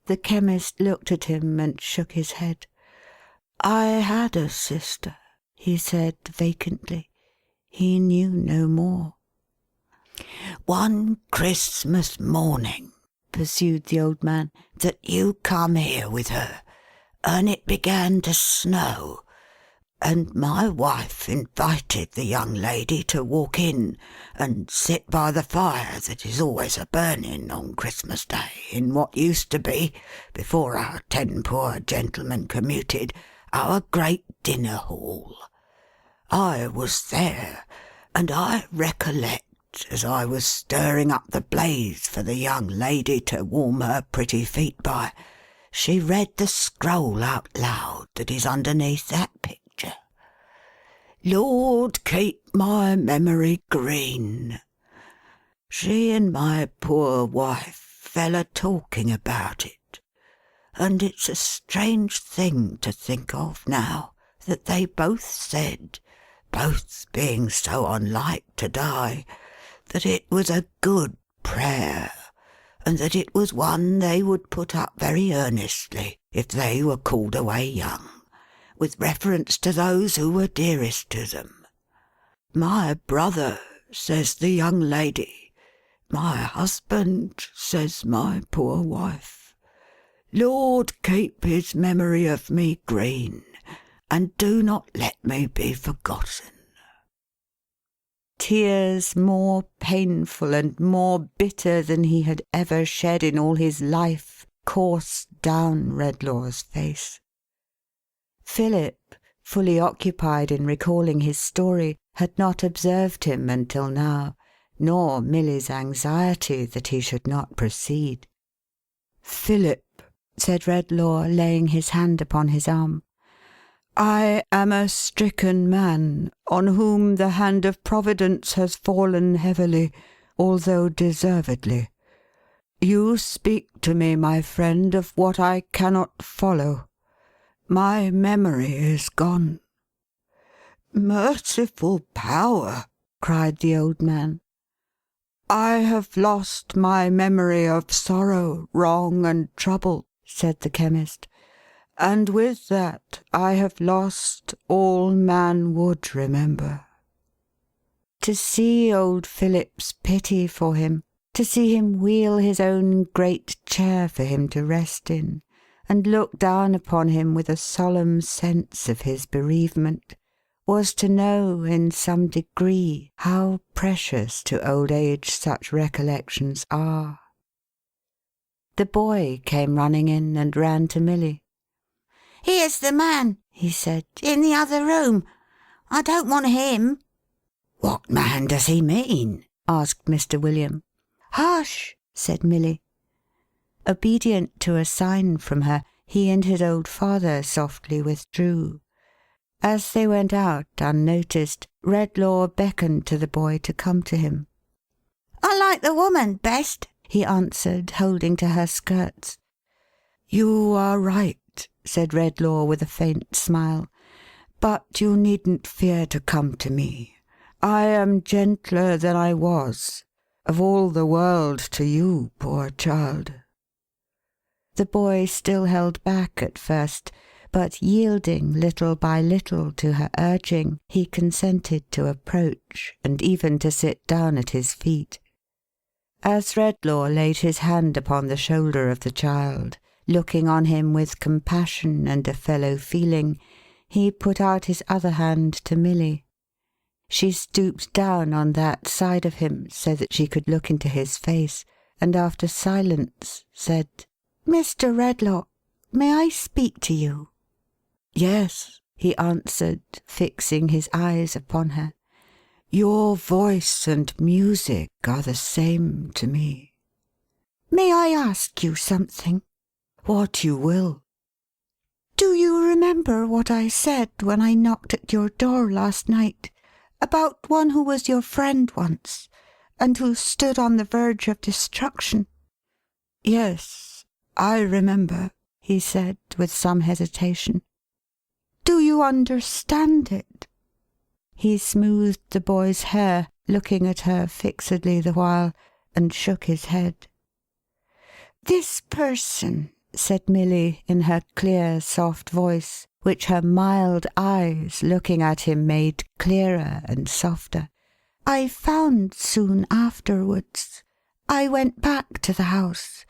S1: The Chemist looked at him and shook his head. "I had a sister," he said vacantly. He knew no more.
S2: "One Christmas morning," pursued the old man, "that you come here with her, and it began to snow, and my wife invited the young lady to walk in and sit by the fire that is always a burning on Christmas Day in what used to be, before our 10 poor gentlemen commuted, our great dinner hall. I was there, and I recollect, as I was stirring up the blaze for the young lady to warm her pretty feet by, she read the scroll out loud that is underneath that picture. 'Lord, keep my memory green.' She and my poor wife fell a talking about it, and it's a strange thing to think of now, that they both said, both being so unlike to die, that it was a good prayer, and that it was one they would put up very earnestly if they were called away young, with reference to those who were dearest to them. 'My brother,' says the young lady, 'my husband,' says my poor wife. 'Lord, keep his memory of me green, and do not let me be forgotten.'"
S1: Tears more painful and more bitter than he had ever shed in all his life coursed down Redlaw's face. Philip, fully occupied in recalling his story, had not observed him until now, nor Milly's anxiety that he should not proceed. "Philip," said Redlaw, laying his hand upon his arm, "I am a stricken man, on whom the hand of Providence has fallen heavily, although deservedly. You speak to me, my friend, of what I cannot follow. My memory is gone." "Merciful Power!" cried the old man. "I have lost my memory of sorrow, wrong, and trouble," said the Chemist, "and with that I have lost all man would remember." To see old Philip's pity for him, to see him wheel his own great chair for him to rest in, and look down upon him with a solemn sense of his bereavement, was to know, in some degree, how precious to old age such recollections are. The boy came running in and ran to Milly.
S3: "Here's the man," he said, "in the other room. I don't want him."
S1: "What man does he mean?" asked Mr. William.
S3: "Hush!" said
S1: Milly. Obedient to a sign from her, he and his old father softly withdrew. As they went out, unnoticed, Redlaw beckoned to the boy to come to him.
S3: "I like the woman best,"
S1: he answered, holding to her skirts. "You are right," said Redlaw with a faint smile. "But you needn't fear to come to me. I am gentler than I was. Of all the world to you, poor child." The boy still held back at first, but yielding little by little to her urging, he consented to approach, and even to sit down at his feet. As Redlaw laid his hand upon the shoulder of the child, looking on him with compassion and a fellow feeling, he put out his other hand to Milly. She stooped down on that side of him, so that she could look into his face, and after silence said, "Mr. Redlaw, may I speak to you?" "Yes," he answered, fixing his eyes upon her. "Your voice and music are the same to me."
S3: "May I ask you something?"
S1: "What you will."
S3: "Do you remember what I said when I knocked at your door last night, about one who was your friend once, and who stood on the verge of destruction?"
S1: "Yes, I remember," he said, with some hesitation.
S3: "Do you understand it?"
S1: He smoothed the boy's hair, looking at her fixedly the while, and shook his head.
S3: "This person,"
S1: said Milly, in her clear, soft voice, which her mild eyes, looking at him, made clearer and softer,
S3: "I found soon afterwards. I went back to the house,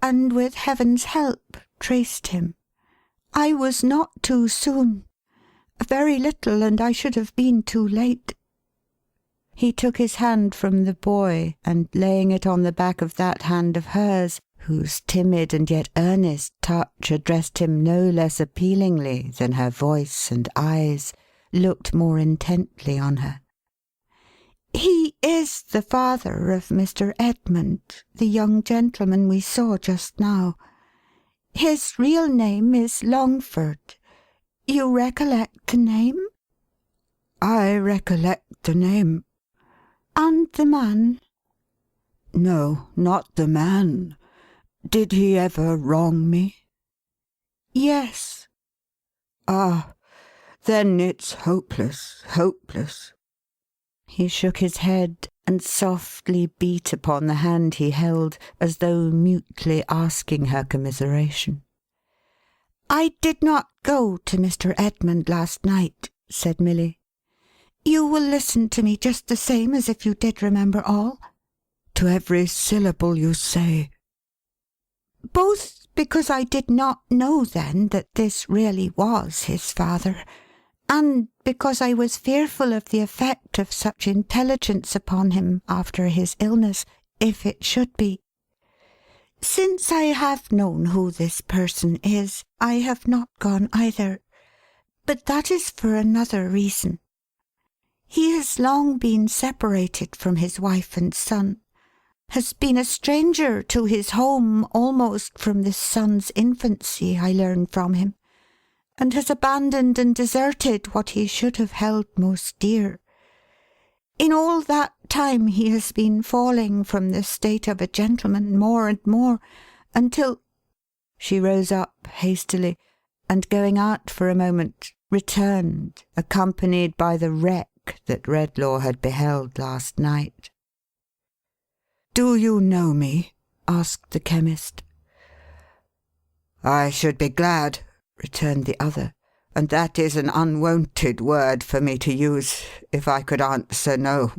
S3: and with Heaven's help traced him. I was not too soon. Very little, and I should have been too late."
S1: He took his hand from the boy, and laying it on the back of that hand of hers, whose timid and yet earnest touch addressed him no less appealingly than her voice and eyes, looked more intently on her.
S3: "He is the father of Mr. Edmund, the young gentleman we saw just now. His real name is Longford. You recollect the name?"
S1: "I recollect the name."
S3: "And the man?"
S1: "No, not the man. Did he ever wrong me?"
S3: "Yes."
S1: "Ah, then it's hopeless, hopeless." He shook his head, and softly beat upon the hand he held, as though mutely asking her commiseration.
S3: "I did not go to Mr. Edmund last night," said Milly. "You will listen to me just the same as if you did remember all?"
S1: "To every syllable you say."
S3: "Both because I did not know then that this really was his father, and because I was fearful of the effect of such intelligence upon him after his illness, if it should be. Since I have known who this person is, I have not gone either, but that is for another reason. He has long been separated from his wife and son, has been a stranger to his home almost from the son's infancy, I learn from him, and has abandoned and deserted what he should have held most dear. In all that time he has been falling from the state of a gentleman more and more, until—"
S1: She rose up hastily, and going out for a moment, returned, accompanied by the wreck that Redlaw had beheld last night. "Do you know me?" asked the Chemist. "I should be glad," returned the other, "and that is an unwonted word for me to use, if I could answer no."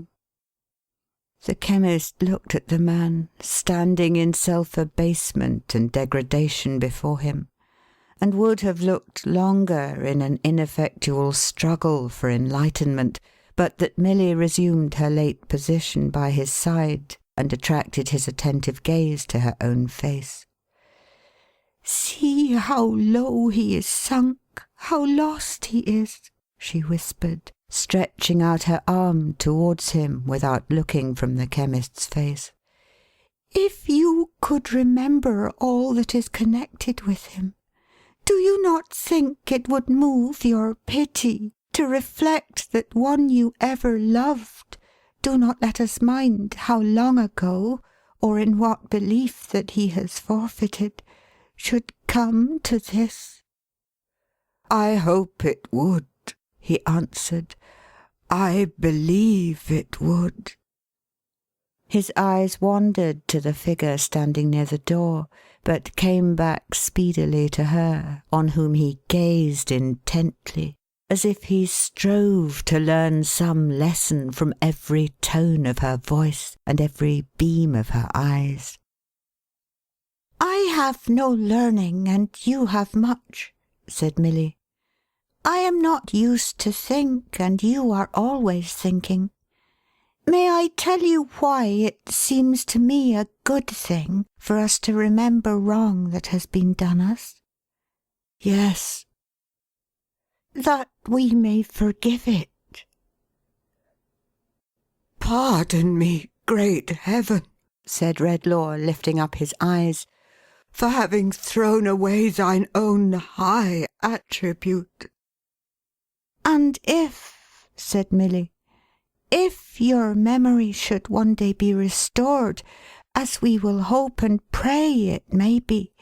S1: The Chemist looked at the man, standing in self-abasement and degradation before him. and would have looked longer in an ineffectual struggle for enlightenment, but that Milly resumed her late position by his side, and attracted his attentive gaze to her own face.
S3: "See how low he is sunk, how lost he is," she whispered,
S1: stretching out her arm towards him without looking from the chemist's face.
S3: "If you could remember all that is connected with him, do you not think it would move your pity to reflect that one you ever loved, do not let us mind how long ago, or in what belief that he has forfeited, should come to this?"
S2: "I hope it would," he answered. "I believe it would."
S1: His eyes wandered to the figure standing near the door, but came back speedily to her, on whom he gazed intently, as if he strove to learn some lesson from every tone of her voice and every beam of her eyes.
S3: "I have no learning, and you have much," said Milly. "I am not used to think, and you are always thinking. May I tell you why it seems to me a good thing for us to remember wrong that has been done us?"
S2: "Yes."
S3: "That we may forgive it."
S2: "Pardon me, great Heaven," said Redlaw, lifting up his eyes, "for having thrown away thine own high attribute."
S3: "And if," said Milly, "if your memory should one day be restored, as we will hope and pray it may be,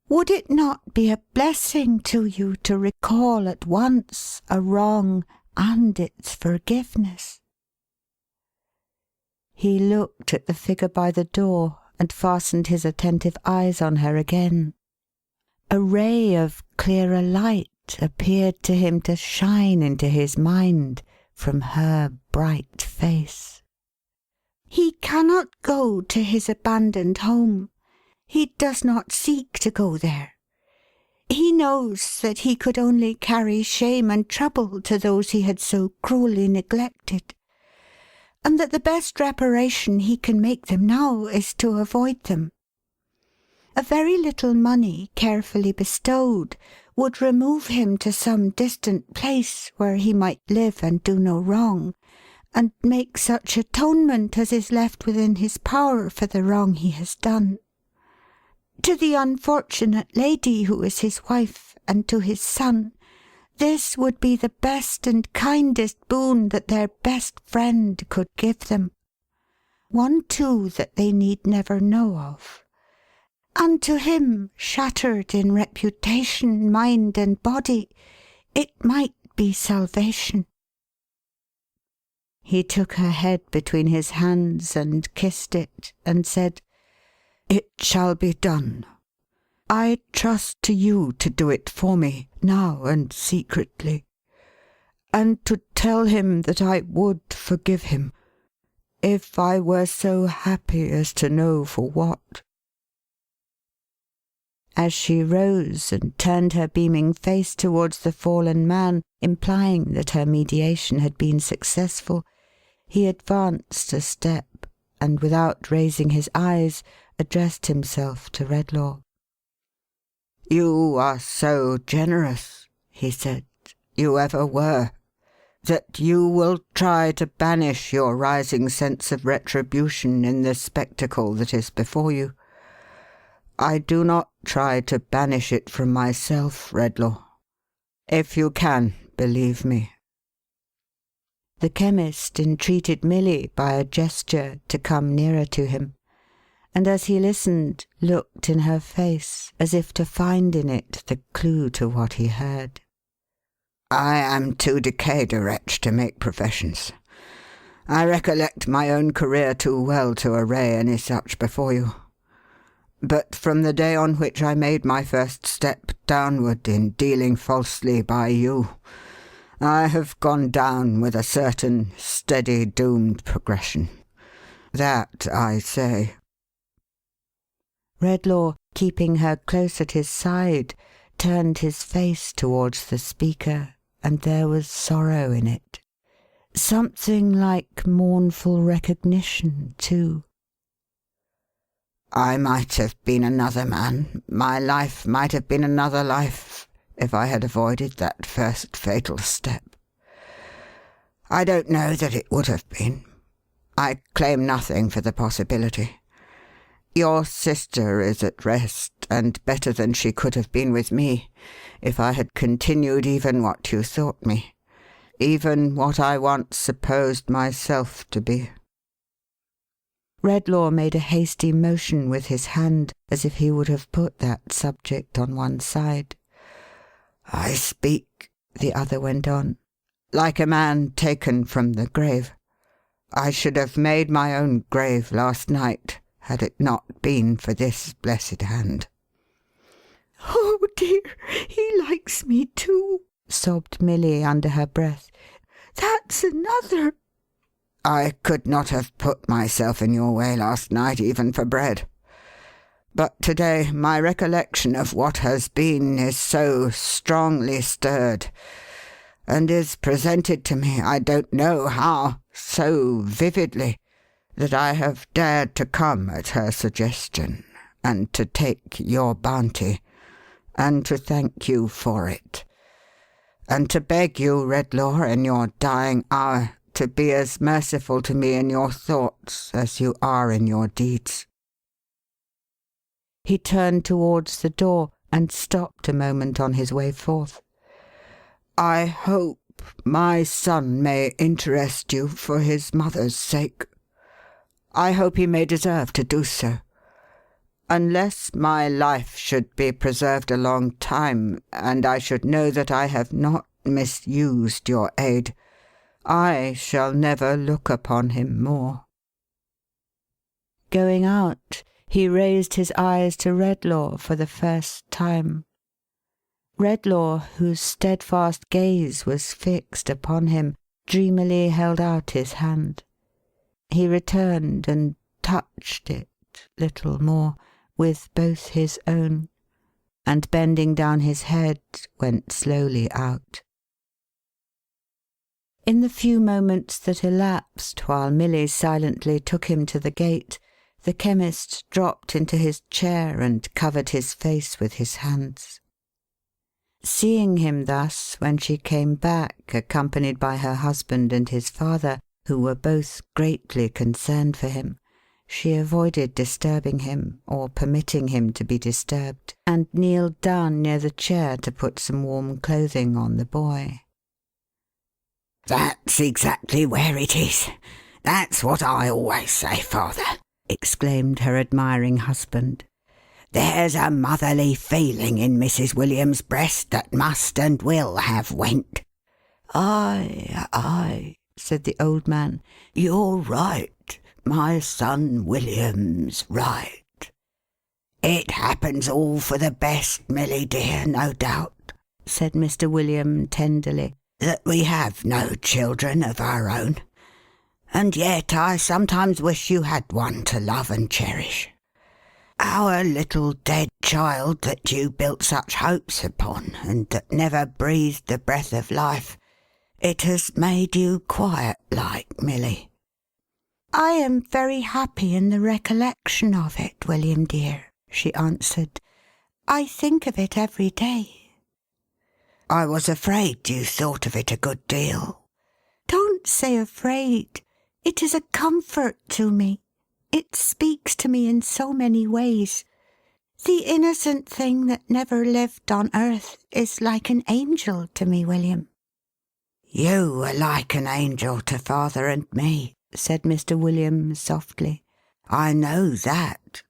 S3: would it not be a blessing to you to recall at once a wrong and its forgiveness?"
S1: He looked at the figure by the door, and fastened his attentive eyes on her again. A ray of clearer light appeared to him to shine into his mind from her bright face.
S3: "He cannot go to his abandoned home. He does not seek to go there. He knows that he could only carry shame and trouble to those he had so cruelly neglected, and that the best reparation he can make them now is to avoid them. A very little money, carefully bestowed, would remove him to some distant place where he might live and do no wrong, and make such atonement as is left within his power for the wrong he has done. To the unfortunate lady who is his wife, and to his son, this would be the best and kindest boon that their best friend could give them. One, too, that they need never know of. And to him, shattered in reputation, mind, and body, it might be salvation."
S1: He took her head between his hands and kissed it, and said,
S2: "It shall be done. I trust to you to do it for me, now and secretly, and to tell him that I would forgive him, if I were so happy as to know for what."
S1: As she rose and turned her beaming face towards the fallen man, implying that her mediation had been successful, he advanced a step, and without raising his eyes, addressed himself to Redlaw.
S2: "You are so generous," he said, "you ever were, that you will try to banish your rising sense of retribution in the spectacle that is before you. I do not try to banish it from myself, Redlaw. If you can, believe me."
S1: The chemist entreated Milly by a gesture to come nearer to him, and as he listened, looked in her face as if to find in it the clue to what he heard.
S2: "I am too decayed a wretch to make professions. I recollect my own career too well to array any such before you. But from the day on which I made my first step downward in dealing falsely by you, I have gone down with a certain steady doomed progression. That I say."
S1: Redlaw, keeping her close at his side, turned his face towards the speaker, and there was sorrow in it. Something like mournful recognition, too.
S2: I might have been another man, my life might have been another life, if I had avoided that first fatal step. I don't know that it would have been. I claim nothing for the possibility. Your sister is at rest, and better than she could have been with me, if I had continued even what you thought me, even what I once supposed myself to be.
S1: Redlaw made a hasty motion with his hand, as if he would have put that subject on one side.
S2: I speak, the other went on, like a man taken from the grave. I should have made my own grave last night, had it not been for this blessed hand.
S3: Oh dear, he likes me too, sobbed Milly under her breath. That's another.
S2: I could not have put myself in your way last night, even for bread. But to-day my recollection of what has been is so strongly stirred, and is presented to me, I don't know how, so vividly, that I have dared to come at her suggestion, and to take your bounty, and to thank you for it, and to beg you, Redlaw, in your dying hour, to be as merciful to me in your thoughts as you are in your deeds.
S1: He turned towards the door, and stopped a moment on his way forth.
S2: I hope my son may interest you for his mother's sake. I hope he may deserve to do so. Unless my life should be preserved a long time, and I should know that I have not misused your aid, I shall never look upon him more.
S1: Going out, he raised his eyes to Redlaw for the first time. Redlaw, whose steadfast gaze was fixed upon him, dreamily held out his hand. He returned and touched it, little more, with both his own, and bending down his head, went slowly out. In the few moments that elapsed while Milly silently took him to the gate, the chemist dropped into his chair and covered his face with his hands. Seeing him thus, when she came back, accompanied by her husband and his father, who were both greatly concerned for him, she avoided disturbing him, or permitting him to be disturbed, and kneeled down near the chair to put some warm clothing on the boy.
S2: That's exactly where it is. That's what I always say, father, exclaimed her admiring husband. There's a motherly feeling in Mrs. William's breast that must and will have went.
S1: Aye, said the old man.
S2: You're right. My son William's right. It happens all for the best, Milly dear, no doubt, said Mr. William tenderly, that we have no children of our own. And yet I sometimes wish you had one to love and cherish. Our little dead child that you built such hopes upon, and that never breathed the breath of life, it has made you quiet like, Milly.
S3: I am very happy in the recollection of it, William dear, she answered. I think of it every day.
S2: I was afraid you thought of it a good deal.
S3: Don't say afraid. It is a comfort to me. It speaks to me in so many ways. The innocent thing that never lived on earth is like an angel to me, William.
S2: You are like an angel to father and me, said Mr. William softly. I know that.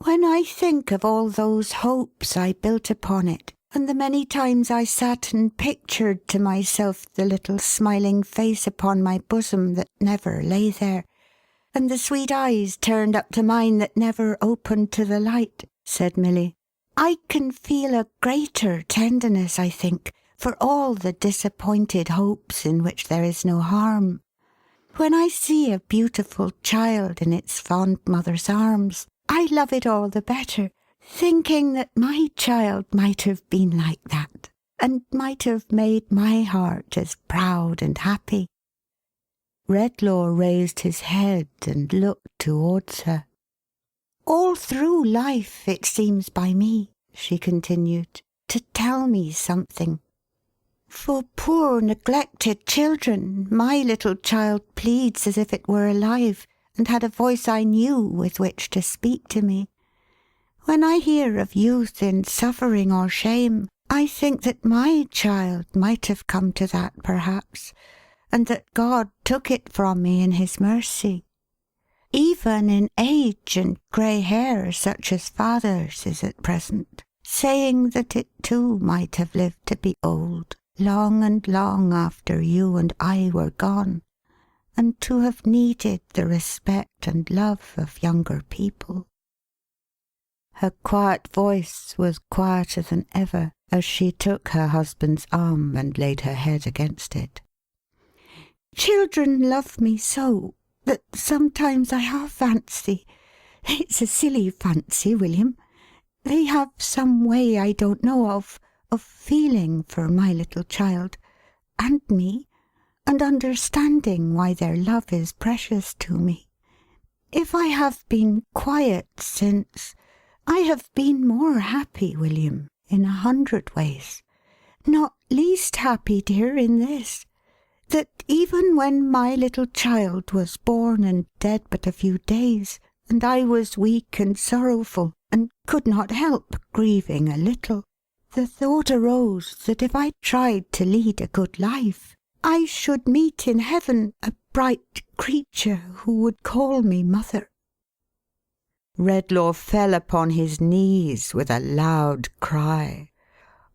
S3: When I think of all those hopes I built upon it, and the many times I sat and pictured to myself the little smiling face upon my bosom that never lay there, and the sweet eyes turned up to mine that never opened to the light, said Milly, I can feel a greater tenderness, I think, for all the disappointed hopes in which there is no harm. When I see a beautiful child in its fond mother's arms, I love it all the better, thinking that my child might have been like that, and might have made my heart as proud and happy."
S1: Redlaw raised his head and looked towards her.
S3: "All through life, it seems by me," she continued, "to tell me something. For poor neglected children, my little child pleads as if it were alive, and had a voice I knew with which to speak to me. When I hear of youth in suffering or shame, I think that my child might have come to that perhaps, and that God took it from me in His mercy. Even in age and grey hair such as father's is at present, saying that it too might have lived to be old, long and long after you and I were gone, and to have needed the respect and love of younger people."
S1: Her quiet voice was quieter than ever as she took her husband's arm and laid her head against it.
S3: "Children love me so that sometimes I half fancy — it's a silly fancy, William — they have some way I don't know of feeling for my little child, and me, and understanding why their love is precious to me. If I have been quiet since, I have been more happy, William, in 100 ways. Not least happy, dear, in this, that even when my little child was born and dead but a few days, and I was weak and sorrowful, and could not help grieving a little, the thought arose that if I tried to lead a good life, I should meet in heaven a bright creature who would call me mother."
S1: Redlaw fell upon his knees with a loud cry.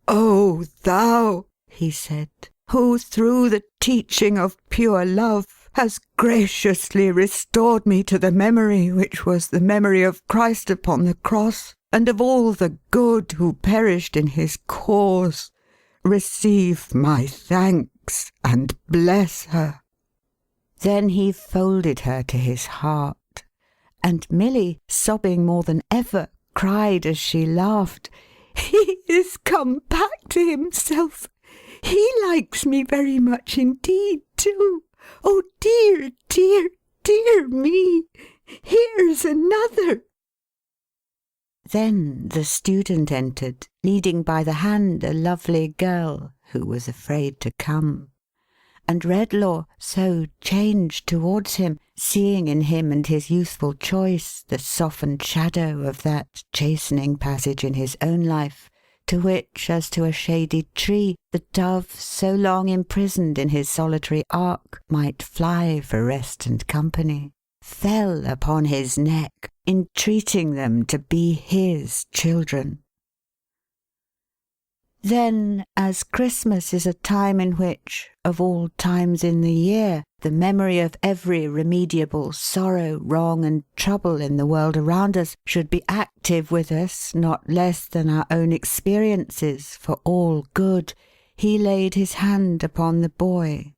S1: "O thou," he said, "who through the teaching of pure love has graciously restored me to the memory which was the memory of Christ upon the cross, and of all the good who perished in His cause, receive my thanks and bless her." Then he folded her to his heart, and Milly, sobbing more than ever, cried as she laughed, "He is come back to himself. He likes me very much indeed, too. Oh dear, dear, dear me! Here's another!" Then the student entered, leading by the hand a lovely girl, who was afraid to come. And Redlaw, so changed towards him, seeing in him and his youthful choice the softened shadow of that chastening passage in his own life, to which, as to a shady tree, the dove, so long imprisoned in his solitary ark, might fly for rest and company, fell upon his neck, entreating them to be his children. Then, as Christmas is a time in which, of all times in the year, the memory of every remediable sorrow, wrong, and trouble in the world around us should be active with us not less than our own experiences for all good, he laid his hand upon the boy,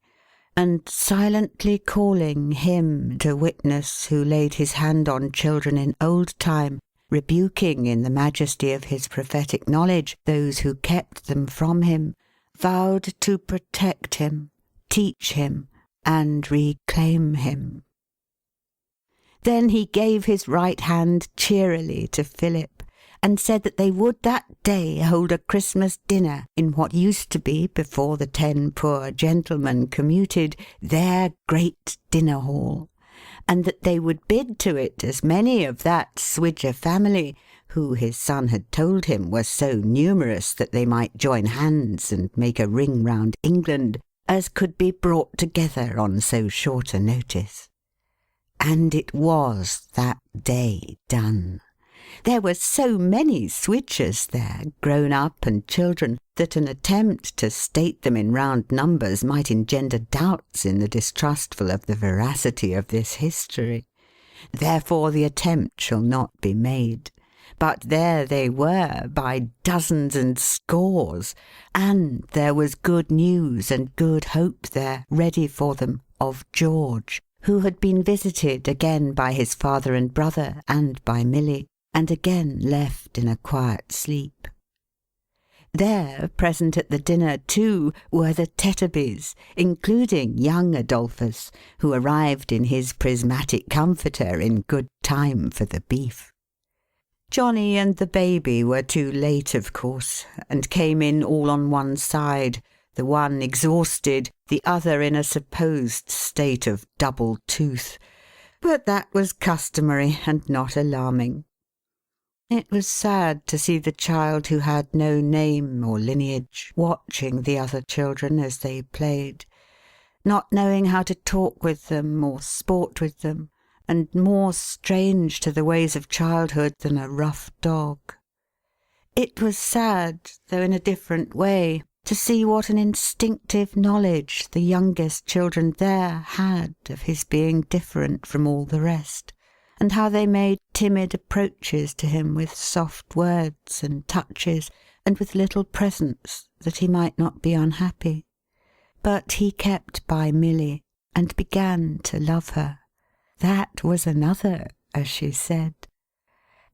S1: and silently calling him to witness who laid his hand on children in old time, rebuking in the majesty of his prophetic knowledge those who kept them from him, vowed to protect him, teach him, and reclaim him. Then he gave his right hand cheerily to Philip, and said that they would that day hold a Christmas dinner in what used to be, before the 10 poor gentlemen commuted, their great dinner hall, and that they would bid to it as many of that Swidger family, who his son had told him were so numerous that they might join hands and make a ring round England, as could be brought together on so short a notice. And it was that day done. There were so many Swidgers there, grown up and children, that an attempt to state them in round numbers might engender doubts in the distrustful of the veracity of this history. Therefore the attempt shall not be made. But there they were, by dozens and scores, and there was good news and good hope there, ready for them, of George, who had been visited again by his father and brother, and by Milly. and again left in a quiet sleep. There, present at the dinner too, were the Tetterbys, including young Adolphus, who arrived in his prismatic comforter in good time for the beef. Johnny and the baby were too late, of course, and came in all on one side, the one exhausted, the other in a supposed state of double tooth. But that was customary and not alarming. It was sad to see the child who had no name or lineage watching the other children as they played, not knowing how to talk with them or sport with them, and more strange to the ways of childhood than a rough dog. It was sad, though in a different way, to see what an instinctive knowledge the youngest children there had of his being different from all the rest, and how they made timid approaches to him with soft words and touches, and with little presents, that he might not be unhappy. But he kept by Milly, and began to love her. That was another, as she said.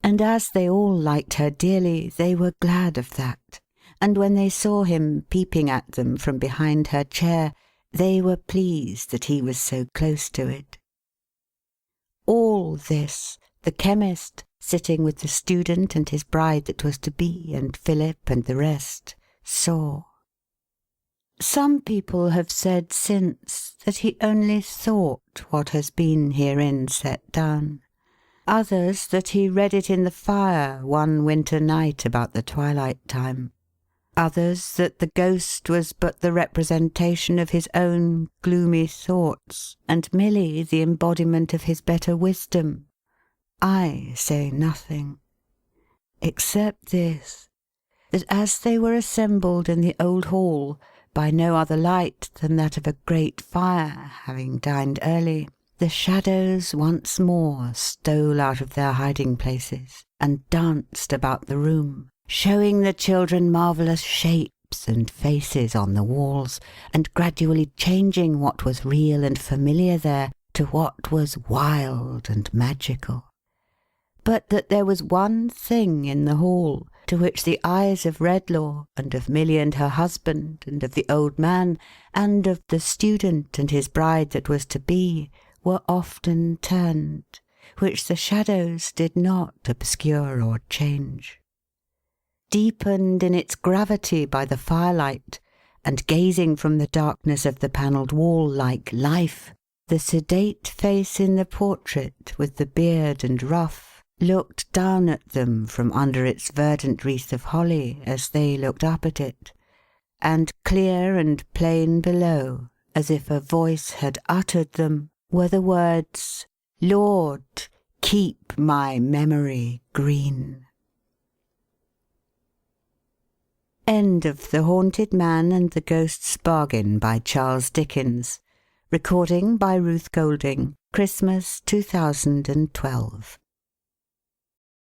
S1: And as they all liked her dearly, they were glad of that, and when they saw him peeping at them from behind her chair, they were pleased that he was so close to it. All this, the chemist, sitting with the student and his bride that was to be, and Philip and the rest, saw. Some people have said since that he only thought what has been herein set down. Others that he read it in the fire one winter night about the twilight time. Others that the ghost was but the representation of his own gloomy thoughts, and Milly the embodiment of his better wisdom. I say nothing. Except this, that as they were assembled in the old hall, by no other light than that of a great fire, having dined early, the shadows once more stole out of their hiding places, and danced about the room, showing the children marvellous shapes and faces on the walls, and gradually changing what was real and familiar there to what was wild and magical. But that there was one thing in the hall, to which the eyes of Redlaw, and of Milly and her husband, and of the old man, and of the student and his bride that was to be, were often turned, which the shadows did not obscure or change. Deepened in its gravity by the firelight, and gazing from the darkness of the panelled wall like life, the sedate face in the portrait, with the beard and ruff, looked down at them from under its verdant wreath of holly as they looked up at it, and clear and plain below, as if a voice had uttered them, were the words, "Lord, keep my memory green." End of The Haunted Man and the Ghost's Bargain by Charles Dickens. Recording by Ruth Golding. Christmas 2012.